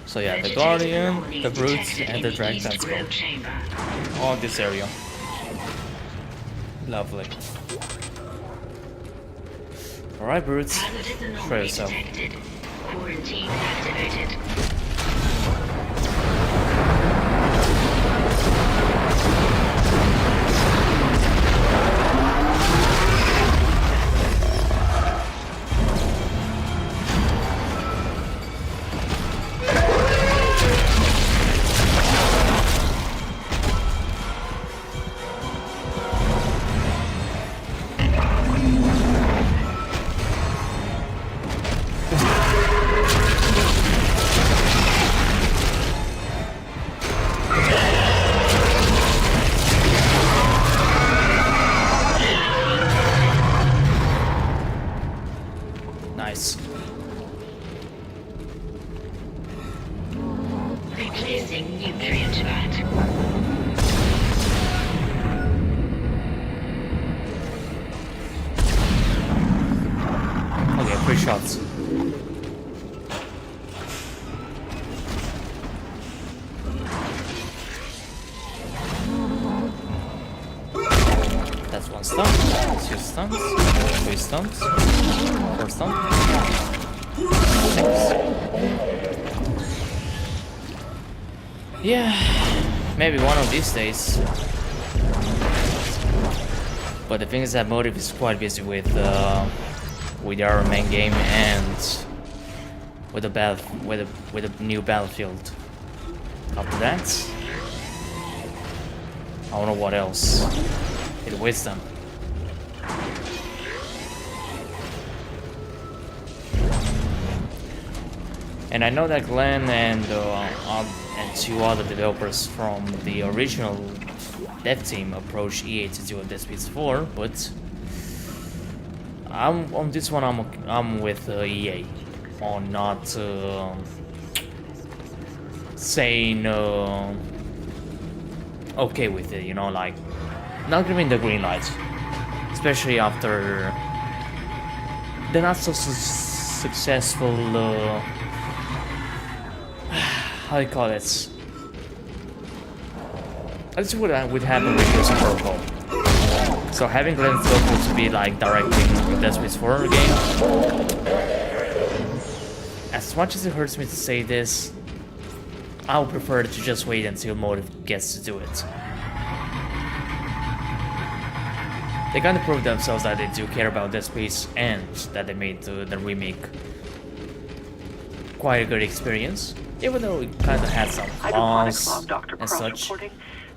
So yeah, the Guardian, the Brutes, and the Drag Tentacle. All in this area. Lovely. Alright, Brutes. Try yourself. Quarantine activated. nice. Replacing nutrient vat. Okay, 3 shots. That's 1 stump, 2 stumps, 3 stumps, 4 stumps, 6. Yeah, maybe one of these days. But the thing is that Motive is quite busy with our main game and with the new Battlefield. After that, I don't know what else. It waits them. And I know that Glenn and 2 other developers from the original dev team approached EA to do a Dead Space 4, but on this one I'm with EA on not saying okay with it, you know, like not giving the green light, especially after the not so successful how do you call it? Let's see what would happen with Ghost Protocol. So having Glenn Stokoe to be like directing the Dead Space 4 game, as much as it hurts me to say this, I would prefer to just wait until Motive gets to do it. They kind of proved themselves that they do care about Dead Space and that they made the remake quite a good experience, even though it kind of had some flaws and such.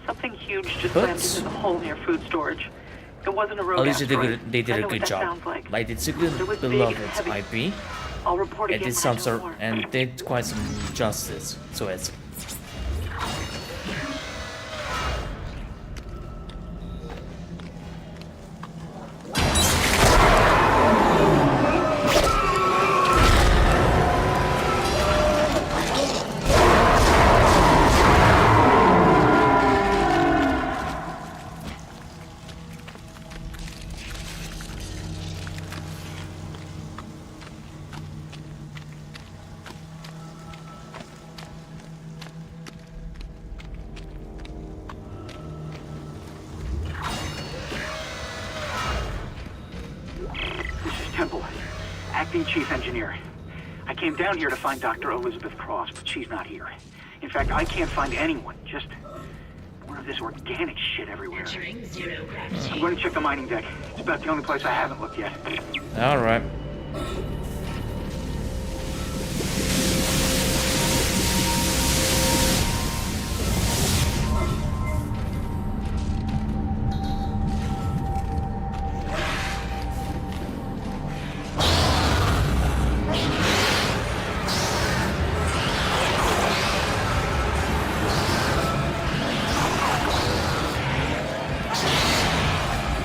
Something huge just landed in the hole near food storage. It wasn't a rogue at least asteroid. they did I a know good what that job. sounds like. It's a good beloved IP. I'll report It again did when I some know sort more. and did quite some justice to it. Temple, acting chief engineer. I came down here to find Dr. Elizabeth Cross, but she's not here. In fact, I can't find anyone. Just more of this organic shit everywhere. I'm going to check the mining deck. It's about the only place I haven't looked yet. All right.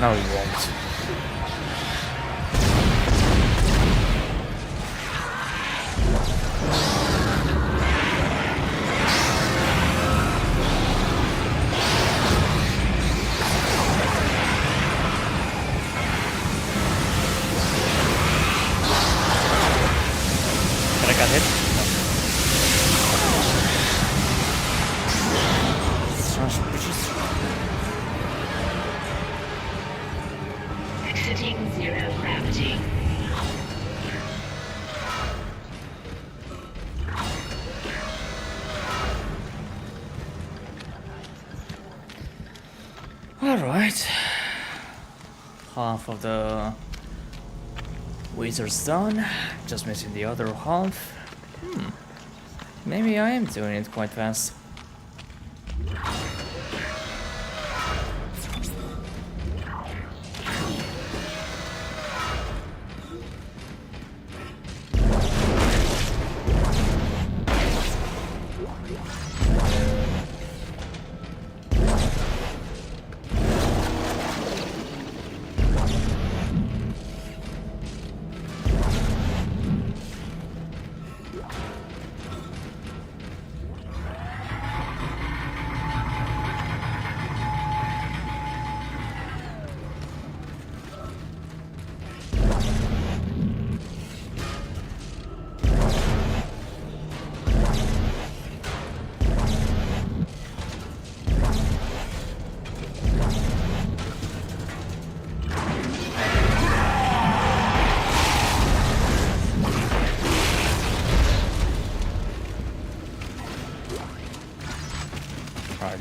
No, he won't. But I got hit. Smash bitches. Exiting 0 gravity. Alright. Half of the wizard's done. Just missing the other half. Maybe I am doing it quite fast.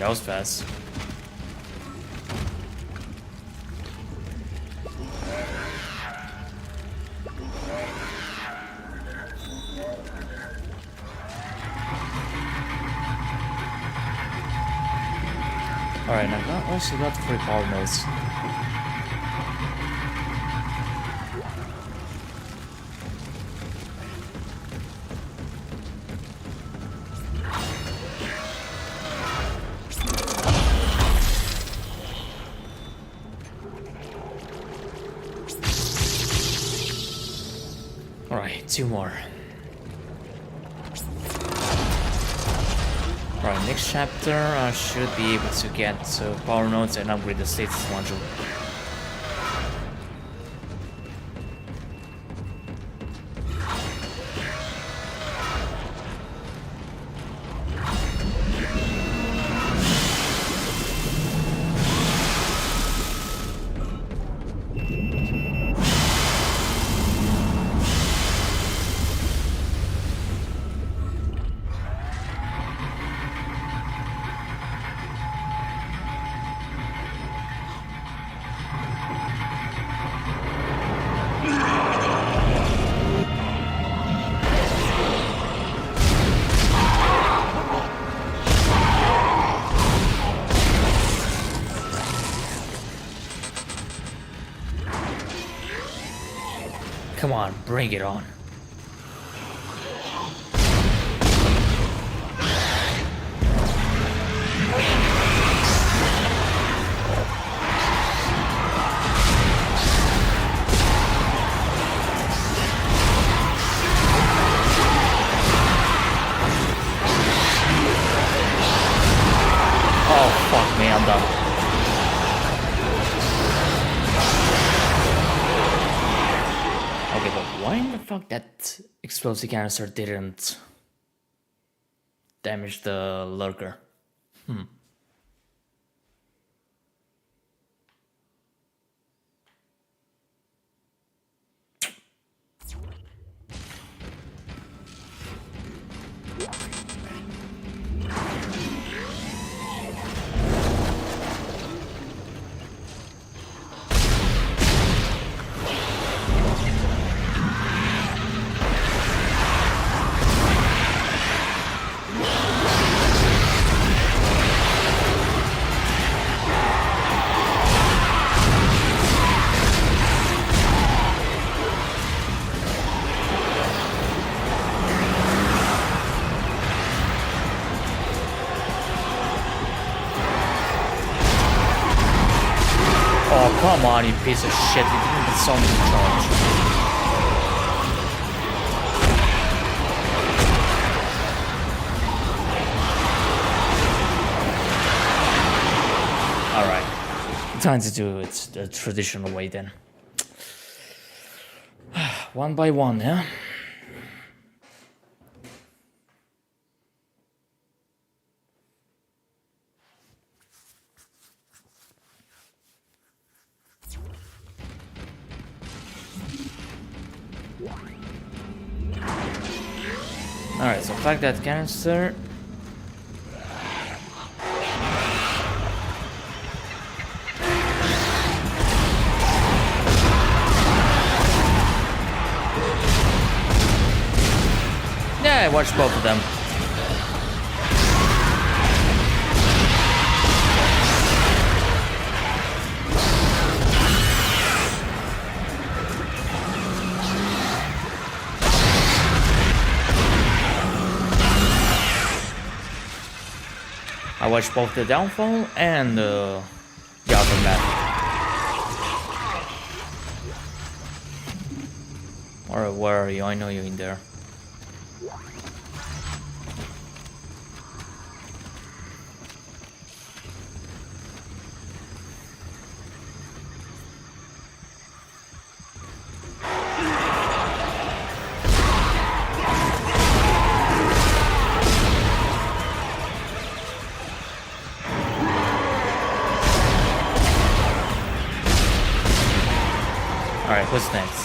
that was fast. Alright, now I also got 3 power nodes. Alright, 2 more. Alright, next chapter I should be able to get power nodes and upgrade the status module. Come on, bring it on. Oh, fuck me, I'm done. Okay, but why in the fuck that explosive canister didn't damage the lurker? Oh, come on, you piece of shit. You didn't get so much charge. Alright. Time to do it the traditional way then. One by one, yeah? Alright, so pack that canister. Yeah, I watched both of them. I watched both the downfall and the aftermath. Alright, where are you? I know you're in there. Alright, what's next?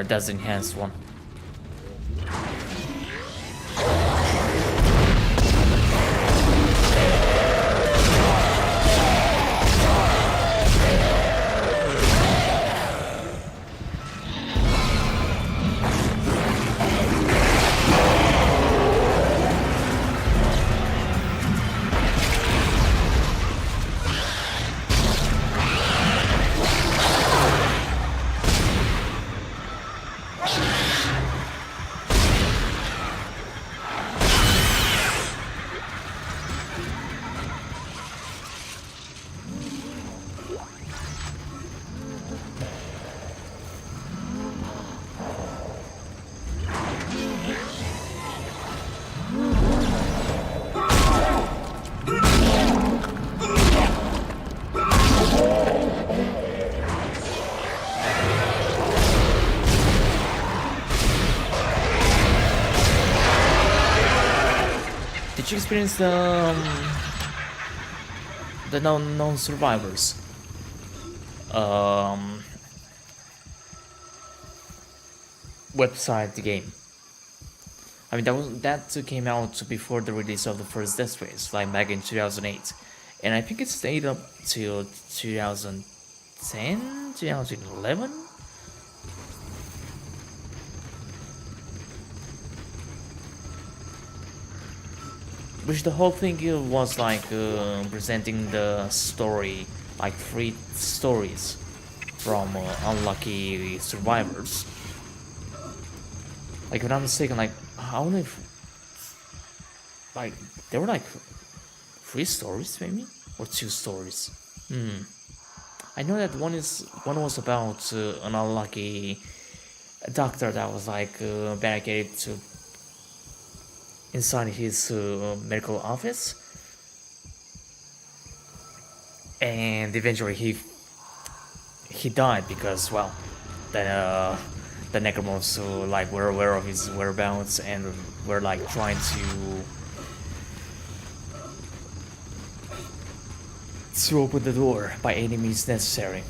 Alright, that's the enhanced one. Did you experience the non-survivors? Website, the game. I mean, that came out before the release of the first Death Race, like back in 2008, and I think it stayed up till 2010, 2011. Which the whole thing was like presenting the story, like 3 stories from unlucky survivors. Like if I'm not mistaken, like I don't know if like there were like 3 stories maybe or 2 stories. I know that one was about an unlucky doctor that was like barricaded to inside his medical office, and eventually he died because, well, the necromorphs like were aware of his whereabouts and were like trying to open the door by any means necessary.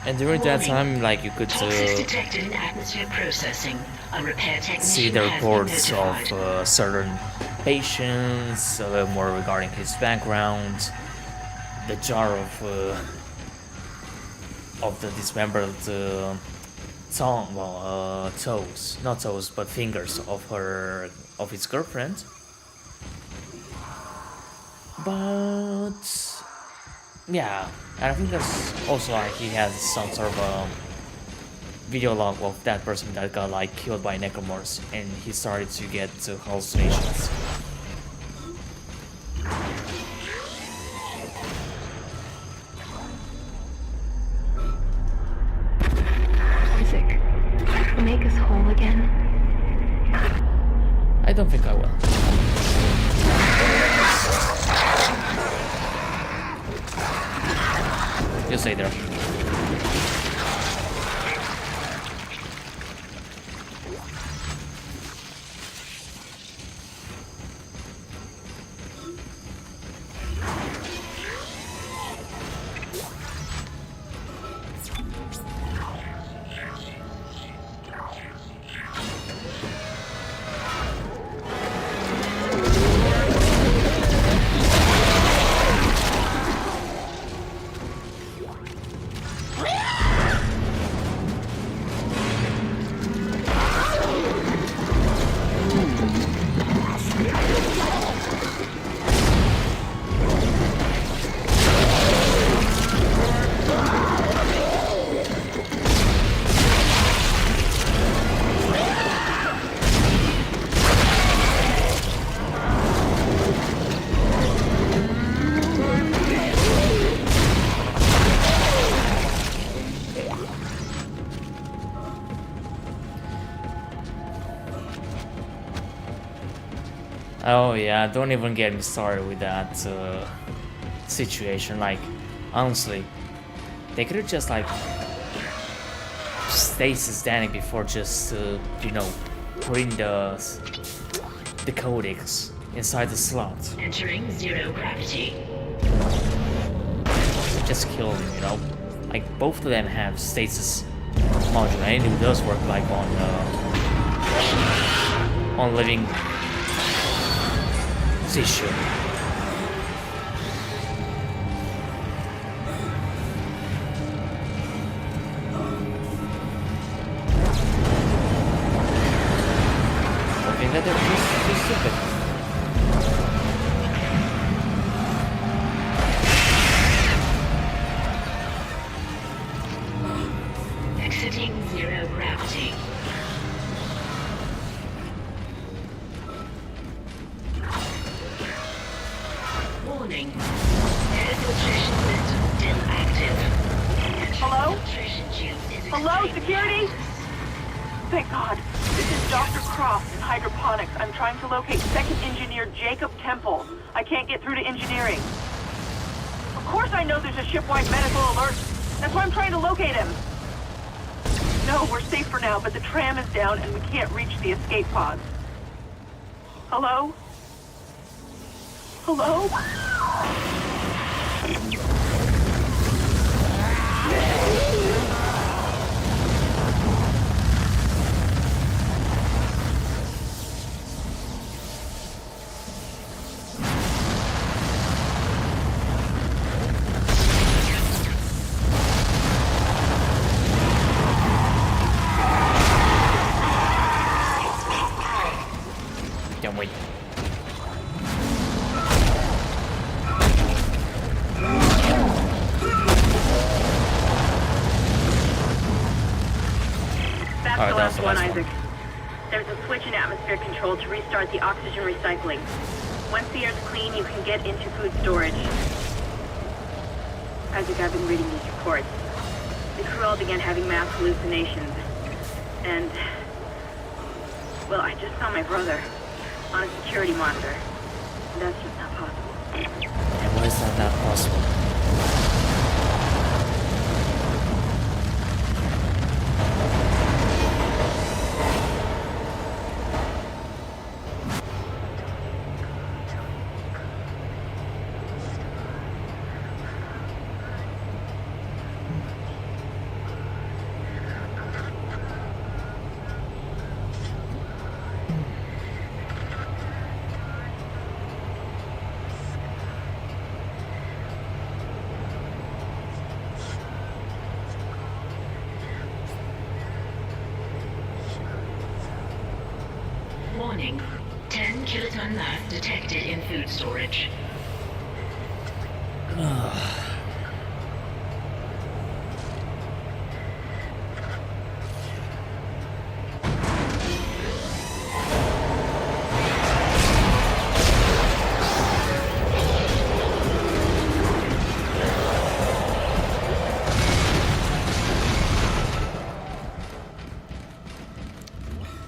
And during that time, like you could detected in atmosphere processing. A repair see the reports of certain patients, a little more regarding his background, the jar of the dismembered toes, not toes, but fingers of his girlfriend. But yeah, and I think that's also like he has some sort of a video log of that person that got like killed by necromorphs, and he started to get hallucinations. Isaac, make us whole again. I don't think I will. You stay there. Oh yeah, don't even get me started with that situation. Like, honestly, they could have just like stayed standing before just putting the codex inside the slot. Entering zero gravity. just kill them, you know? Like, both of them have stasis module, and it does work like on living tissue. I think that they're just stupid. Exiting zero gravity. Warning. Air filtration system still active. Hello? Filtration tube is Hello, extremely security? Thank God. This is Dr. Croft in hydroponics. I'm trying to locate second engineer Jacob Temple. I can't get through to engineering. Of course I know there's a ship-wide medical alert. That's why I'm trying to locate him. No, we're safe for now, but the tram is down and we can't reach the escape pods. Hello? Hello? Can't wait. That's Alright, the that was last the one, last one. Isaac. There's a switch in atmosphere control to restart the oxygen recycling. Once the air's clean, you can get into food storage. Isaac, I've been reading these reports. The crew all began having mass hallucinations. And... well, I just saw my brother on a security monitor. That's just not possible. And why is that not possible? Warning. 10 kiloton mass detected in food storage.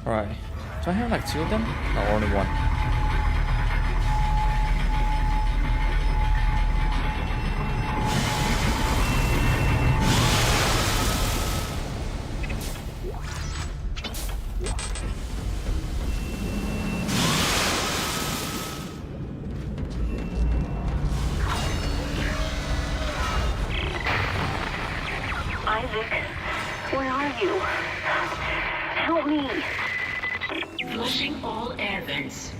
Alright. Do I have like two of them? No, only one. Isaac, where are you? Help me. Flushing all air vents.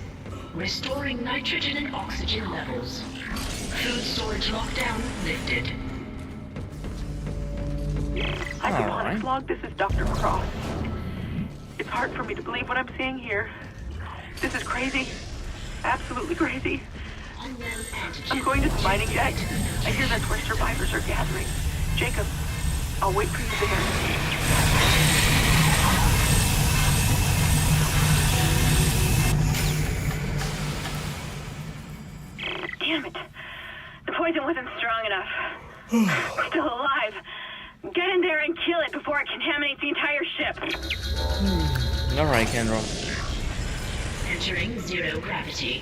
Restoring nitrogen and oxygen levels. Food storage lockdown lifted. Hydroponics log, this is Dr. Croft. It's hard for me to believe what I'm seeing here. This is crazy. Absolutely crazy. I'm going to the mining deck. I hear that's where survivors are gathering. Jacob, I'll wait for you there. Damn it. The poison wasn't strong enough. We're still alive. Get in there and kill it before it contaminates the entire ship. Alright, Kendra. Entering zero gravity.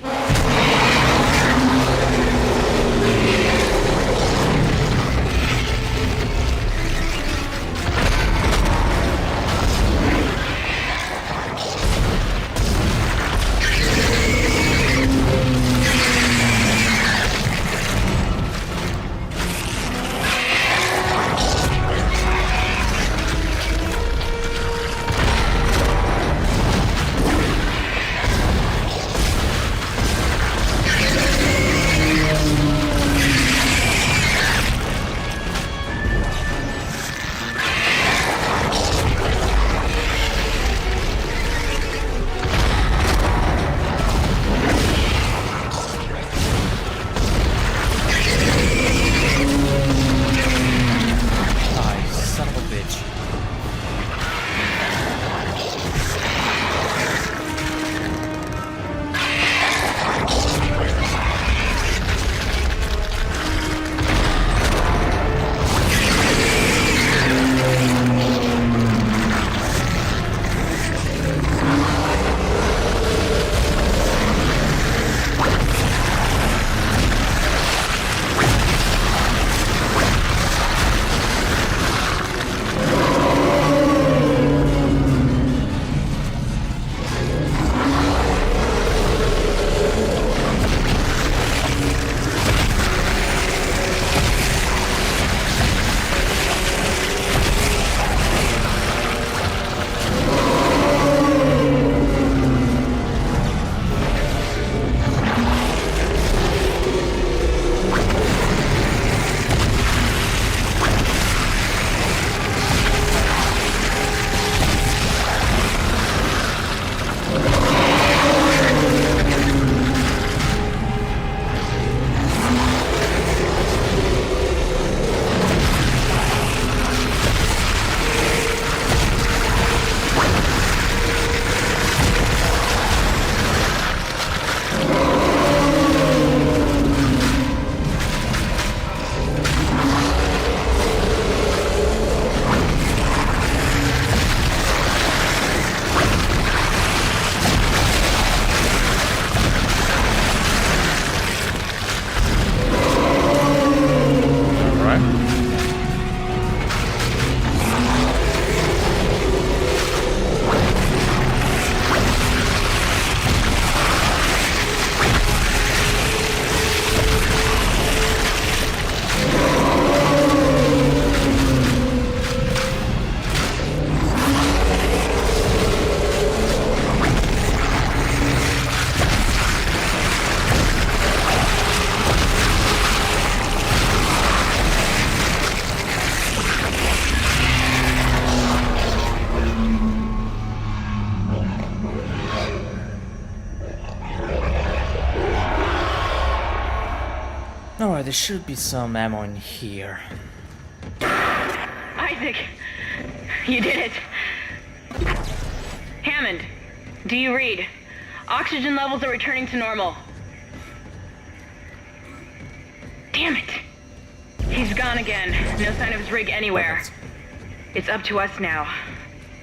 Alright, there should be some ammo in here. Isaac! You did it! Hammond, do you read? Oxygen levels are returning to normal. Damn it! He's gone again. No sign of his rig anywhere. Perfect. It's up to us now.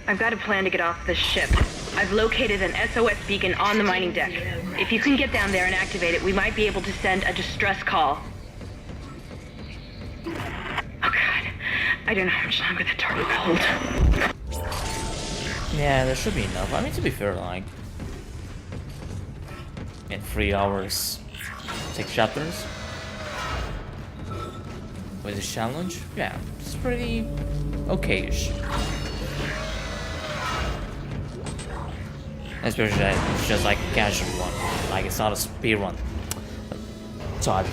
I've got a plan to get off this ship. I've located an SOS beacon on the mining deck. If you can get down there and activate it, we might be able to send a distress call. Oh god. I don't know how much longer the dark will hold. Yeah, there should be enough. I mean, to be fair, like, in 3 hours, 6 chapters with this challenge, yeah, it's pretty okay-ish. Especially that it's just like a casual one, like it's not a speed run. So I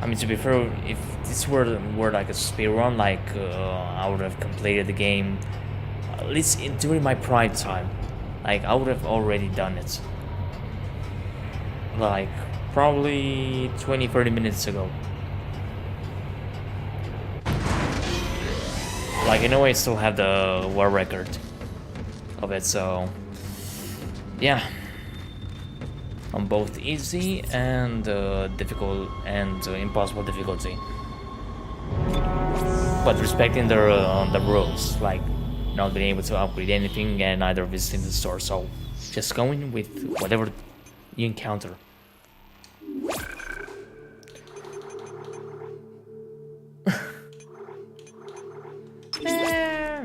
mean, to be fair, if this were like a speed run, like I would have completed the game at least during my prime time. Like I would have already done it. Like probably 20-30 minutes ago. Like in a way, I still have the world record of it, so yeah. On both easy and difficult and impossible difficulty, but respecting the rules, like not being able to upgrade anything and either visiting the store. So just going with whatever you encounter.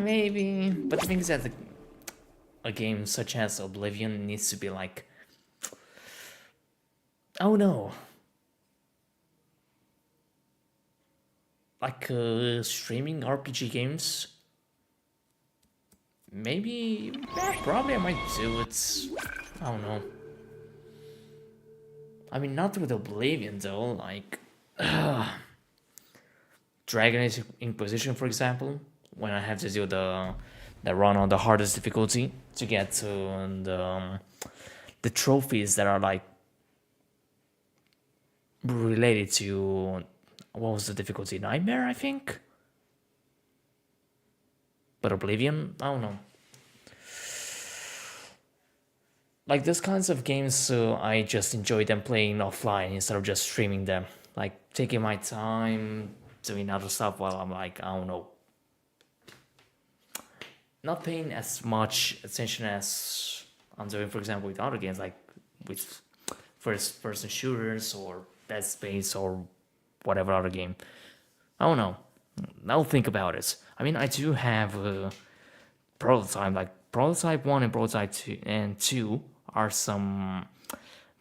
Maybe, but the thing is that a game such as Oblivion needs to be like, oh no, like streaming RPG games. Maybe, probably I might do it. I don't know. I mean, not with Oblivion though. Like Dragon Age Inquisition, for example, when I have to do the run on the hardest difficulty to get to the trophies that are like related to, what was the difficulty? Nightmare, I think? But Oblivion? I don't know. Like those kinds of games, I just enjoy them playing offline instead of just streaming them. Like taking my time, doing other stuff while I'm like, I don't know, not paying as much attention as I'm doing, for example, with other games, like with first-person shooters or Dead Space or whatever other game. I don't know. I'll think about it. I mean, I do have a Prototype, like Prototype 1 and Prototype 2 are some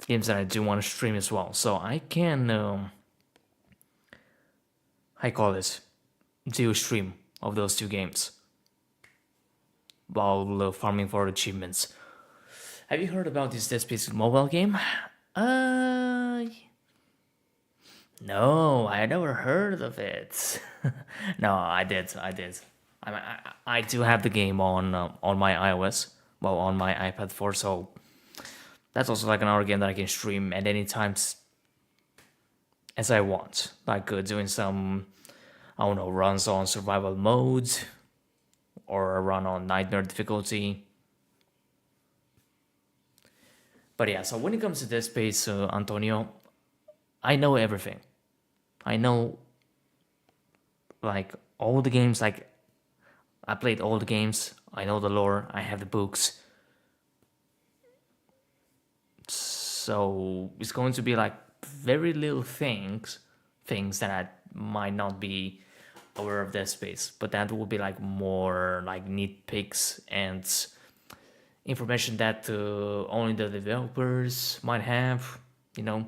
games that I do want to stream as well. So I can, I call it, do a stream of those two games while farming for achievements. Have you heard about this Dead Space mobile game? No, I never heard of it. No, I did. I do have the game on my iOS, well, on my iPad 4, so that's also like another game that I can stream at any time as I want. Like doing some, I don't know, runs on survival mode, or a run on nightmare difficulty. But yeah, so when it comes to Dead Space, Antonio, I know everything. I know, like, all the games, like, I played all the games, I know the lore, I have the books. So it's going to be like very little things that I might not be aware of Dead Space, but that will be like more like nitpicks and information that only the developers might have, you know.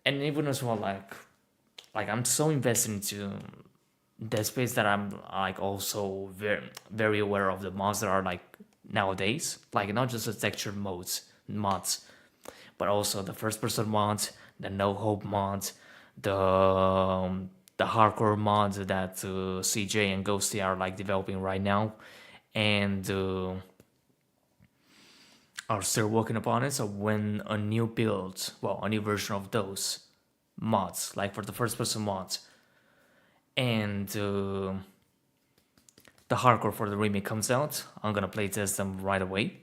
And even as well, like I'm so invested into Dead Space that I'm like also very aware of the mods that are like nowadays, like not just the texture mods, but also the first person mods, the no hope mods, the hardcore mods that CJ and Ghosty are like developing right now, and are still working upon it. So when a new build, well, a new version of those mods, like for the first person mods, and the hardcore for the remake comes out, I'm gonna playtest them right away.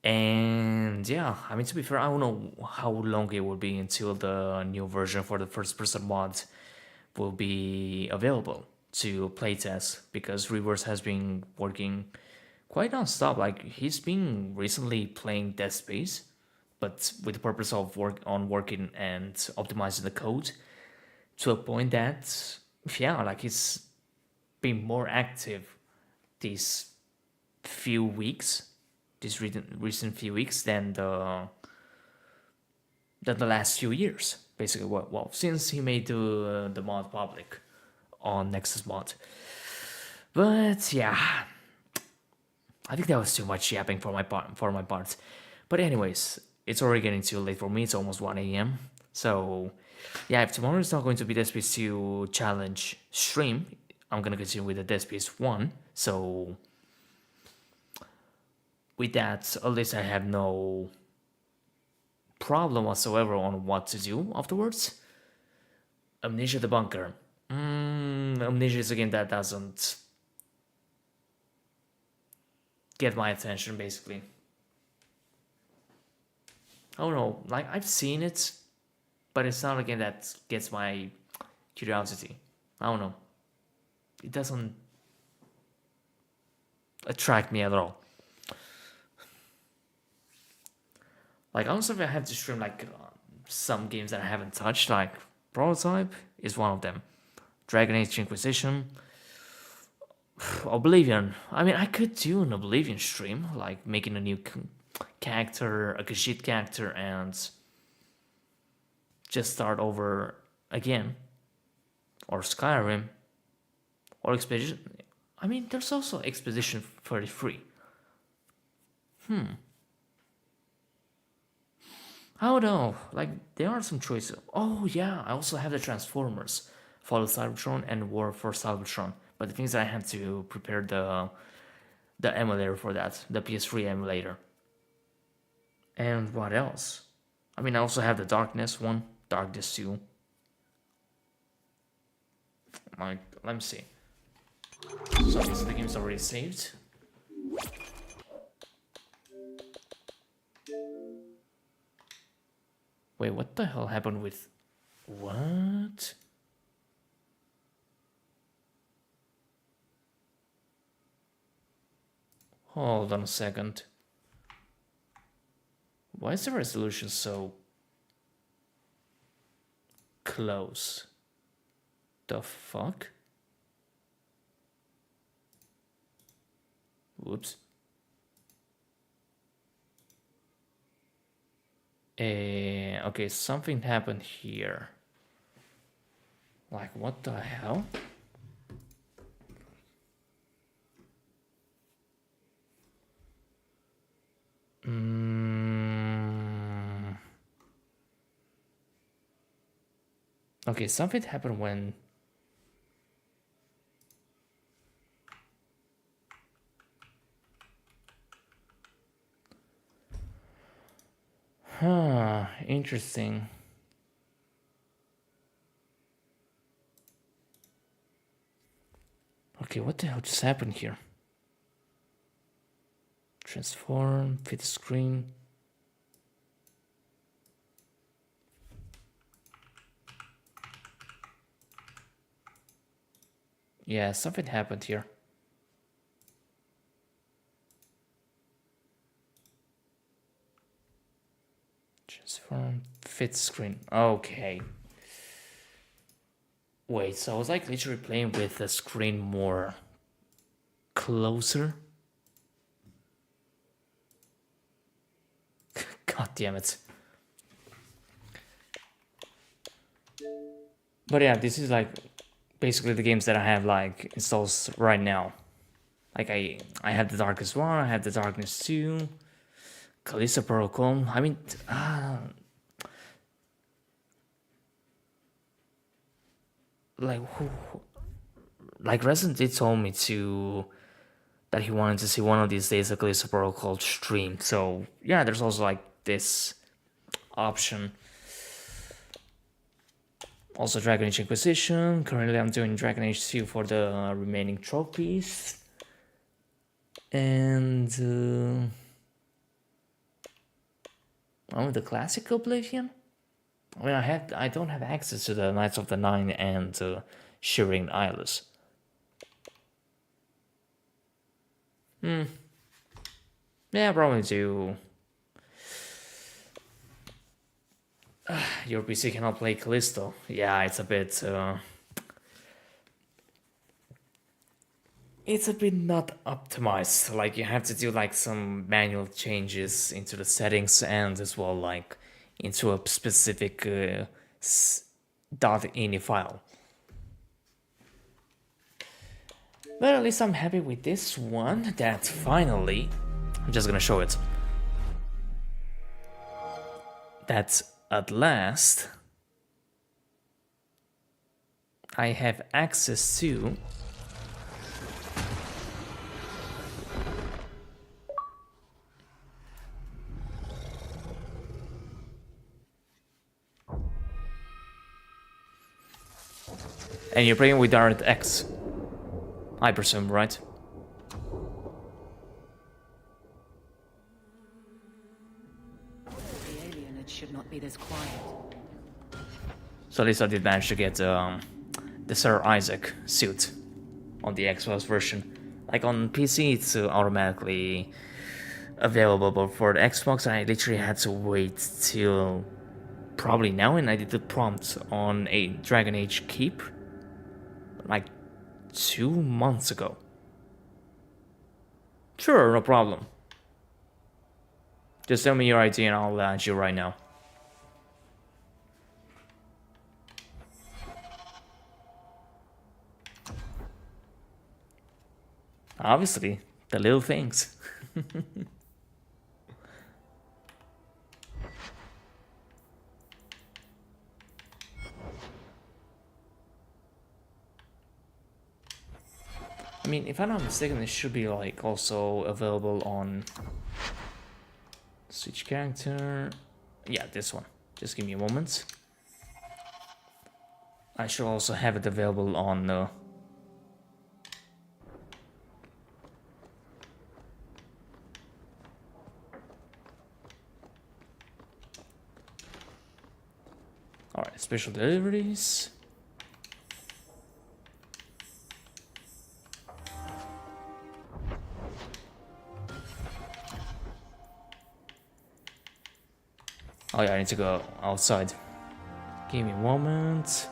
And yeah, I mean, to be fair, I don't know how long it will be until the new version for the first person mod will be available to playtest, because Reverse has been working quite non-stop. Like, he's been recently playing Dead Space, but with the purpose of working and optimizing the code to a point that, yeah, like, he's been more active these few weeks, these recent few weeks, than the last few years, basically. Well, since he made the mod public on Nexus Mod. But yeah, I think that was too much yapping for my part. But anyways, it's already getting too late for me. It's almost 1 a.m. So yeah, if tomorrow is not going to be Dead Space 2 challenge stream, I'm gonna continue with the Dead Space 1. So with that, at least I have no problem whatsoever on what to do afterwards. Amnesia the Bunker. Amnesia is a game that doesn't get my attention, basically. I don't know, like, I've seen it, but it's not a game that gets my curiosity. I don't know. It doesn't attract me at all. Like, honestly, I have to stream, like, some games that I haven't touched, like Prototype is one of them. Dragon Age Inquisition. Oblivion. I mean, I could do an Oblivion stream, like making a new character, a Khajiit character, and just start over again. Or Skyrim. Or Expedition. I mean, there's also Expedition 33. I don't know, like, there are some choices. Oh yeah, I also have the Transformers, Fall of Cybertron and War for Cybertron. But the thing is that I have to prepare the emulator for that, the PS3 emulator. And what else? I mean, I also have the Darkness one, Darkness 2. Like, let me see. So the game's already saved. Wait, what the hell happened with... What? Hold on a second. Why is the resolution so close? The fuck? Whoops. Okay, something happened here. Like, what the hell? Okay, something happened when... Huh, interesting. Okay, what the hell just happened here? Transform, fit screen. Yeah, something happened here. Transform, fit screen. Okay. Wait, so I was like literally playing with the screen more closer? God damn it. But yeah, this is like basically the games that I have like installed right now. Like I have the Darkest 1, I have the Darkness 2, Callisto Protocol. I mean, like Resident did told me to that he wanted to see one of these days a Callisto Protocol stream. So yeah, there's also like this option. Also Dragon Age Inquisition. Currently I'm doing Dragon Age 2 for the remaining trophies. And the classic Oblivion? I mean, I don't have access to the Knights of the Nine and Shivering Isles. Yeah, probably do. Your PC cannot play Callisto. Yeah, it's a bit. It's a bit not optimized. Like you have to do like some manual changes into the settings and as well like into a specific .ini file. But at least I'm happy with this one that finally, I'm just gonna show it, that at last I have access to and you're playing with DirectX, I presume, right? The alien, it should not be this quiet. So at least I did manage to get the Sir Isaac suit on the Xbox version. Like on PC, it's automatically available, but for the Xbox, I literally had to wait till probably now, and I did the prompt on a Dragon Age Keep like 2 months ago. Sure, no problem. Just tell me your ID and I'll add you right now. Obviously, the little things. I mean, if I'm not mistaken, it should be like also available on switch character. Yeah, this one. Just give me a moment. I should also have it available on alright, special deliveries. Oh yeah, I need to go outside. Give me a moment.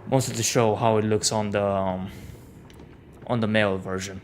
Mostly to show how it looks on the male version.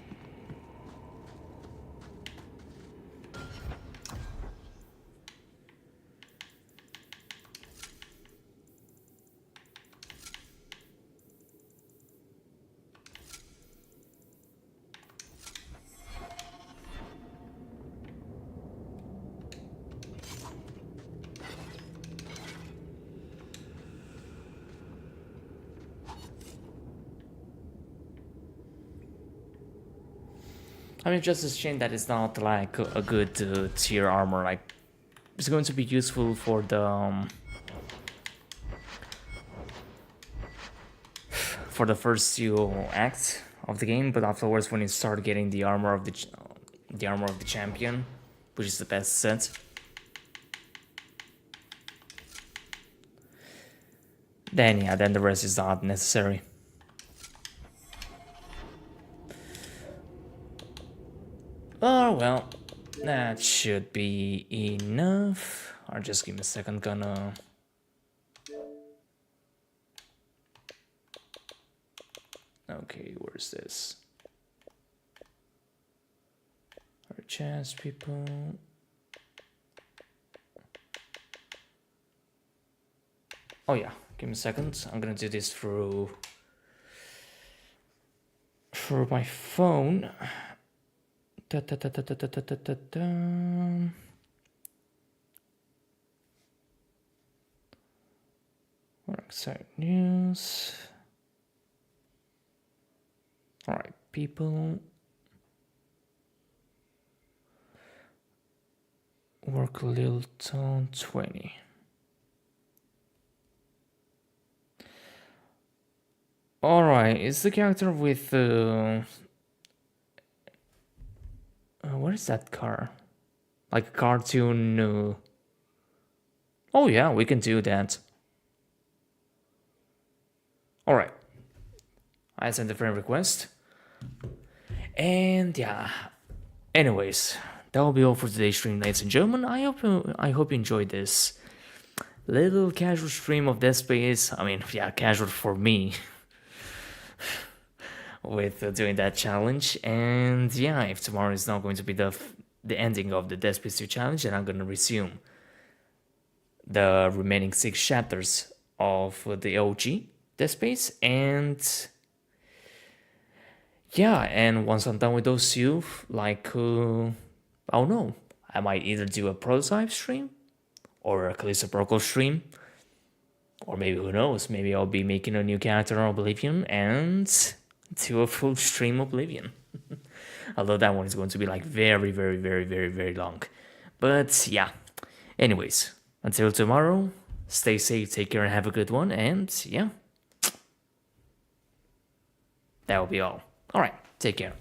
I mean, just a shame that it's not like a good tier armor. Like, it's going to be useful for the first few acts of the game, but afterwards, when you start getting the armor of the champion, which is the best set, then yeah, then the rest is not necessary. Oh well, that should be enough. Or just give me a second, gonna... Okay, where's this? Our chance, people. Oh yeah, give me a second. I'm gonna do this through my phone. Side news. Alright, people. Work Lilton 20. Alright, it's the character with what is that car? Like a cartoon. Oh yeah, we can do that. Alright. I sent a friend request. And yeah. Anyways, that will be all for today's stream, ladies and gentlemen. I hope you enjoyed this little casual stream of Dead Space. I mean, yeah, casual for me. With doing that challenge. And yeah, if tomorrow is not going to be the ending of the Dead Space 2 challenge, then I'm going to resume the remaining 6 chapters of the OG Dead Space. And yeah, and once I'm done with those 2, like, I don't know, I might either do a prototype stream or a Callisto Protocol stream. Or maybe, who knows, maybe I'll be making a new character on Oblivion and do a full stream Oblivion. Although that one is going to be like very, very, very, very, very long. But yeah, anyways, until tomorrow, stay safe, take care, and have a good one. And yeah, that will be all. Alright, take care.